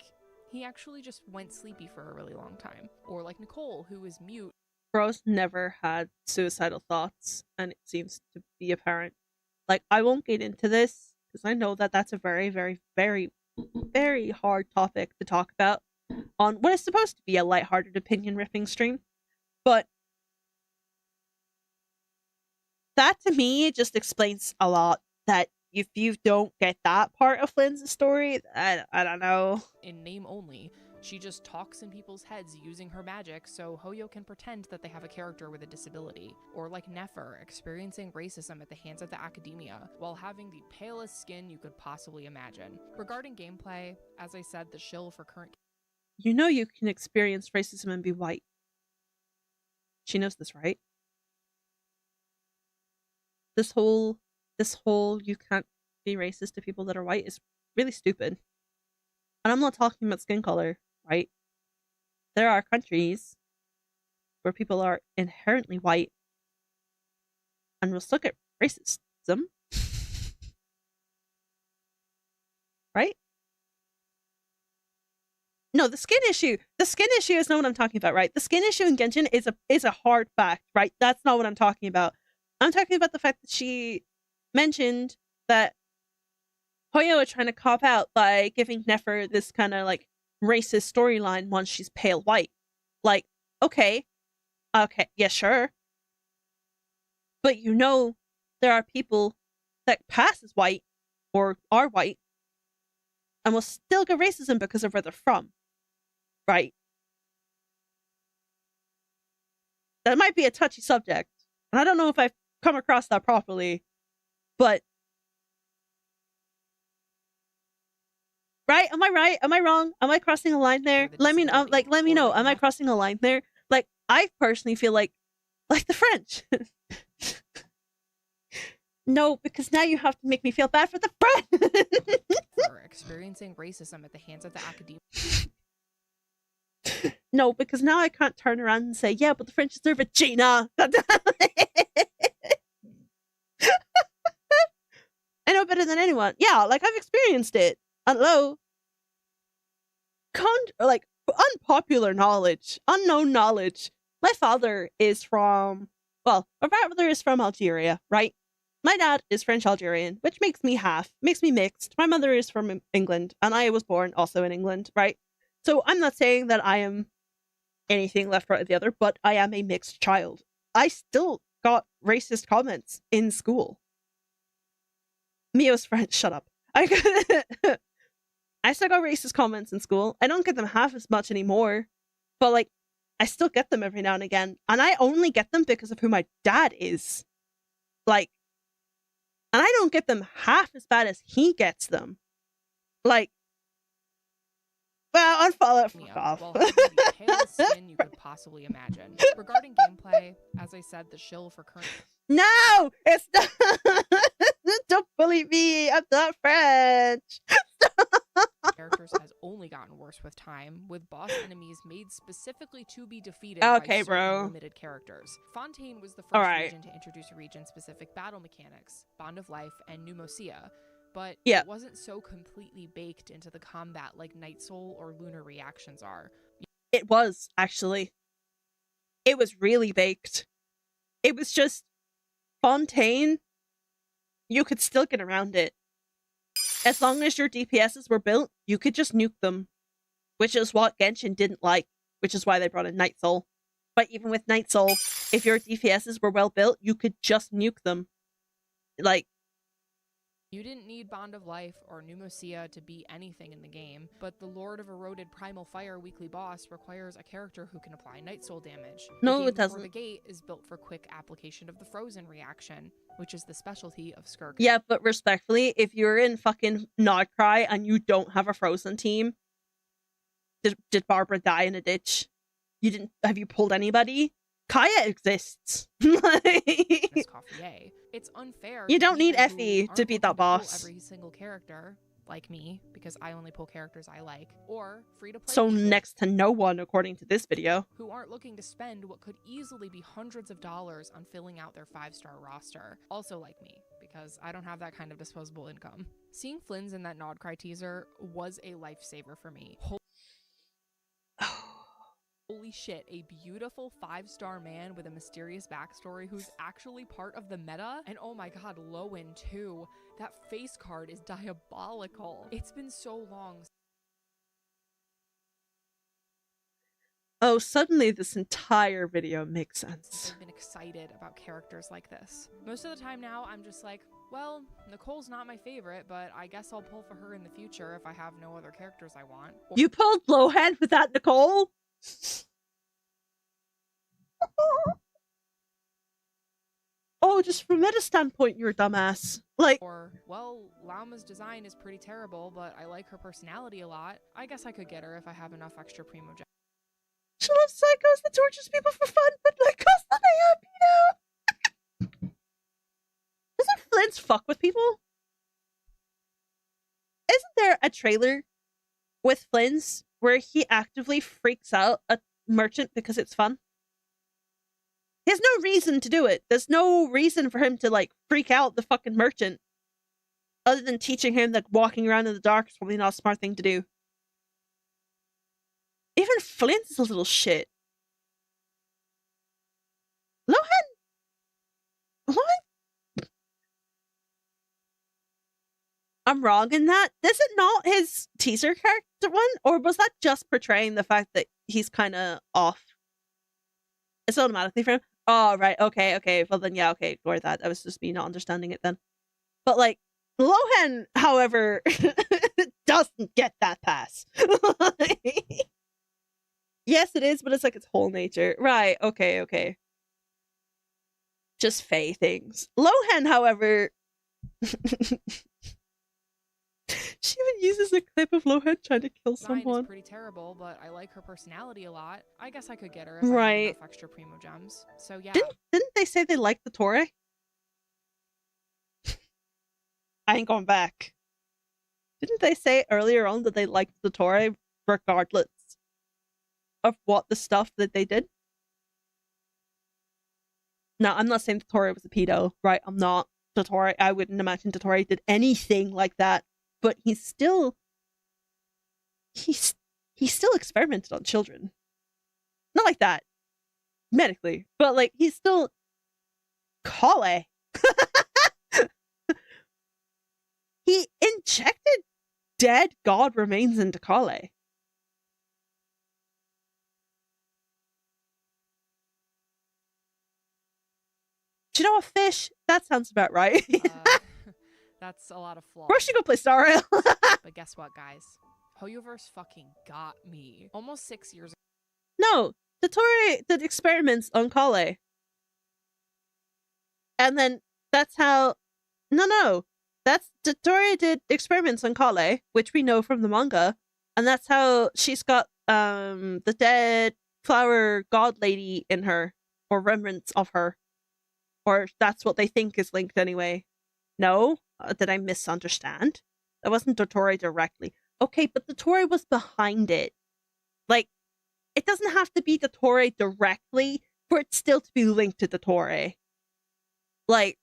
he actually just went sleepy for a really long time. Or like Nicole, who is mute. Rose never had suicidal thoughts, and it seems to be apparent. Like, I won't get into this, because I know that that's a very, very, very, very hard topic to talk about on what is supposed to be a lighthearted opinion-ripping stream. But that, to me, just explains a lot. That if you don't get that part of Flynn's story, I don't know. In name only, she just talks in people's heads using her magic so Hoyo can pretend that they have a character with a disability. Or like Nefer, experiencing racism at the hands of the academia, while having the palest skin you could possibly imagine. Regarding gameplay, as I said, the shill for current... You know you can experience racism and be white. She knows this, right? This whole you can't be racist to people that are white is really stupid. And I'm not talking about skin color, right? There are countries where people are inherently white and will still get racism. Right? No, the skin issue is not what I'm talking about, right? The skin issue in Genshin is a hard fact, right? That's not what I'm talking about. I'm talking about the fact that she mentioned that Hoyo is trying to cop out by giving Nefer this kind of like racist storyline once she's pale white. Like, okay, yeah, sure. But you know, there are people that pass as white or are white and will still get racism because of where they're from, right? That might be a touchy subject, and I don't know if I've come across that properly, but right? Am I right? Am I wrong? Am I crossing a line there? Let me know. Let me know. Am I crossing a line there? Like, I personally feel like the French. No, because now you have to make me feel bad for the French. For experiencing racism at the hands of the academia. No, because now I can't turn around and say, yeah, but the French deserve a Gina. I know better than anyone. Yeah, like, I've experienced it. Hello. Unpopular knowledge, unknown knowledge. my father is from, well, my father is from Algeria, right? My dad is French-Algerian, which makes me mixed. My mother is from England, and I was born also in England, right? So I'm not saying that I am anything left, right, or the other, but I am a mixed child. I still got racist comments in school. Mio's French, shut up. I still got racist comments in school. I don't get them half as much anymore, but like, I still get them every now and again, and I only get them because of who my dad is. Like, and I don't get them half as bad as he gets them. Like, well, unfollow it, fuck off. Well, the palest skin you could possibly imagine. Regarding gameplay, as I said, the shill for current... No! It's not! Don't bully me! I'm not French! characters has only gotten worse with time, with boss enemies made specifically to be defeated okay, by bro. limited characters. Fontaine was the first region to introduce region-specific battle mechanics, Bond of Life, and Pneumosia, but it wasn't so completely baked into the combat like Night Soul or Lunar Reactions are. It was, actually. It was really baked. It was just Fontaine. You could still get around it. As long as your DPSs were built, you could just nuke them. Which is what Genshin didn't like, which is why they brought in Night Soul. But even with Night Soul, if your DPSs were well built, you could just nuke them. Like, you didn't need Bond of Life or Pneumosia to be anything in the game, but the Lord of Eroded Primal Fire weekly boss requires a character who can apply Night Soul damage. No, it doesn't. The Gate is built for quick application of the Frozen reaction, which is the specialty of Skirk. Yeah, but respectfully, if you're in fucking Nodcry and you don't have a Frozen team, did Barbara die in a ditch? Have you pulled anybody? Kaya exists. It's unfair. You don't need Effie to beat that boss. Every single character, like me, because I only pull characters I like, or free to play. So next to no one, according to this video. Who aren't looking to spend what could easily be hundreds of dollars on filling out their 5-star roster. Also like me, because I don't have that kind of disposable income. Seeing Flynn's in that Nodcry teaser was a lifesaver for me. Holy shit, a beautiful 5-star man with a mysterious backstory who's actually part of the meta? And oh my god, Lowen too. That face card is diabolical. It's been so long. Oh, suddenly this entire video makes sense. I've been excited about characters like this. Most of the time now, I'm just like, well, Nicole's not my favorite, but I guess I'll pull for her in the future if I have no other characters I want. You pulled Lohan with that, Nicole? Oh, just from a meta standpoint, you're a dumbass. Like, or, well, Lauma's design is pretty terrible, but I like her personality a lot. I guess I could get her if I have enough extra primo gems. She loves psychos that tortures people for fun, but like us that I am, you know? Doesn't Flint's fuck with people? Isn't there a trailer with Flynn's where he actively freaks out a merchant because it's fun? He has no reason to do it. There's no reason for him to, like, freak out the fucking merchant. Other than teaching him that walking around in the dark is probably not a smart thing to do. Even Flint is a little shit. Lohan? I'm wrong in that? Is it not his teaser character one? Or was that just portraying the fact that he's kind of off? It's automatically for him? Oh, right. Okay. Well, then, yeah, okay. Ignore that. That was just me not understanding it then. But, like, Lohan, however, doesn't get that pass. Yes, it is, but it's like its whole nature. Right. Okay. Just Faye things. Lohan, however... She even uses a clip of Lohan trying to kill someone. Is pretty terrible, but I like her personality a lot. I guess I could get her if I had enough extra primo gems. So yeah. Didn't they say they liked the Torre? I ain't going back. Didn't they say earlier on that they liked the Torre regardless of what the stuff that they did? No, I'm not saying the Torre was a pedo, right? I'm not. The Torre, I wouldn't imagine the Torre did anything like that. But he still experimented on children. Not like that. medically, but like he's still Kale. He injected dead god remains into Kale. Do you know a fish? That sounds about right. That's a lot of flaws. First, you go play Star Rail. But guess what, guys? Hoyoverse fucking got me. Almost 6 years ago. No, Dottore did experiments on Kale. And then that's how... No. That's... Dottore did experiments on Kale, which we know from the manga. And that's how she's got the dead flower god lady in her. Or remnants of her. Or that's what they think is linked anyway. No? Did I misunderstand? That wasn't Dottore directly. Okay, but Dottore was behind it. Like, it doesn't have to be Dottore directly for it still to be linked to Dottore. Like,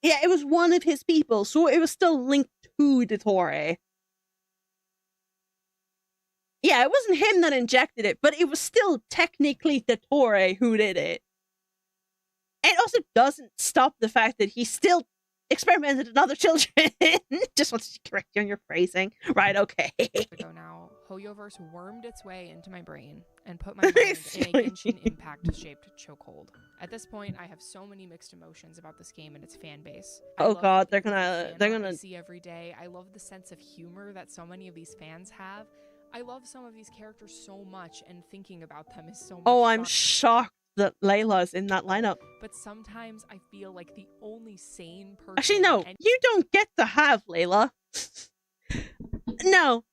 yeah, it was one of his people, so it was still linked to Dottore. Yeah, it wasn't him that injected it, but it was still technically Dottore who did it. It also doesn't stop the fact that he still experimented on other children. Just wanted to correct you on your phrasing. Right, okay. Ago now, Hoyoverse wormed its way into my brain and put my mind in a Genshin Impact-shaped chokehold. At this point, I have so many mixed emotions about this game and its fan base. Oh god, they're gonna see every day. I love the sense of humor that so many of these fans have. I love some of these characters so much, and thinking about them is so much Oh, fun. I'm shocked that Layla's in that lineup. But sometimes I feel like the only sane person... Actually, no. You don't get to have Layla. No.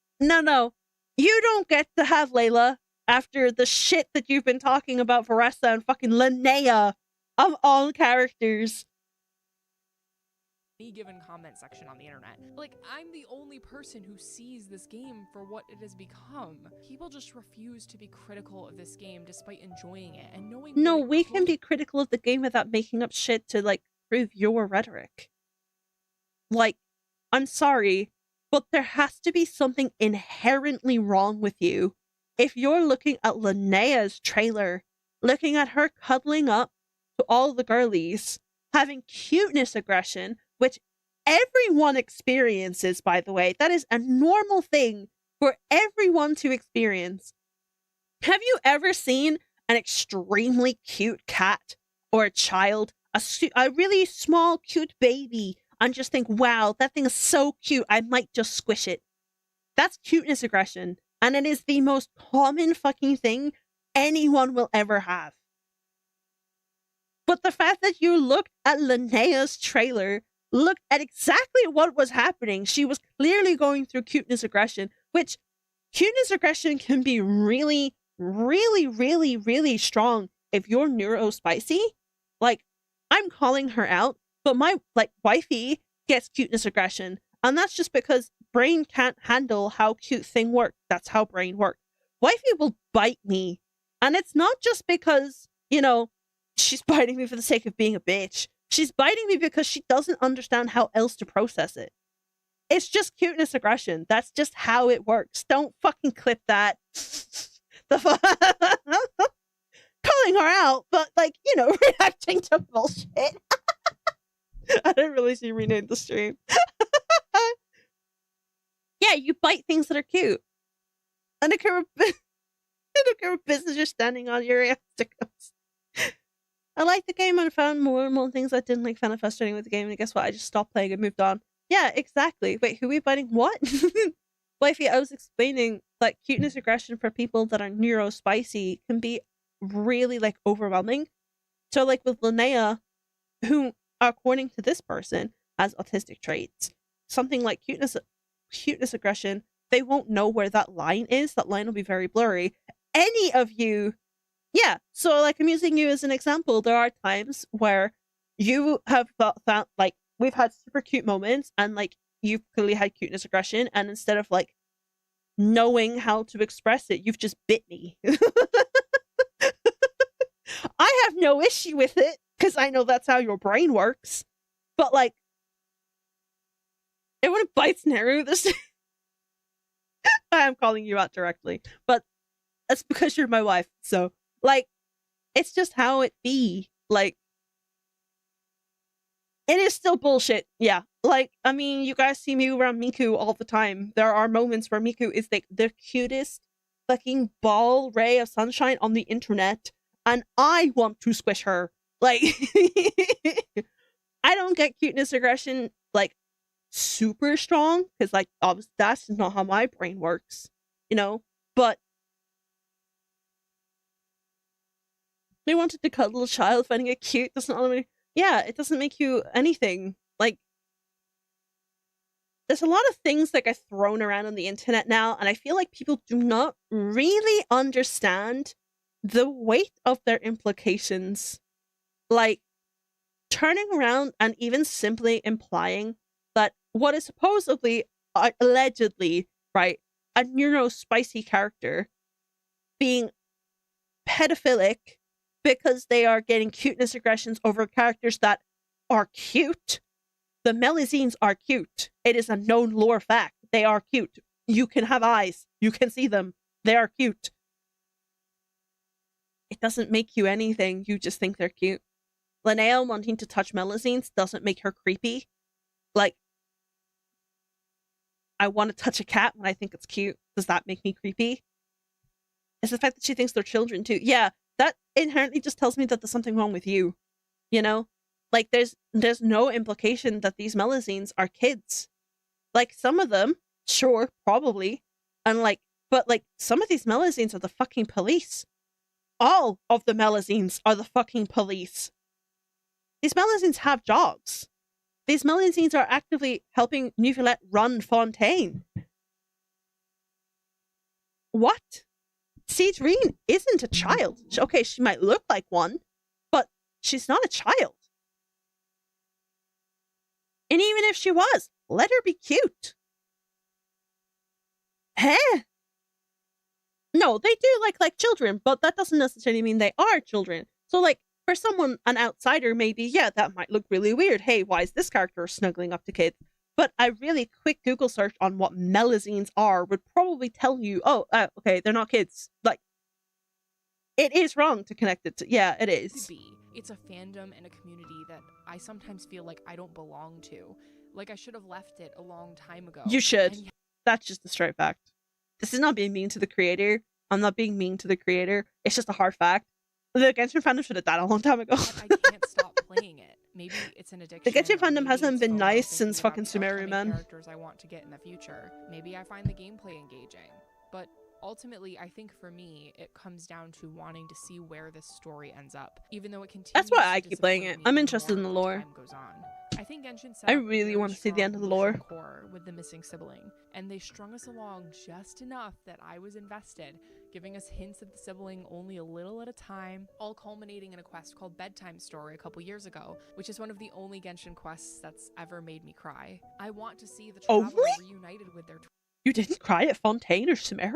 You don't get to have Layla after the shit that you've been talking about Varessa and fucking Linnea of all characters. Any given comment section on the internet. Like, I'm the only person who sees this game for what it has become. People just refuse to be critical of this game despite enjoying it and knowing... No, we can be critical of the game without making up shit to, like, prove your rhetoric. Like, I'm sorry, but there has to be something inherently wrong with you if you're looking at Linnea's trailer, looking at her cuddling up to all the girlies, having cuteness aggression, which everyone experiences, by the way. That is a normal thing for everyone to experience. Have you ever seen an extremely cute cat or a child, a really small, cute baby, and just think, wow, that thing is so cute, I might just squish it? That's cuteness aggression, and it is the most common fucking thing anyone will ever have. But the fact that you looked at Linnea's trailer, looked at exactly what was happening. She was clearly going through cuteness aggression, which cuteness aggression can be really, really, really, really strong if you're neurospicy. Like, I'm calling her out, but my, like, wifey gets cuteness aggression, and that's just because brain can't handle how cute thing works. That's how brain works. Wifey will bite me, and it's not just because, you know, she's biting me for the sake of being a bitch. She's biting me because she doesn't understand how else to process it. It's just cuteness aggression. That's just how it works. Don't fucking clip that. Calling her out, but, like, you know, reacting to bullshit. I didn't realize you renamed the stream. Yeah, you bite things that are cute. I don't care what business you're standing on, your ass to ghost. I liked the game and found more and more things I didn't like, found it frustrating with the game, and guess what? I just stopped playing and moved on. Yeah, exactly. Wait, who are we biting? What? Wifey, I was explaining, like, cuteness aggression for people that are neurospicy can be really, like, overwhelming. So, like, with Linnea, who, according to this person, has autistic traits, something like cuteness aggression, they won't know where that line is. That line will be very blurry. Any of you... Yeah, so, like, I'm using you as an example. There are times where you have found, like, we've had super cute moments, and, like, you've clearly had cuteness aggression, and instead of, like, knowing how to express it, you've just bit me. I have no issue with it, because I know that's how your brain works. But, like, everyone bites Neru this... I am calling you out directly. But That's because you're my wife. So, like, it's just how it be. Like, it is still bullshit. Yeah. Like, I mean, you guys see me around Miku all the time. There are moments where Miku is like the cutest fucking ball ray of sunshine on the internet, and I want to squish her. Like, I don't get cuteness aggression like super strong because, like, obviously that's not how my brain works, you know. But they wanted to cuddle a child, finding it cute doesn't only. Yeah, it doesn't make you anything. Like, there's a lot of things that get thrown around on the internet now, and I feel like people do not really understand the weight of their implications. Like, turning around and even simply implying that what is supposedly, allegedly, right, a neuro-spicy character being pedophilic because they are getting cuteness aggressions over characters that are cute. The Melazines are cute. It is a known lore fact. They are cute. You can have eyes. You can see them. They are cute. It doesn't make you anything. You just think they're cute. Linnea wanting to touch Melazines doesn't make her creepy. Like, I want to touch a cat when I think it's cute. Does that make me creepy? It's the fact that she thinks they're children too. Yeah, that inherently just tells me that there's something wrong with you. You know? Like, there's no implication that these Melazines are kids. Like, some of them, sure, probably. And like, but like, some of these Melazines are the fucking police. All of the Melazines are the fucking police. These Melazines have jobs. These Melazines are actively helping Neuvillette run Fontaine. What? Cedrine isn't a child. Okay, she might look like one, but she's not a child. And even if she was, let her be cute. Huh? No, they do like children, but that doesn't necessarily mean they are children. So, like, for someone, an outsider, maybe, yeah, that might look really weird. Hey, why is this character snuggling up to kids? But a really quick Google search on what Melazines are would probably tell you, oh, okay, they're not kids. Like, it is wrong to connect it to, yeah, it is. It's a fandom and a community that I sometimes feel like I don't belong to. Like, I should have left it a long time ago. You should. That's just a straight fact. This is not being mean to the creator. I'm not being mean to the creator. It's just a hard fact. The Genshin fandom should have died a long time ago. I can't stop playing it. Maybe it's an addiction. The Genshin fandom hasn't been nice since fucking Sumeru, man. Characters I want to get in the future. Maybe I find the gameplay engaging. But ultimately, I think for me, it comes down to wanting to see where this story ends up, even though it continues. That's why I keep playing it. I'm interested in the lore. Time goes on. I think Genshin I really want to see the end of the lore. Core with the missing sibling, and they strung us along just enough that I was invested, giving us hints of the sibling only a little at a time, all culminating in a quest called Bedtime Story a couple years ago, which is one of the only Genshin quests that's ever made me cry. I want to see the traveler reunited with their. You didn't cry at Fontaine or Sumeru?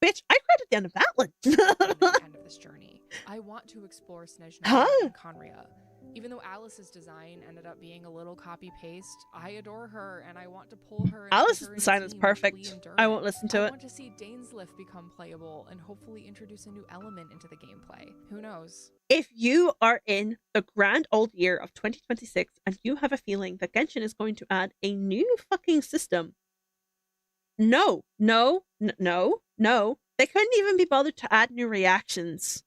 Bitch, I cried at the end of that one. The end of this journey. I want to explore Snezhna and Conria. Even though Alice's design ended up being a little copy-paste, I adore her and I want to pull her. Alice's design is perfect. I won't listen to it. I want to see Dainsleif become playable and hopefully introduce a new element into the gameplay. Who knows? If you are in the grand old year of 2026 and you have a feeling that Genshin is going to add a new fucking system, no. They couldn't even be bothered to add new reactions.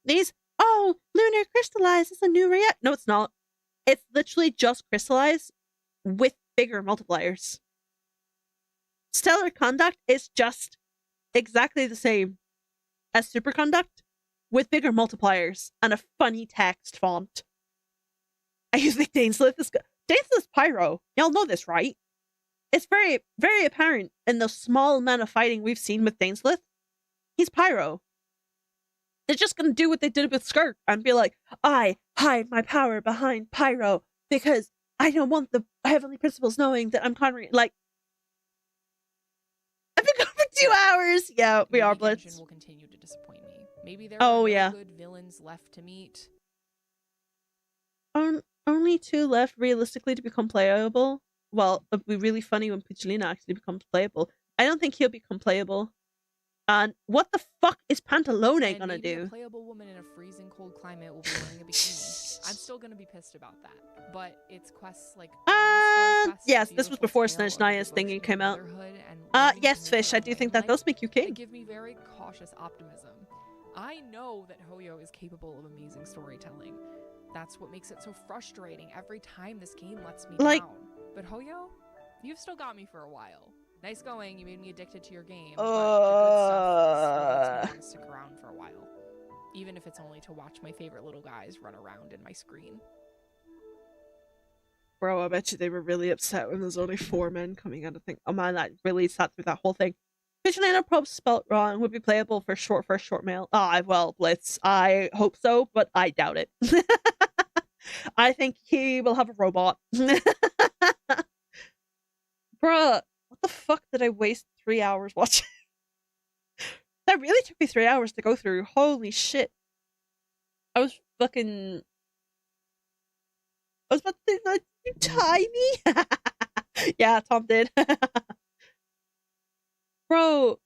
These, oh, Lunar Crystallize is a new react. No, it's not. It's literally just Crystallize with bigger multipliers. Stellar Conduct is just exactly the same as Superconduct with bigger multipliers and a funny text font. I think Dainsleif is good. Dainsleif's Pyro. Y'all know this, right? It's very, very apparent in the small amount of fighting we've seen with Dainsleif. He's Pyro. They're just gonna do what they did with Skirt and be like, I hide my power behind Pyro because I don't want the Heavenly Principles knowing that I'm Conry. Like, I've been going for 2 hours. Yeah, we are Blitz. Genshin will continue to disappoint me. Maybe there are good villains left to meet. Only 2 left realistically to become playable. Well, it'd be really funny when Picholina actually becomes playable. I don't think he'll become playable. And what the fuck is Pantalone and gonna maybe do? A playable woman in a freezing cold climate will be wearing a bikini. I'm still gonna be pissed about that. But it's quests like yes, this was before Snezhnaya's thingy came out. Yes, Fish, I do think that does make you king. They give me very cautious optimism. I know that Hoyo is capable of amazing storytelling. That's what makes it so frustrating every time this game lets me down. But Hoyo, you've still got me for a while. Nice going, you made me addicted to your game, but the good stuff still makes me want to stick around for a while. Even if it's only to watch my favorite little guys run around in my screen. Bro, I bet you they were really upset when there's only 4 men coming out of thing. Oh man, that really sat through that whole thing. Vigilante probes spelt wrong would be playable for short mail. Ah, well, Blitz, I hope so, but I doubt it. I think he will have a robot. Bruh, what the fuck did I waste 3 hours watching? That really took me 3 hours to go through. Holy shit. I was about to say, like, you tiny? Yeah, Tom did. Bro.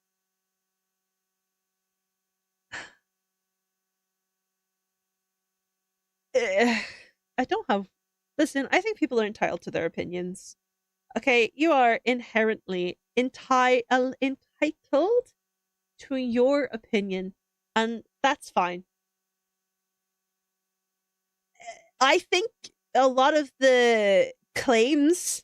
I don't have... Listen, I think people are entitled to their opinions. Okay, you are inherently entitled to your opinion, and that's fine. I think a lot of the claims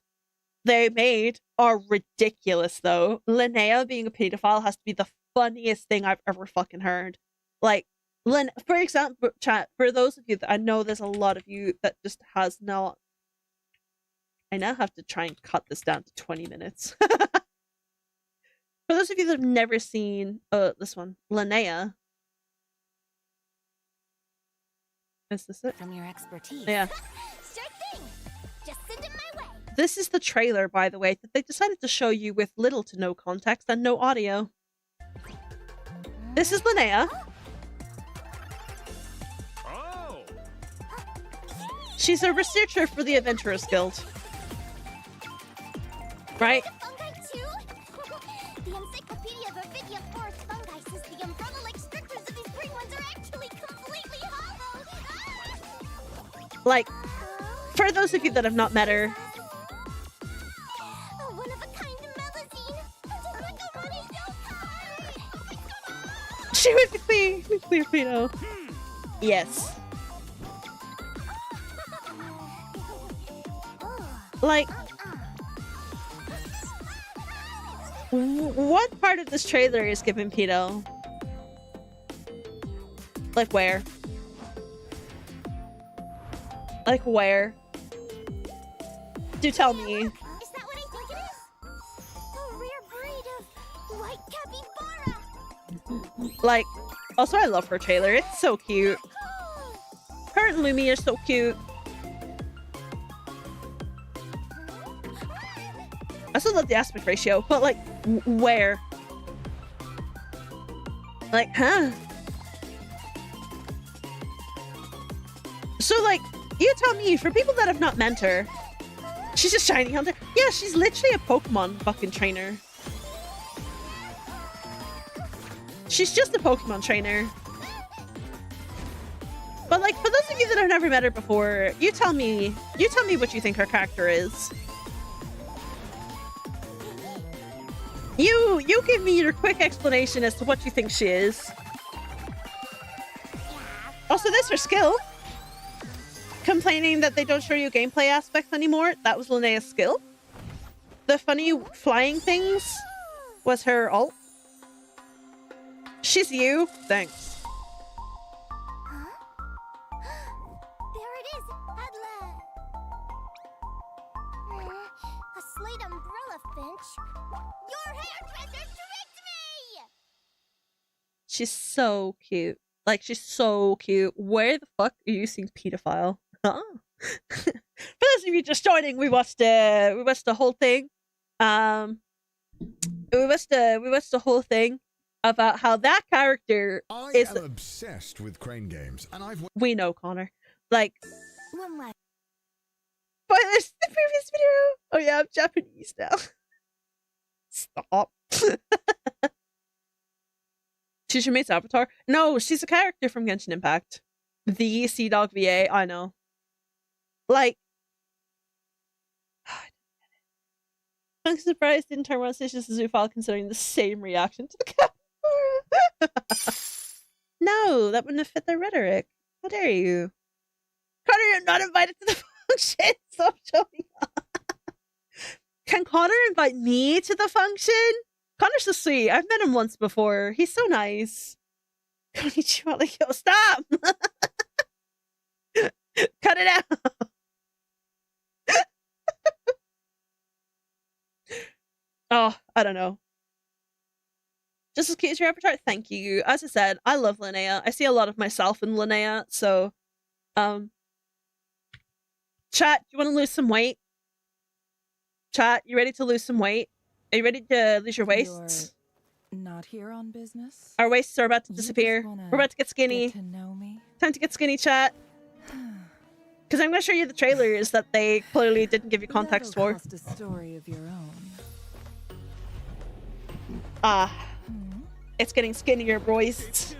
they made are ridiculous, though. Linnea being a pedophile has to be the funniest thing I've ever fucking heard. Like, for example, chat, for those of you that I know there's a lot of you that just has not... I now have to try and cut this down to 20 minutes. For those of you that have never seen this one, Linnea. Is this it? From your expertise. Yeah. Sure thing. Just send it my way. This is the trailer, by the way, that they decided to show you with little to no context and no audio. This is Linnea. Oh! She's a researcher for the Adventurers Guild. Right? Fungi too? The Encyclopedia of Avidia Forest Fungi says the umbrella-like structures of these green ones are actually completely hollow. Like, for those of you that have not met her, A one-of-a-kind melazine. she would be nuclear pedo. Yes. Like, what part of this trailer is given pedo? Like where? Like where? Do tell me. Is that what I think it is? A rare breed of white capybara. Like, also I love her trailer. It's so cute. Her and Lumi are so cute. I still love the aspect ratio, but like, where? Like, huh? So like, you tell me, for people that have not met her, she's a shiny hunter. Yeah, she's literally a Pokemon fucking trainer. She's just a Pokemon trainer. But like, for those of you that have never met her before, you tell me what you think her character is. You give me your quick explanation as to what you think she is. Also, there's her skill. Complaining that they don't show you gameplay aspects anymore. That was Linnea's skill. The funny flying things was her ult. She's you. Thanks. Huh? There it is, Adla. A slate umbrella, Finch. Your hairdresser tricked me! She's so cute. Like, she's so cute. Where the fuck are you seeing pedophile? Huh? For those of you just joining, we watched the whole thing. We watched the whole thing about how that character is. I am obsessed with crane games, and We know, Connor. Like, One last. spoilers to the previous video. Oh yeah, I'm Japanese now. Stop. She's your mate's avatar? No, she's a character from Genshin Impact. The Sea Dog VA, I know. Like, I'm surprised didn't turn around Stitches as Zufal considering the same reaction to the capybara. No, that wouldn't have fit their rhetoric. How dare you? Connor, you're not invited to the function. Stop showing up. Can Connor invite me to the function? Connor's so sweet. I've met him once before. He's so nice. Konnichiwa, stop! Cut it out. Oh, I don't know. Just as cute as your avatar? Thank you. As I said, I love Linnea. I see a lot of myself in Linnea, so chat, do you want to lose some weight? Chat, you ready to lose some weight? Are you ready to lose your waists? You're not here on business? Our waists are about to disappear. We're about to get skinny. Get to know me? Time to get skinny, chat. Because I'm going to show you the trailers that they clearly didn't give you context for. Cost a story of your own. It's getting skinnier, boys.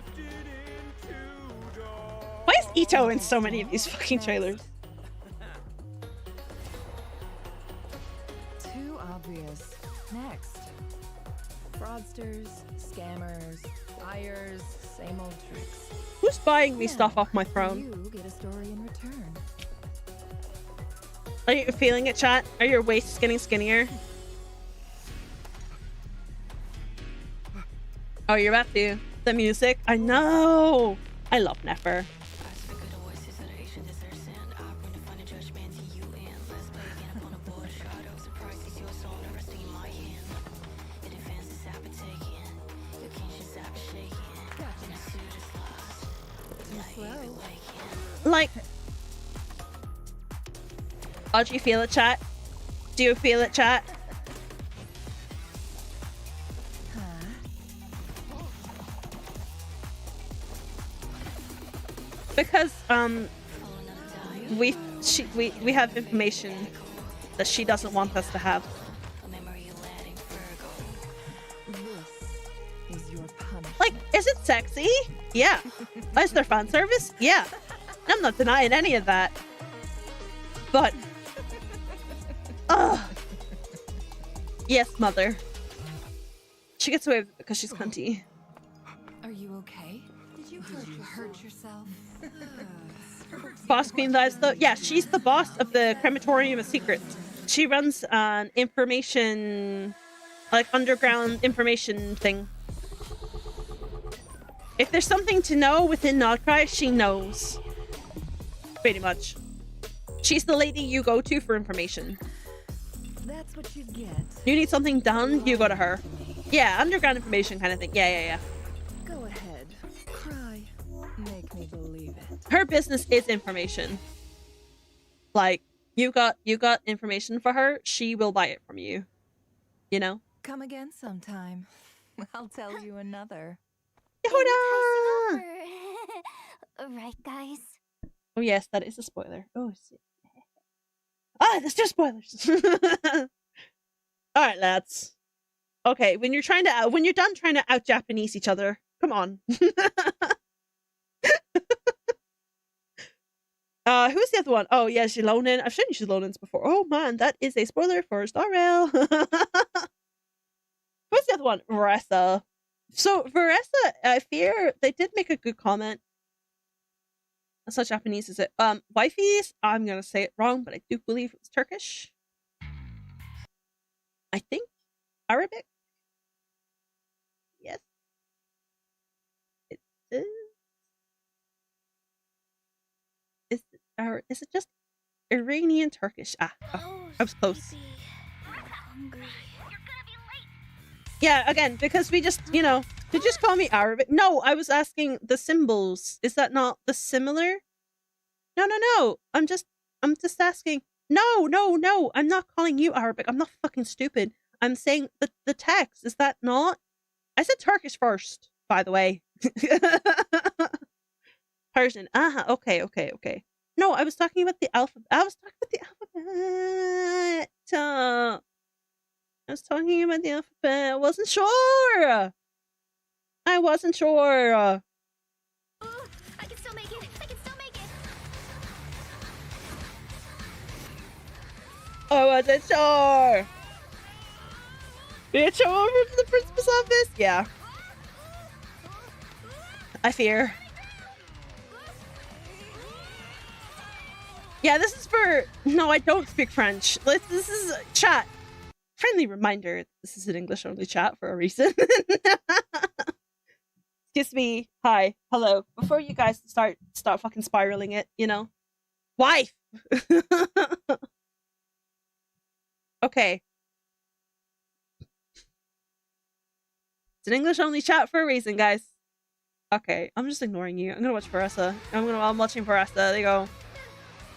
Why is Ito in so many of these fucking trailers? Too obvious. Next. Fraudsters, scammers, liars, same old tricks. Who's buying me stuff off my throne? You get a story in return. Are you feeling it, chat? Are your waists getting skinnier? Oh, you're about to. The music? I know! I love Nefer. Like... Oh, do you feel it, chat? Do you feel it, chat? Because we have information that she doesn't want us to have. Like, is it sexy? Yeah. Is there fan service? Yeah. I'm not denying any of that. But yes, mother. She gets away with it because she's cunty. Are you okay? Did you hurt yourself? Boss Queen lies though. Yeah, she's the boss of the Crematorium of Secrets. She runs an information, like underground information thing. If there's something to know within Nodcry, she knows. Pretty much. She's the lady you go to for information. That's what you get. You need something done, you go to her. Yeah, underground information kind of thing. Yeah. Go ahead. Cry. Make me believe it. Her business is information. Like, you got information for her, she will buy it from you. You know? Come again sometime. I'll tell you another. Yehuda! Right, guys? Oh yes, that is a spoiler. Oh shit. There's just spoilers. Alright, lads. Okay, when you're done trying to out Japanese each other, come on. Who's the other one? Oh yeah, Shilonen. I've shown you Shilonen's before. Oh man, that is a spoiler for Starrail. Who's the other one? Veressa. So Veressa, I fear they did make a good comment. That's not Japanese, is it? Wifeys, I'm gonna say it wrong, but I do believe it was Turkish. I think Arabic. Yes. It is. Is it just Iranian Turkish? I was close. Yeah, again, because we just, did you just call me Arabic? No, I was asking the symbols. Is that not the similar? No. I'm just asking. No. I'm not calling you Arabic. I'm not fucking stupid. I'm saying the text. Is that not? I said Turkish first, by the way. Persian. Okay. No, I was talking about the alphabet. I was talking about the alphabet. I wasn't sure. I wasn't sure. I can still make it. I can still make it. I wasn't sure. Did it show over to the principal's office? Yeah. I fear. Yeah, this is for... No, I don't speak French. This is chat. Friendly reminder, this is an English-only chat for a reason. Excuse me. Hi. Hello. Before you guys start fucking spiraling it, you know? Wife! Okay. It's an English-only chat for a reason, guys. Okay, I'm just ignoring you. I'm gonna watch Baressa. I'm watching Baressa. There you go.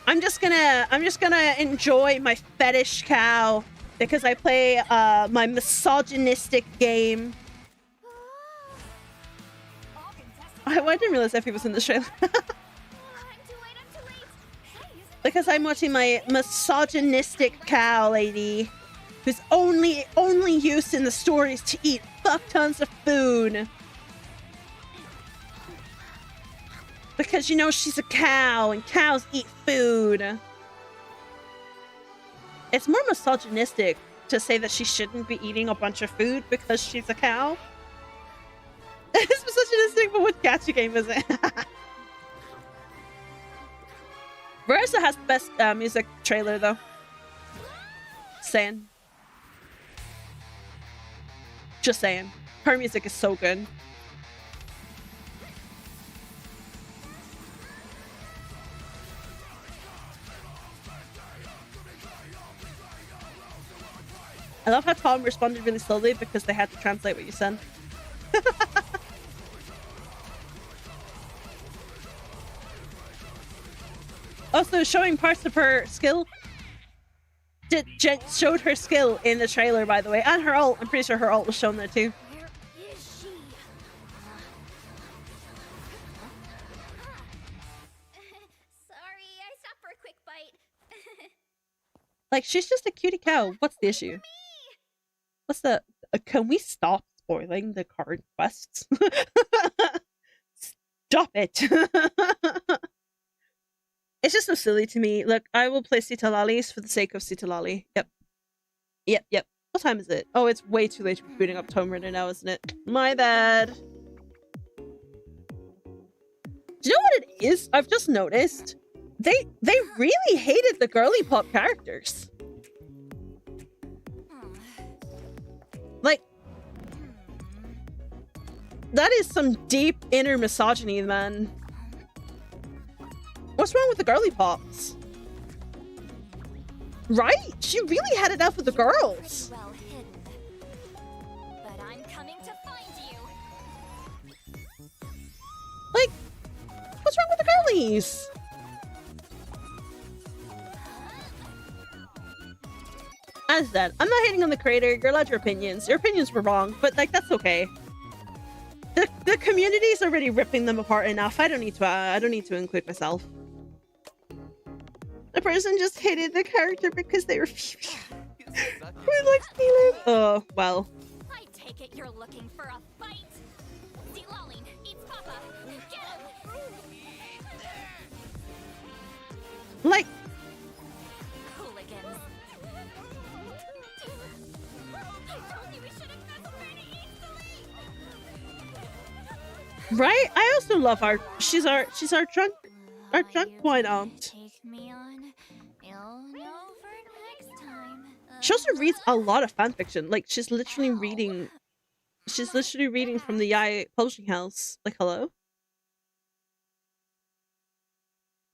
I'm just gonna enjoy my fetish cow because I play my misogynistic game. I didn't realize Effie was in the trailer. Because I'm watching my misogynistic cow lady, who's only used in the stories to eat fuck tons of food. Because, you know, she's a cow, and cows eat food. It's more misogynistic to say that she shouldn't be eating a bunch of food because she's a cow. It's misogynistic, but what gacha game is it? Baressa has the best music trailer, though. Saying. Just saying. Her music is so good. I love how Tom responded really slowly because they had to translate what you said. Also, showing parts of her skill. Jen showed her skill in the trailer, by the way, and her ult. I'm pretty sure her ult was shown there too. Where is she? Sorry, I stopped for a quick bite. Like, she's just a cutie cow. What's the issue? What's the... can we stop spoiling the card quests? Stop it. It's just so silly to me. Look, I will play Citalali's for the sake of Citalali. Yep. What time is it? Oh, it's way too late to be booting up Tomb Raider now, isn't it? My bad. Do you know what it is? I've just noticed. They really hated the girly pop characters. Like, that is some deep inner misogyny, man. What's wrong with the girly pops? Right? She really had it out for the girls. Well hidden. But I'm coming to find you. Like, what's wrong with the girlies? As I said, I'm not hating on the creator. You're allowed your opinions. Your opinions were wrong, but like that's okay. The community's already ripping them apart enough. I don't need to include myself. The person just hated the character because they were who likes Felix? Oh, well. I take it you're looking for a fight. Zilalin eats Papa. Get him. Like, Hooligans. I told you we shouldn't mess pretty easily. right? I also love our she's our drunk wine aunt. Take me on. You'll know for next time. She also reads a lot of fanfiction. Like she's literally reading from the Yai publishing house. Like, hello?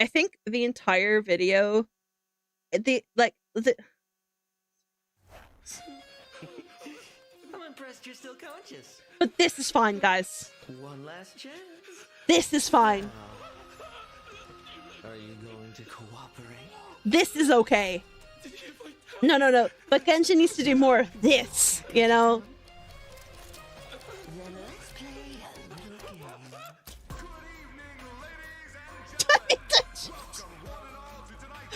I think the entire video I'm impressed you're still conscious. but this is fine, guys. One last chance. This is fine. Are you going to cooperate? This is okay. No. But Genshin needs to do more of this, you know? Then let's play a little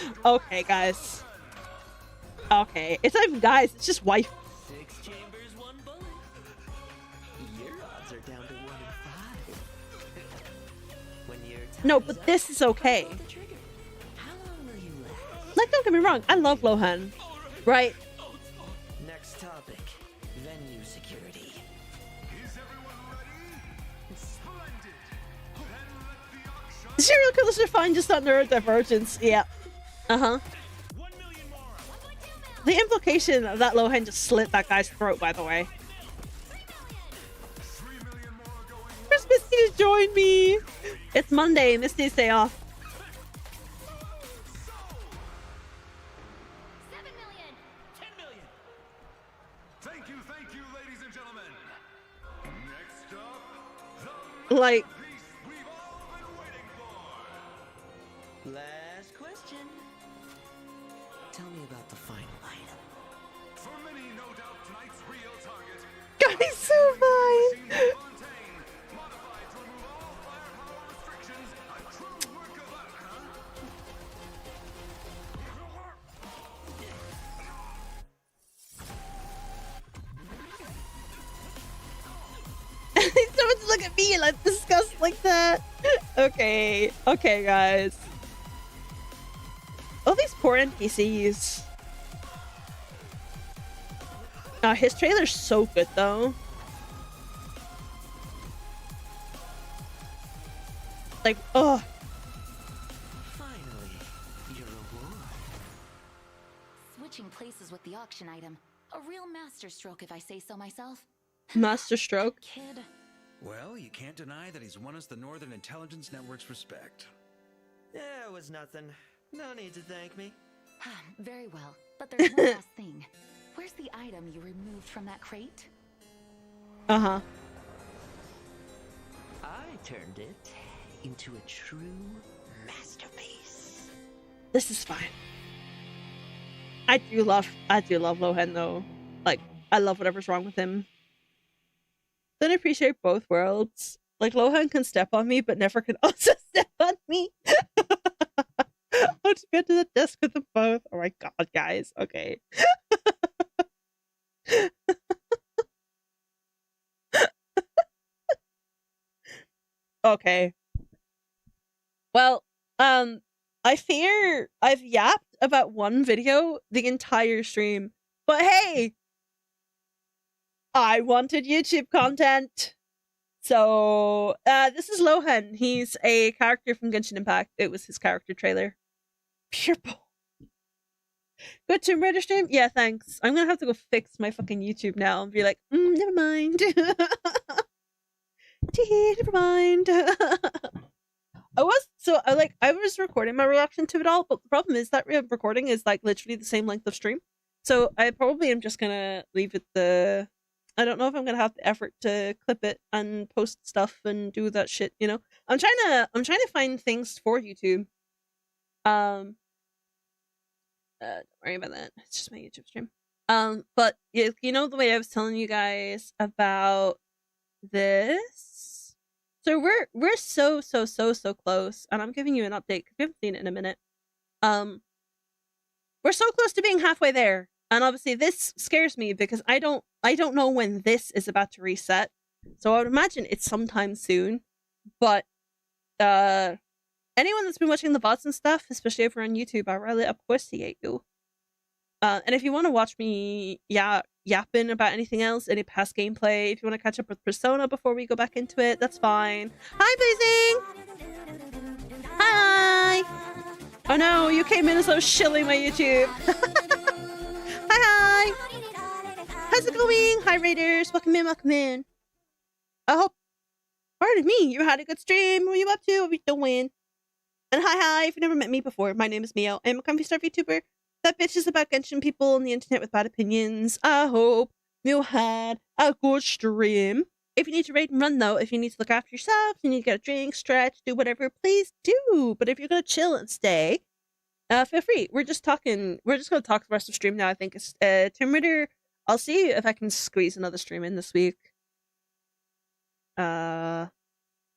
game. Okay, guys. Okay. It's not even guys, it's just wife. 6 chambers, 1 bullet. Your odds are down to 1 No, but this is okay. Like, don't get me wrong, I love Lohan, right? Next topic, venue security. Serial killers are fine, just not neurodivergence. Yeah. Uh-huh. The implication that Lohan just slit that guy's throat, by the way. Where's Misty to join me? It's Monday, Misty's day off. 7 million. 10 million. Thank you, ladies and gentlemen. Next up, the like, piece we've all been waiting for. Last question. Tell me about the final item. For many, no doubt, tonight's real target. God, he's so fine. Modified to remove all firepower restrictions. A true work of art, huh? Someone to look at me and like disgust like that. Okay, okay, guys. All these poor NPCs. His trailer's so good though. Like, oh. Finally, your reward. Switching places with the auction item. A real masterstroke, if I say so myself. Master stroke. Kid. Well, you can't deny that he's won us the Northern Intelligence Network's respect. Yeah, it was nothing. No need to thank me. Very well. But there's one last thing. Where's the item you removed from that crate? Uh-huh. I turned it into a true masterpiece. This is fine. I do love Lohan though. Like, I love whatever's wrong with him. Then I appreciate both worlds. Like, Lohan can step on me, but never can also step on me. I'll just get to the desk with them both. Oh my god, guys. Okay. Okay. Well, I fear I've yapped about one video the entire stream. But hey! I wanted YouTube content. So, this is Lohan. He's a character from Genshin Impact. It was his character trailer. Pure bull. Good Tomb Raider stream? Yeah, thanks. I'm gonna have to go fix my fucking YouTube now and be like, never mind. Never mind. I was recording my reaction to it all, but the problem is that recording is like literally the same length of stream. So I probably am just gonna leave it I don't know if I'm gonna have the effort to clip it and post stuff and do that shit, you know? I'm trying to find things for YouTube. Don't worry about that. It's just my YouTube stream. But you know the way I was telling you guys about this? So we're so close, and I'm giving you an update because we haven't seen it in a minute. We're so close to being halfway there. And obviously this scares me because I don't know when this is about to reset. So I would imagine it's sometime soon. But anyone that's been watching the VODs and stuff, especially over on YouTube, I really appreciate you. And if you want to watch me yapping about anything else, any past gameplay, if you want to catch up with Persona before we go back into it, that's fine. Hi, Blazing! Hi! Oh no, you came in as I was shilling my YouTube. Hi! How's it going? Hi, Raiders. Welcome in, welcome in. I hope, pardon me, you had a good stream. What are you up to? What are you doing? And hi, if you've never met me before, my name is Mio. I'm a comfy star VTuber that bitches about Genshin people on the internet with bad opinions. I hope you had a good stream. If you need to raid and run, though, if you need to look after yourself, you need to get a drink, stretch, do whatever, please do. But if you're going to chill and stay, feel free. We're just going to talk the rest of the stream now, I think. It's Tomb Raider. I'll see if I can squeeze another stream in this week. I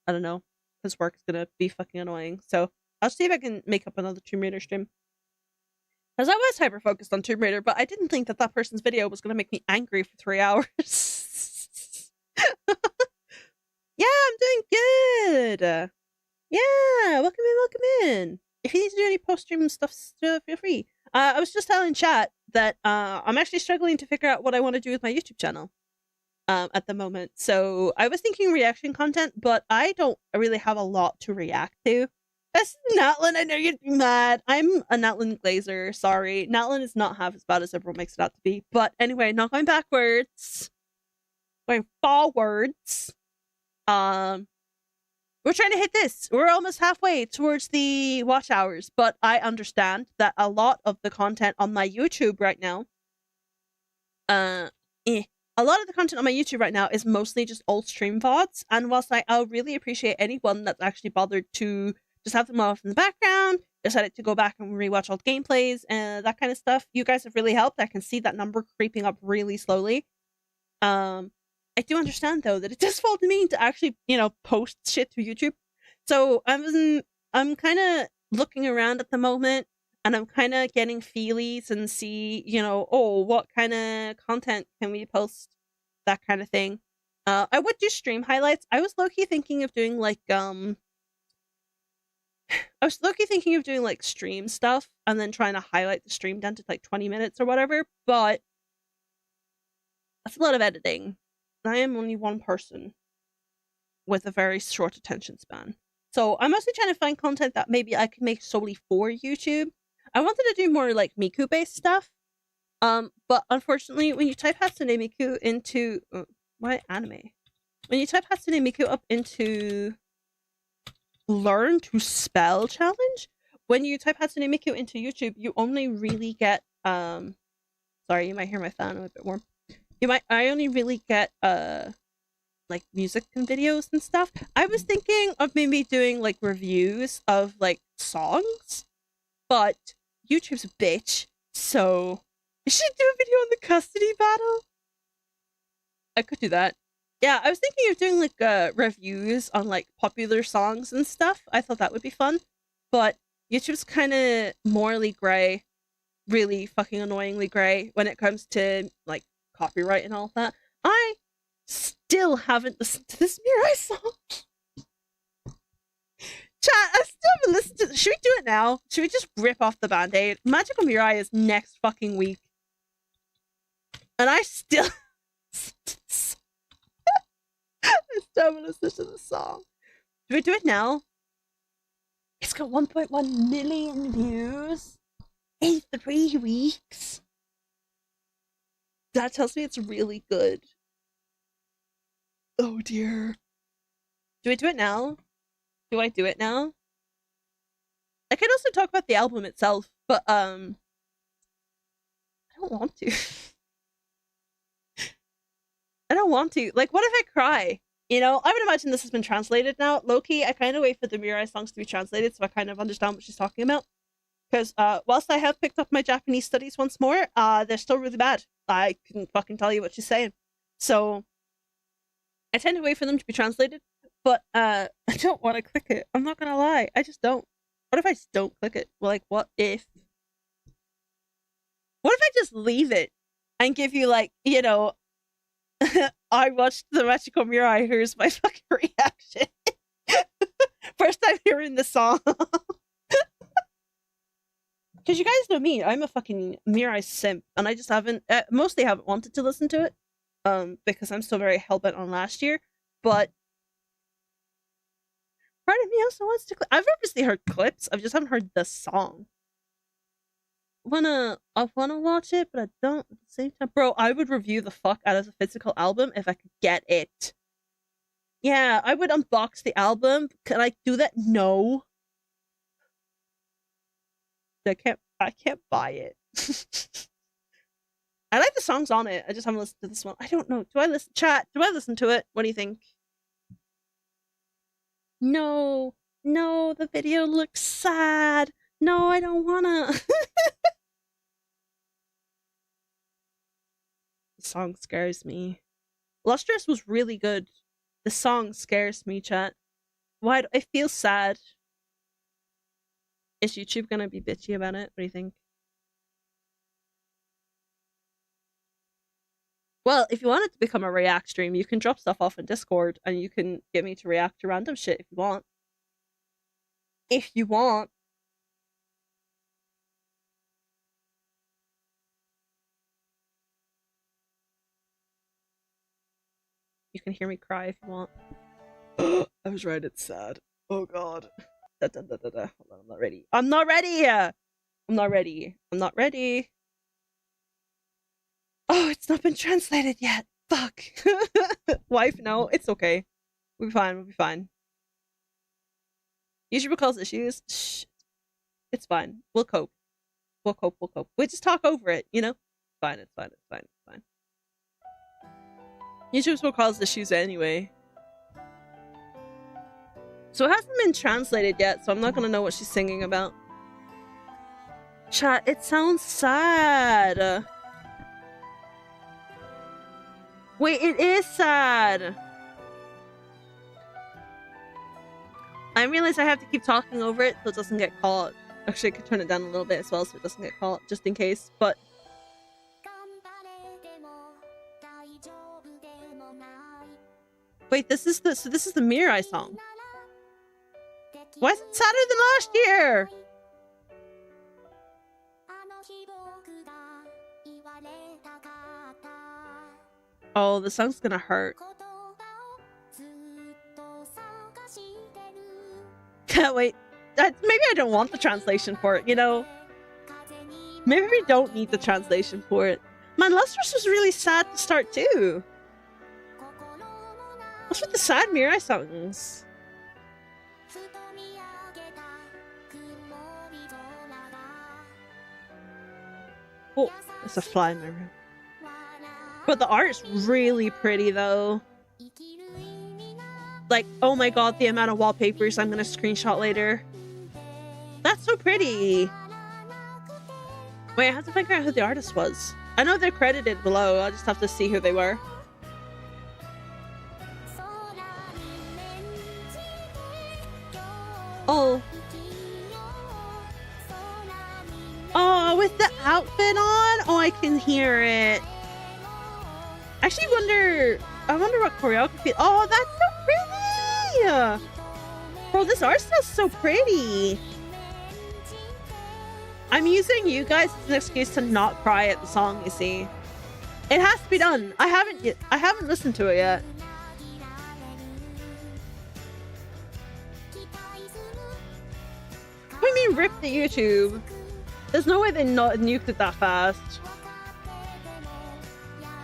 don't know, because work's going to be fucking annoying. So I'll see if I can make up another Tomb Raider stream. Because I was hyper-focused on Tomb Raider, but I didn't think that person's video was going to make me angry for 3 hours. Yeah, I'm doing good. Yeah, welcome in. If you need to do any post-stream stuff, feel free. I was just telling chat that I'm actually struggling to figure out what I want to do with my YouTube channel at the moment. So I was thinking reaction content, but I don't really have a lot to react to. That's Natlin. I know you'd be mad. I'm a Natlin glazer. Sorry. Natlin is not half as bad as everyone makes it out to be. But anyway, not going backwards. Going forwards. We're trying to hit this. We're almost halfway towards the watch hours, but I understand that a lot of the content on my YouTube right now, a lot of the content on my YouTube right now is mostly just old stream VODs, and whilst I'll really appreciate anyone that's actually bothered to just have them off in the background, decided to go back and rewatch old gameplays and that kind of stuff, you guys have really helped. I can see that number creeping up really slowly. I do understand though that it does fall to me to actually, post shit to YouTube. So I'm kind of looking around at the moment, and I'm kind of getting feelies and see, what kind of content can we post, that kind of thing. I would do stream highlights. I was low-key thinking of doing stream stuff and then trying to highlight the stream down to 20 minutes or whatever, but that's a lot of editing. I am only one person with a very short attention span. So I'm mostly trying to find content that maybe I can make solely for YouTube. I wanted to do more Miku-based stuff. But unfortunately, when you type Hatsune Miku into... what anime? When you type Hatsune Miku up into... Learn to Spell Challenge? When you type Hatsune Miku into YouTube, you only really get... Sorry, you might hear my fan. I'm a bit warm. I only really get music and videos and stuff. I was thinking of maybe doing reviews of songs, but YouTube's a bitch, so I should do a video on the custody battle. I could do that. Yeah, I was thinking of doing reviews on popular songs and stuff. I thought that would be fun, but YouTube's kind of morally gray, really fucking annoyingly gray when it comes to copyright and all that. I still haven't listened to this Mirai song. Chat, I still haven't listened to... Should we do it now? Should we just rip off the band-aid? Magical Mirai is next fucking week. And I still... I still haven't listened to the song. Should we do it now? It's got 1.1 million views in 3 weeks. That tells me it's really good. Oh dear. Do I do it now? Do I do it now? I could also talk about the album itself, but I don't want to. I don't want to. What if I cry? I would imagine this has been translated now. Low-key, I kind of wait for the Mirai songs to be translated so I kind of understand what she's talking about. Because whilst I have picked up my Japanese studies once more, they're still really bad. I couldn't fucking tell you what she's saying. So I tend to wait for them to be translated, but I don't want to click it. I'm not gonna lie. I just don't. What if I just don't click it? What if? What if I just leave it and give you I watched the Magical Mirai, here's my fucking reaction. First time hearing the song. Because you guys know me, I'm a fucking Mirai simp, and I just mostly haven't wanted to listen to it, because I'm still very hellbent on last year, but part of me also wants to... I've obviously heard clips, I just haven't heard the song. I wanna watch it, but I don't at the same time. Bro, I would review the fuck out of the physical album if I could get it. Yeah, I would unbox the album. Can I do that? No. I can't buy it. I like the songs on it. I just haven't listened to this one. I don't know. Do I listen to it? What do you think? No, the video looks sad. No, I don't wanna. The song scares me. Lustrous was really good. The song scares me, chat. Why do I feel sad? Is YouTube gonna be bitchy about it? What do you think? Well, if you want it to become a react stream, you can drop stuff off in Discord and you can get me to react to random shit if you want. If you want. You can hear me cry if you want. I was right, it's sad. Oh god. Hold on, I'm not ready. I'm not ready! I'm not ready. I'm not ready. Oh, it's not been translated yet. Fuck. Wife, no, it's okay. We'll be fine, we'll be fine. YouTuber calls issues. Shh. It's fine. We'll cope. We'll cope, we'll cope. We just talk over it, you know? It's fine, it's fine, it's fine, it's fine. YouTubers will cause issues anyway. So it hasn't been translated yet, so I'm not gonna know what she's singing about. Chat, it sounds sad. Wait, it is sad. I realize I have to keep talking over it so it doesn't get caught. Actually, I could turn it down a little bit as well so it doesn't get caught, just in case, but... Wait, this is the Mirai song. Why is it sadder than last year? Oh, the song's gonna hurt. Wait, maybe I don't want the translation for it, you know? Maybe we don't need the translation for it. Man, Lustrous was really sad to start too. What's with the sad Mirai songs? Oh, there's a fly in my room. But the art's really pretty though. Like, oh my god, the amount of wallpapers I'm gonna screenshot later. That's so pretty. Wait, I have to figure out who the artist was. I know they're credited below, I just have to see who they were. Oh. Oh, with the outfit on? Oh, I can hear it. I actually I wonder what choreography. Oh, that's so pretty! Bro, this art style's so pretty. I'm using you guys as an excuse to not cry at the song, you see. It has to be done. I haven't listened to it yet. What do you mean rip the YouTube? There's no way they not nuked it that fast.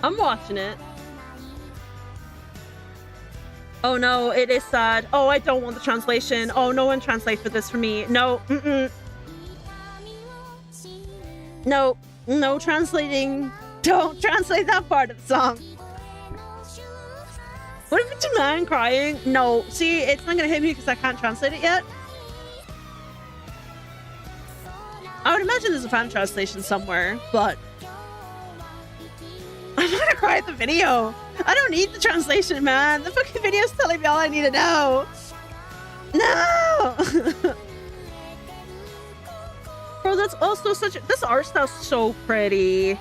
I'm watching it. Oh no, it is sad. Oh, I don't want the translation. Oh, no one translate for this for me. No, No, no translating. Don't translate that part of the song. What if it's a man crying? No, see, it's not gonna hit me because I can't translate it yet. I would imagine there's a fan translation somewhere, but I'm not gonna cry at the video. I don't need the translation, man. The fucking video's telling me all I need to know. No! Bro, that's also such a... This art style's so pretty.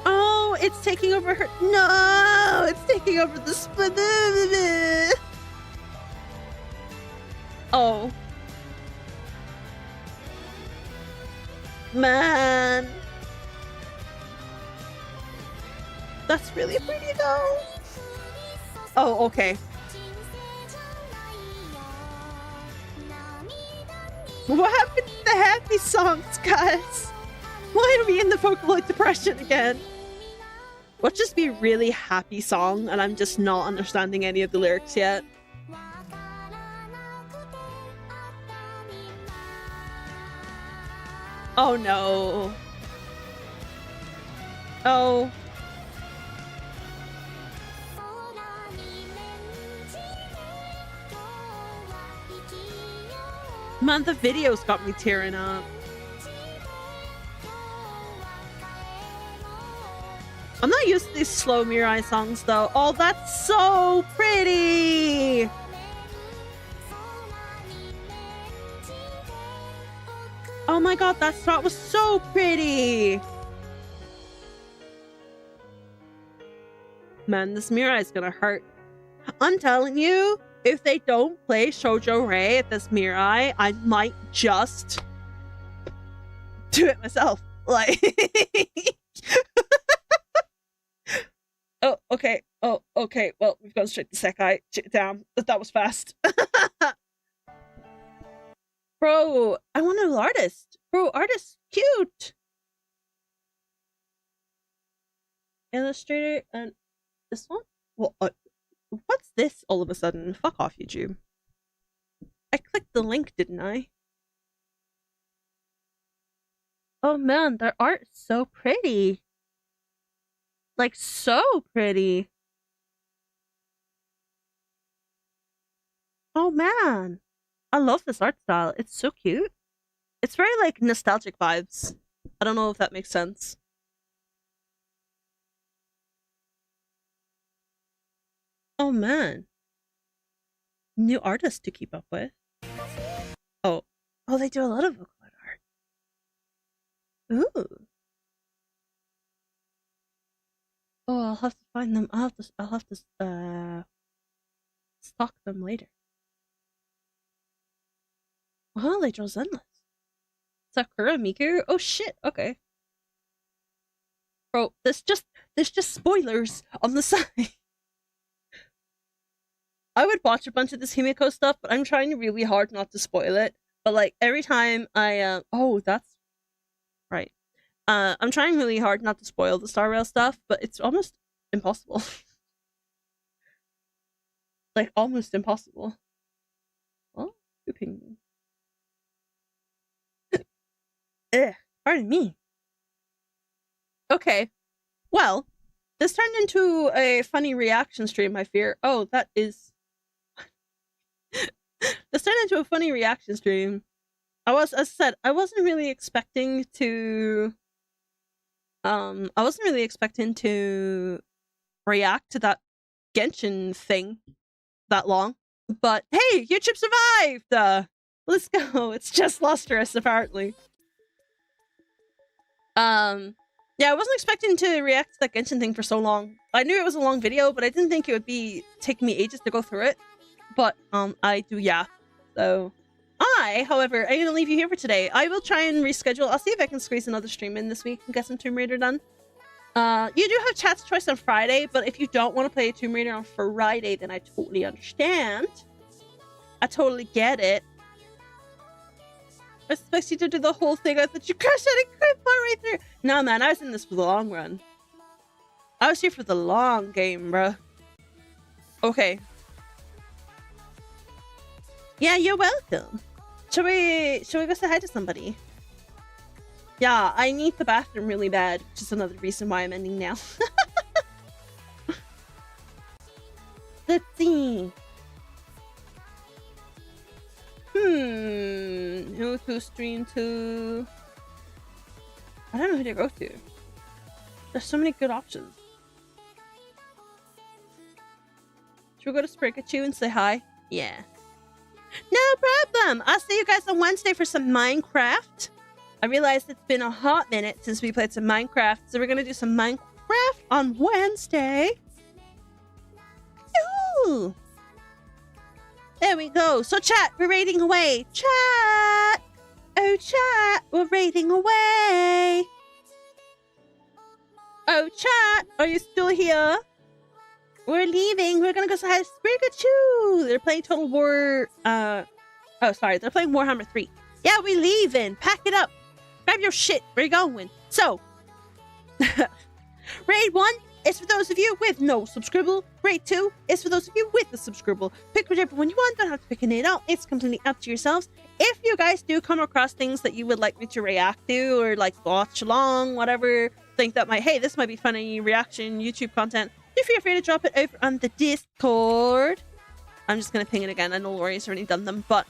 Oh, it's taking over her... No! It's taking over the... Oh. Man. That's really pretty though. Oh, okay. What happened to the happy songs, guys? Why are we in the Vocaloid depression again? Let's just be a really happy song and I'm just not understanding any of the lyrics yet. Oh no. Oh. Man, the video's got me tearing up. I'm not used to these slow Mirai songs though. Oh, that's so pretty! Oh my god, that start was so pretty! Man, this Mirai is gonna hurt. I'm telling you, if they don't play Shoujo Rei at this Mirai, I might just do it myself. Like, oh, okay. Oh, okay. Well, we've gone straight to Sekai. Damn, that was fast. Bro, I want an artist. Bro, artist, cute. Illustrator and this one? Well, what's this all of a sudden? Fuck off, YouTube. I clicked the link, didn't I? Oh man, their art is so pretty. Like, so pretty. Oh man. I love this art style. It's so cute. It's very, like, nostalgic vibes. I don't know if that makes sense. Oh man. New artists to keep up with. Oh. Oh, they do a lot of Vocaloid art. Ooh. Oh, I'll have to find them. I'll have to stalk them later. Oh, they draw Zenless. Sakura Miku? Oh shit, okay. Bro, there's just spoilers on the side. I would watch a bunch of this Himiko stuff, but I'm trying really hard not to spoil it. But like every time I oh, that's right. I'm trying really hard not to spoil the Star Rail stuff, but it's almost impossible. Like almost impossible. Oh, opinion. Pardon me. Okay. Well, this turned into a funny reaction stream, I fear. Oh, that is... This turned into a funny reaction stream. As I said, I wasn't really expecting to... I wasn't really expecting to react to that Genshin thing that long. But hey, YouTube survived! Let's go. It's just lustrous, apparently. Yeah, I wasn't expecting to react to that Genshin thing for so long. I knew it was a long video, but I didn't think it would be taking me ages to go through it. But, I do, yeah. So, however, I'm gonna leave you here for today. I will try and reschedule. I'll see if I can squeeze another stream in this week and get some Tomb Raider done. You do have chat's choice on Friday, but if you don't want to play Tomb Raider on Friday, then I totally understand. I totally get it. I expect you to do the whole thing. I thought you crashed out and quit right through. Nah, man, I was in this for the long run. I was here for the long game, bruh. Okay. Yeah, you're welcome. Shall we go say hi to somebody? Yeah, I need the bathroom really bad, which is another reason why I'm ending now. Let's see. Who to stream to? I don't know who to go to. There's so many good options. Should we go to Sprikachu and say hi? Yeah. No problem! I'll see you guys on Wednesday for some Minecraft. I realized it's been a hot minute since we played some Minecraft, so we're gonna do some Minecraft on Wednesday. Ooh! There we go. So chat, we're raiding away. Chat! Oh chat, we're raiding away. Oh chat, are you still here? We're leaving. We're gonna go say hi to Sprikachu. They're playing Total War. Oh, sorry. They're playing Warhammer 3. Yeah, we leaving. Pack it up. Grab your shit. We're going. So, Raid 1 is for those of you with no subscribable. Raid 2 is for those of you with a subscribable. Pick whichever one you want. Don't have to pick an out. It's completely up to yourselves. If you guys do come across things that you would like me to react to or like watch along, whatever, think that might, hey, this might be funny reaction YouTube content, do feel free to drop it over on the Discord. I'm just gonna ping it again. I know Lori's already done them, but...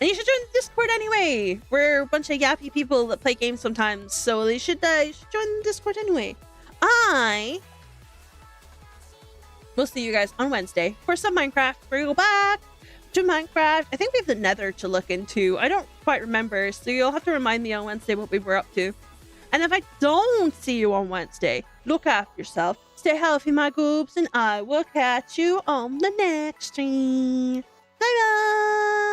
And you should join the Discord anyway. We're a bunch of yappy people that play games sometimes, so you should join the Discord anyway. I will see you guys on Wednesday for some Minecraft. We're gonna go back to Minecraft. I think we have the Nether to look into. I don't quite remember, so you'll have to remind me on Wednesday what we were up to. And if I don't see you on Wednesday, Look after yourself. Stay healthy, my goobs, and I will catch you on the next stream. Bye bye!